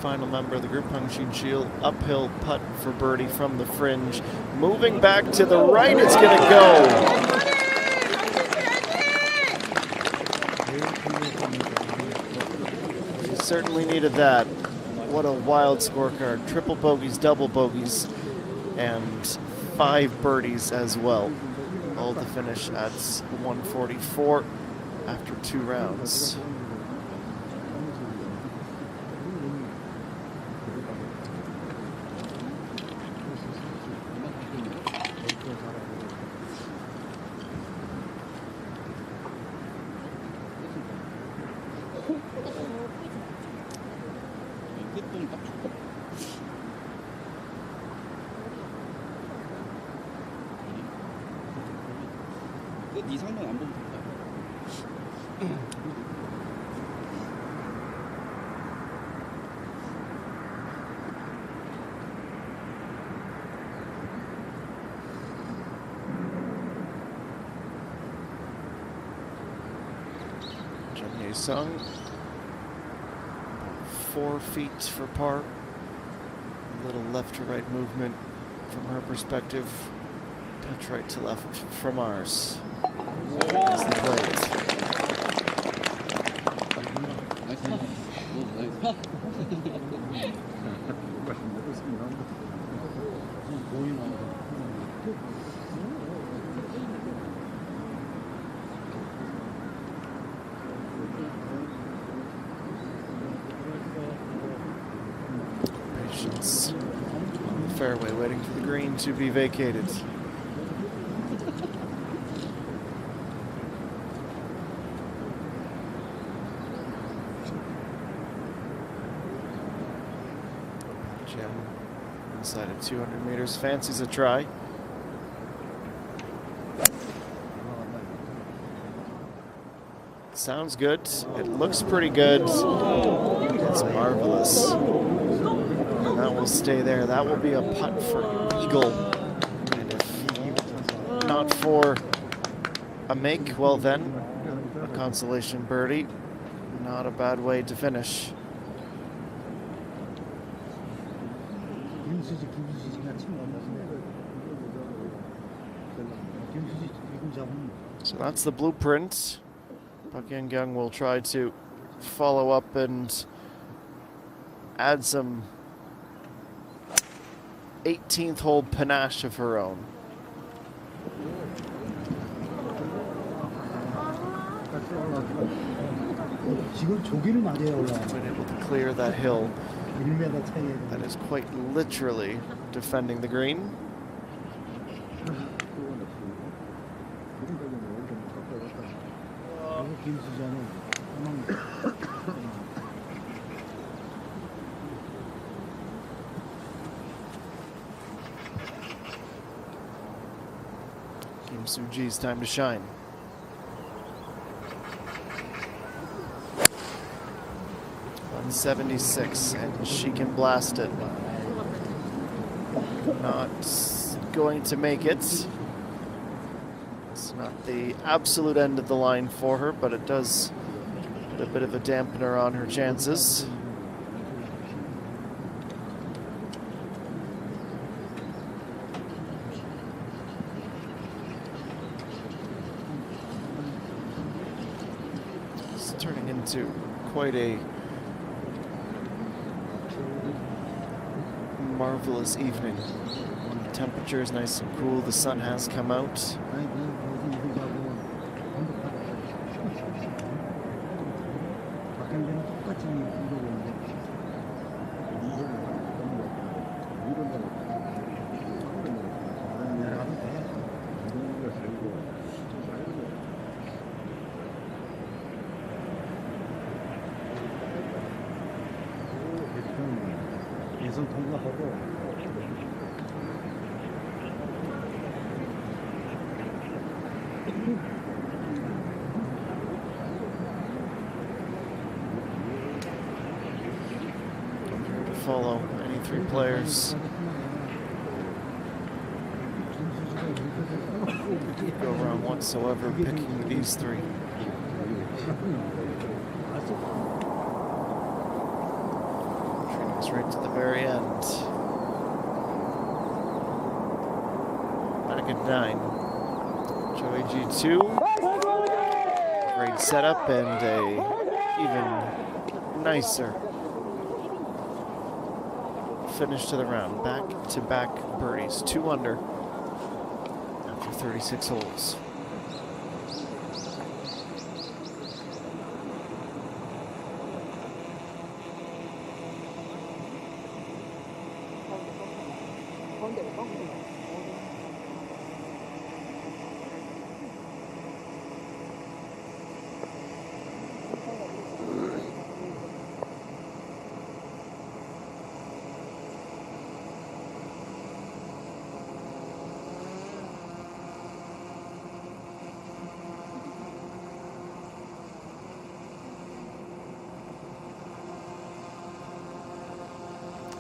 final member of the group, Hung Shin Shield. Uphill putt for birdie from the fringe. Moving back to the right, it's going to go. She certainly needed that. What a wild scorecard. Triple bogeys, double bogeys, and 5 birdies as well. All to finish at 144 after 2 rounds. 네 상황 안 보면 될까요? Jung Sung, 4 feet for par. A little left to right movement from her perspective. Touch right to left from ours. As the plate. Patience on the fairway, waiting for the green to be vacated. Jim inside of 200 meters, fancies a try. Sounds good. It looks pretty good. It's marvelous. And that will stay there. That will be a putt for eagle. And if not for a make, well then, a consolation birdie. Not a bad way to finish. So that's the blueprint. Park Young will try to follow up and add some 18th hole panache of her own. Been able to clear that hill that is quite literally defending the green. Kim Soo-ji's time to shine. .176, and she can blast it. Not going to make it. It's not the absolute end of the line for her, but it does put a bit of a dampener on her chances. It's turning into quite a marvelous evening. The temperature is nice and cool. The sun has come out. Follow any 3 players. Go wrong whatsoever picking these 3. right to the very end. Back at 9. Joey G2. Great setup and a even nicer finish to the round. Back-to-back birdies. 2 under after 36 holes.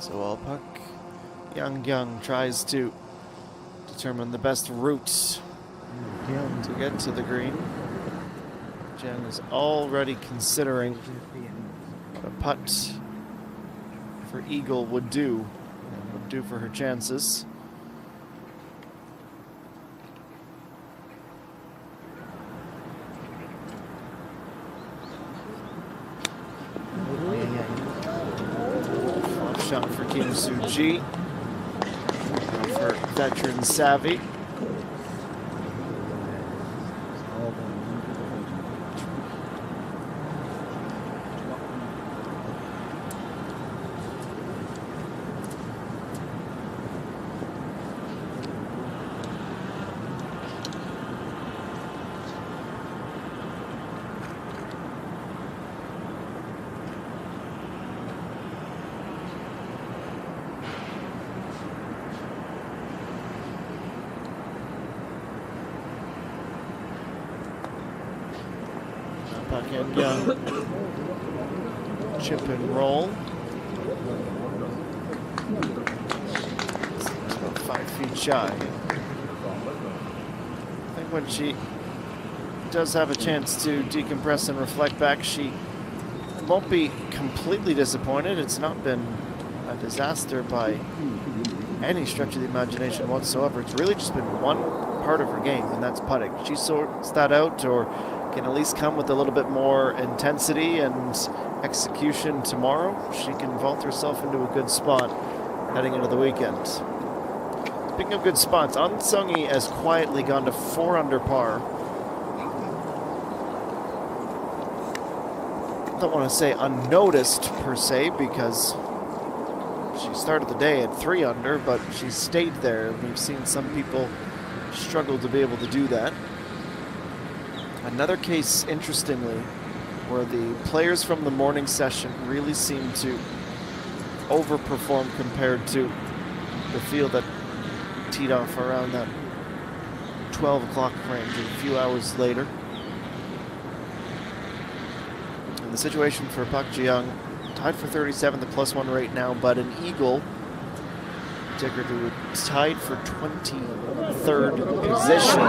So while Puck Yang tries to determine the best routes to get to the green, Jen is already considering what a putt for eagle would do for her chances. Shot for Kim Soo-ji, for veteran savvy. Puck and Young. Chip and roll. It's about 5 feet shy. I think when she does have a chance to decompress and reflect back, she won't be completely disappointed. It's not been a disaster by any stretch of the imagination whatsoever. It's really just been one part of her game, and that's putting. She sorts that out, or can at least come with a little bit more intensity and execution tomorrow. She can vault herself into a good spot heading into the weekend. Speaking of good spots, An Sung-hee has quietly gone to 4 under par. I don't want to say unnoticed per se, because she started the day at 3 under, but she stayed there. We've seen some people struggle to be able to do that. Another case, interestingly, where the players from the morning session really seem to overperform compared to the field that teed off around that 12 o'clock range, a few hours later. And the situation for Park Ji-young, tied for 37, the +1 right now, but an eagle, Diggerdu tied for 23rd position.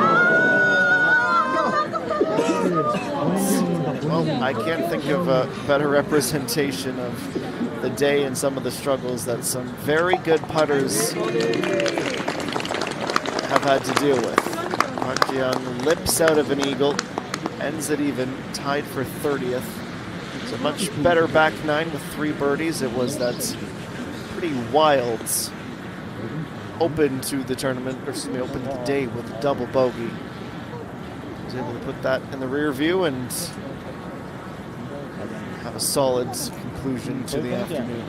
Well, I can't think of a better representation of the day and some of the struggles that some very good putters have had to deal with. Park Ji-young lips out of an eagle, ends it even, tied for 30th. It's a much better back 9 with 3 birdies. It was that pretty wild open to the tournament, or excuse me, open to the day with a double bogey. Was able to put that in the rear view and have a solid conclusion to the afternoon.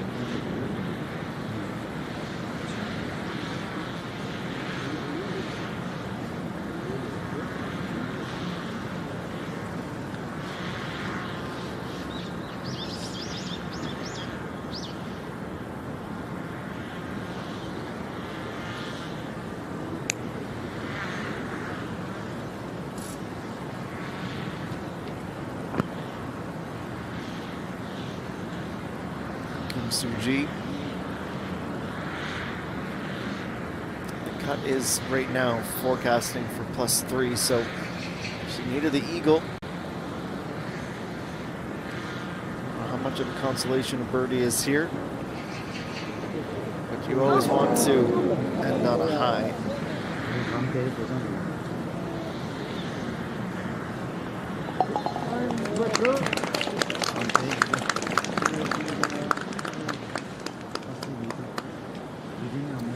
Soo-ji. The cut is right now forecasting for +3, so she needed the eagle. How much of a consolation a birdie is here. You always want to end on a high.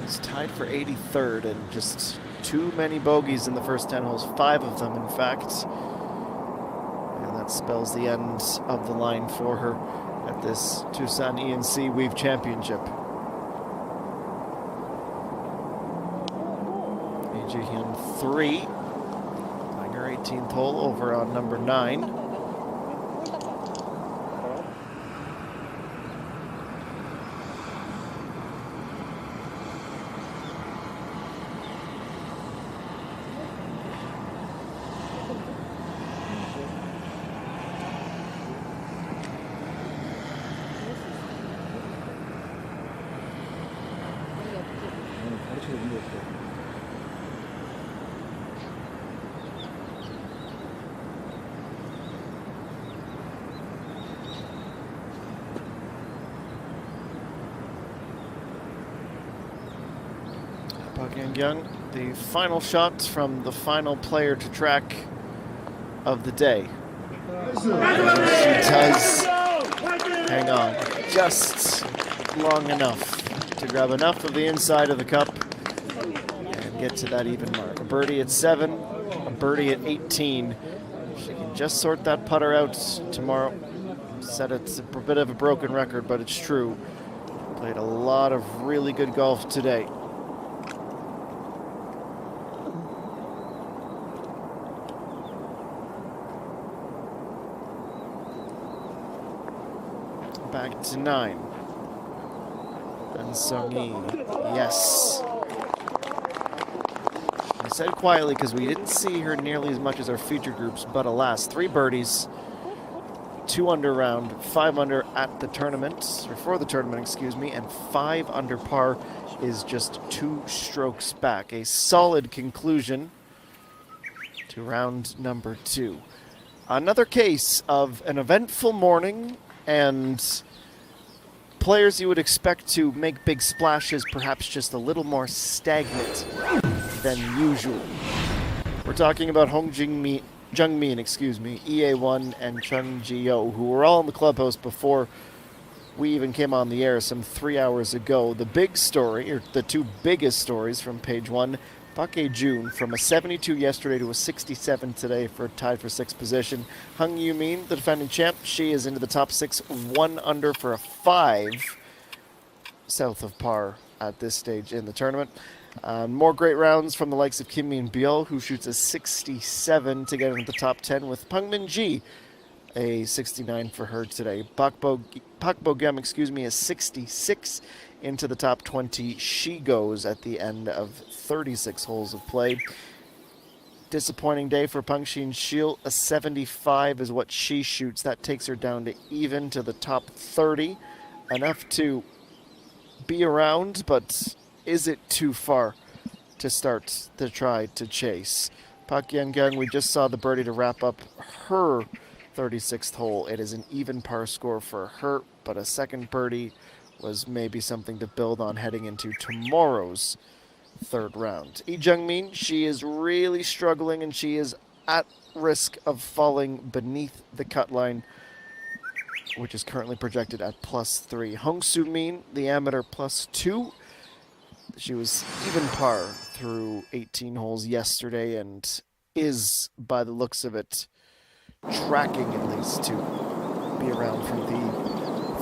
It's tied for 83rd and just too many bogeys in the first 10 holes, 5 of them in fact. And that spells the end of the line for her at this Doosan ENC Weave Championship. Jihyun 3, playing her 18th hole over on number 9. Young, the final shot from the final player to track of the day. She does hang on just long enough to grab enough of the inside of the cup and get to that even mark. A birdie at 7, a birdie at 18. She can just sort that putter out tomorrow. Said it's a bit of a broken record, but it's true. Played a lot of really good golf today. Back to 9. And Sung-Yi, yes. I said quietly because we didn't see her nearly as much as our feature groups, but alas, 3 birdies, 2 under round, 5 under at the tournament, or for the tournament, excuse me, and 5 under par is just 2 strokes back. A solid conclusion to round number 2. Another case of an eventful morning and players you would expect to make big splashes, perhaps just a little more stagnant than usual. We're talking about Jungmin, EA1, and Chung Ji-yo, who were all in the clubhouse before we even came on the air some 3 hours ago. The big story, or the 2 biggest stories from page 1, Park Hae-jun from a 72 yesterday to a 67 today for tied for 6th position. Hung Yoo-min, the defending champ, she is into the top 6, 1 under for a 5 south of par at this stage in the tournament. More great rounds from the likes of Kim Min-byul, who shoots a 67 to get into the top 10, with Pang Min-ji, a 69 for her today. Park Bo-gum, a 66 into the top 20. She goes at the end of 36 holes of play. Disappointing day for Pang Shin-sil. A 75 is what she shoots. That takes her down to even to the top 30. Enough to be around, but is it too far to start to try to chase? Park Yeon-kyung, we just saw the birdie to wrap up her 36th hole. It is an even par score for her, but a second birdie was maybe something to build on heading into tomorrow's 3rd round. Lee Jung-min, she is really struggling and she is at risk of falling beneath the cut line, which is currently projected at +3. Hong Soo-min, the amateur, +2. She was even par through 18 holes yesterday and is, by the looks of it, tracking at least to be around for the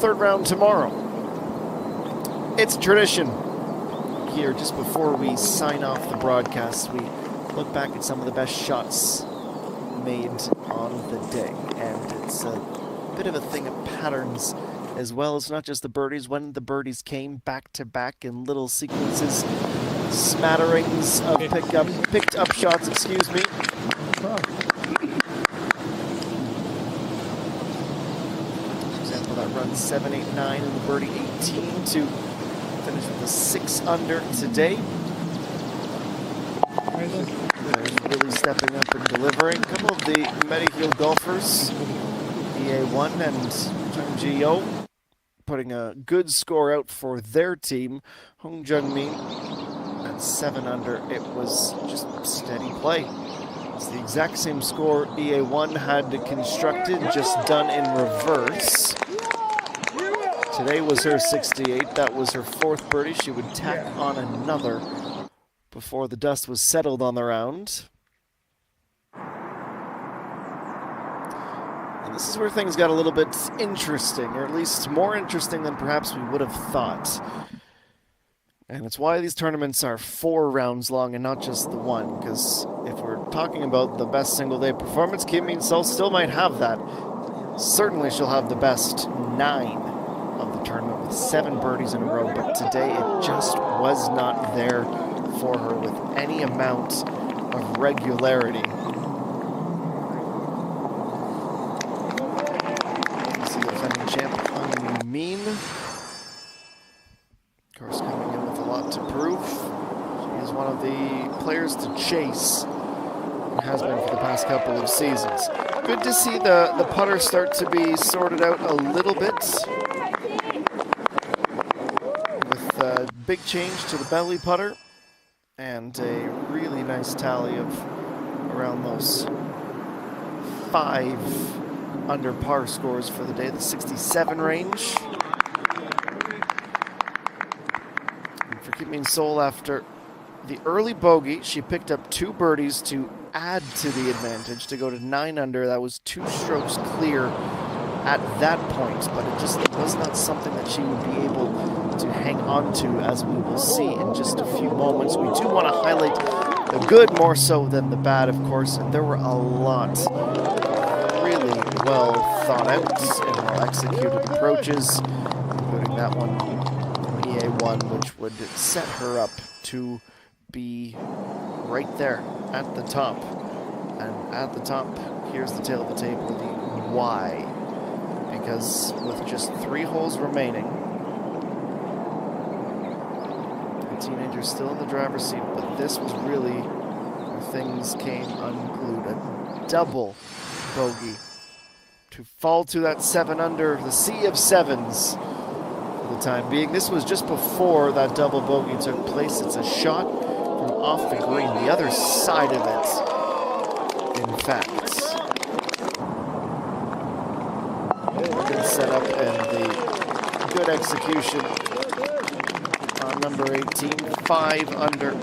3rd round tomorrow. It's tradition here, just before we sign off the broadcast, we look back at some of the best shots made on the day. And it's a bit of a thing of patterns as well. It's not just the birdies. When the birdies came back to back in little sequences, smatterings of picked up shots, excuse me. For example, that run 7, 8, 9 and the birdie 18 to finish with a 6 under today. Really stepping up and delivering. A couple of the Mediheal golfers, EA1 and Chung Ji-yo, putting a good score out for their team. Hong Jung-min at 7 under. It was just steady play. It's the exact same score EA1 had constructed, just done in reverse. Today was her 68. That was her 4th birdie. She would tack on another before the dust was settled on the round. And this is where things got a little bit interesting, or at least more interesting than perhaps we would have thought. And it's why these tournaments are 4 rounds long and not just the one, because if we're talking about the best single-day performance, Kim Min-sol still might have that. Certainly she'll have the best 9 of the tournament with 7 birdies in a row, but today it just was not there for her with any amount of regularity. You see the defending champ, Hong Min. Of course, coming in with a lot to prove. She is one of the players to chase, and has been for the past couple of seasons. Good to see the putter start to be sorted out a little bit, with a big change to the belly putter and a really nice tally of around those 5 under par scores for the day, the 67 range. And for Kim Min-sol, after the early bogey, she picked up 2 birdies to add to the advantage to go to 9 under. That was 2 strokes clear at that point, but it just was not something that she would be able to hang on to, as we will see in just a few moments. We do want to highlight the good more so than the bad, of course, and there were a lot really well thought out and well executed approaches, including that one from EA1, which would set her up to be right there at the top. And at the top, here's the tail of the table, the why. Because with just 3 holes remaining, the teenager's still in the driver's seat, but this was really where things came unglued. A double bogey to fall to that 7 under, the sea of sevens for the time being. This was just before that double bogey took place. It's a shot from off the green, the other side of it, in fact. Good setup and the good execution on number 18, 5 under.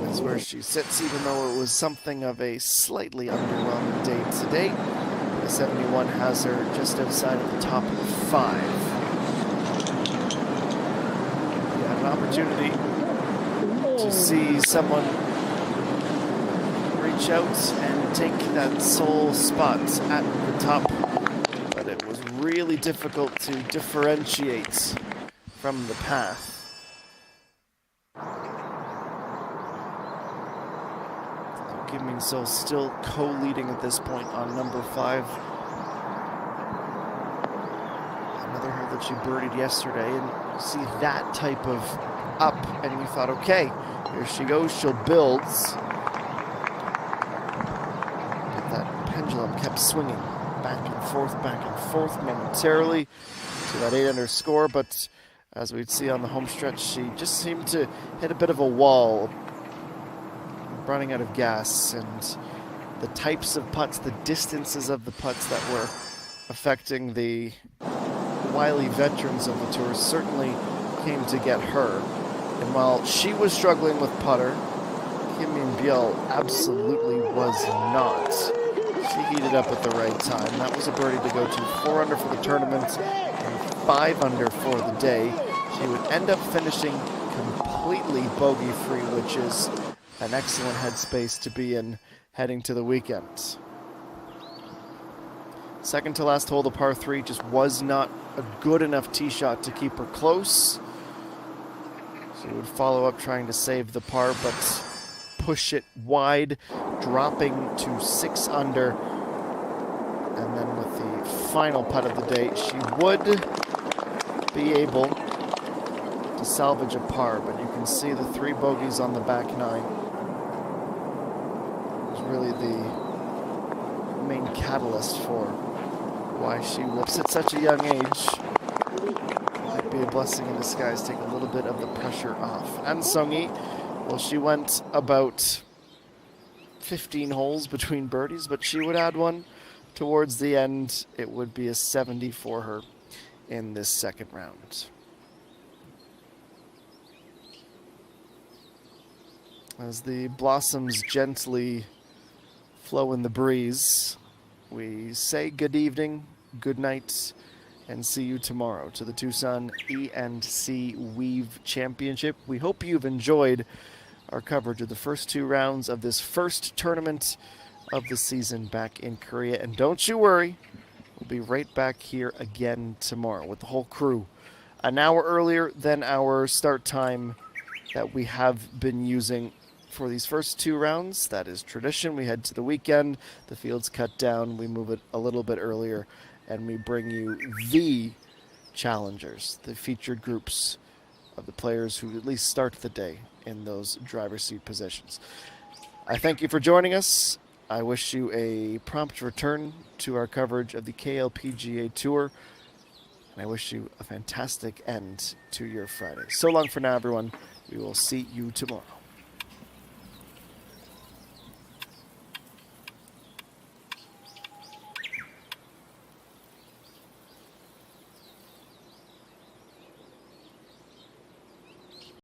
That's where she sits, even though it was something of a slightly underwhelming day today. The 71 has her just outside of the top 5. Yeah, an opportunity to see someone reach out and take that sole spot at the top, but it was really difficult to differentiate from the path. Kim Min-sol still co-leading at this point on number 5. Another hole that she birdied yesterday, and you see that type of up, and you thought, okay, here she goes, she'll build. Pendulum kept swinging back and forth momentarily to that 8 under score, but as we'd see on the home stretch, she just seemed to hit a bit of a wall, running out of gas, and the types of putts, the distances of the putts that were affecting the wily veterans of the tour certainly came to get her. And while she was struggling with putter, Kim Min-byul absolutely was not. She heated up at the right time. That was a birdie to go to 4 under for the tournament and 5 under for the day. She would end up finishing completely bogey-free, which is an excellent headspace to be in heading to the weekend. Second to last hole, the par 3, just was not a good enough tee shot to keep her close. She would follow up trying to save the par, but push it wide, dropping to 6 under. And then with the final putt of the day, she would be able to salvage a par, but you can see the 3 bogeys on the back 9 was really the main catalyst for why she whoops at such a young age. Might be a blessing in disguise, take a little bit of the pressure off. And Sung-Yi, well, she went about 15 holes between birdies, but she would add one towards the end. It would be a 70 for her in this second round. As the blossoms gently flow in the breeze, we say good evening, good night, and see you tomorrow to the Doosan ENG Weave Championship. We hope you've enjoyed our coverage of the first 2 rounds of this first tournament of the season back in Korea. And don't you worry, we'll be right back here again tomorrow with the whole crew. An hour earlier than our start time that we have been using for these first 2 rounds. That is tradition. We head to the weekend, the field's cut down, we move it a little bit earlier, and we bring you the challengers, the featured groups of the players who at least start the day in those driver's seat positions. I thank you for joining us. I wish you a prompt return to our coverage of the KLPGA Tour, and I wish you a fantastic end to your Friday. So long for now, everyone. We will see you tomorrow.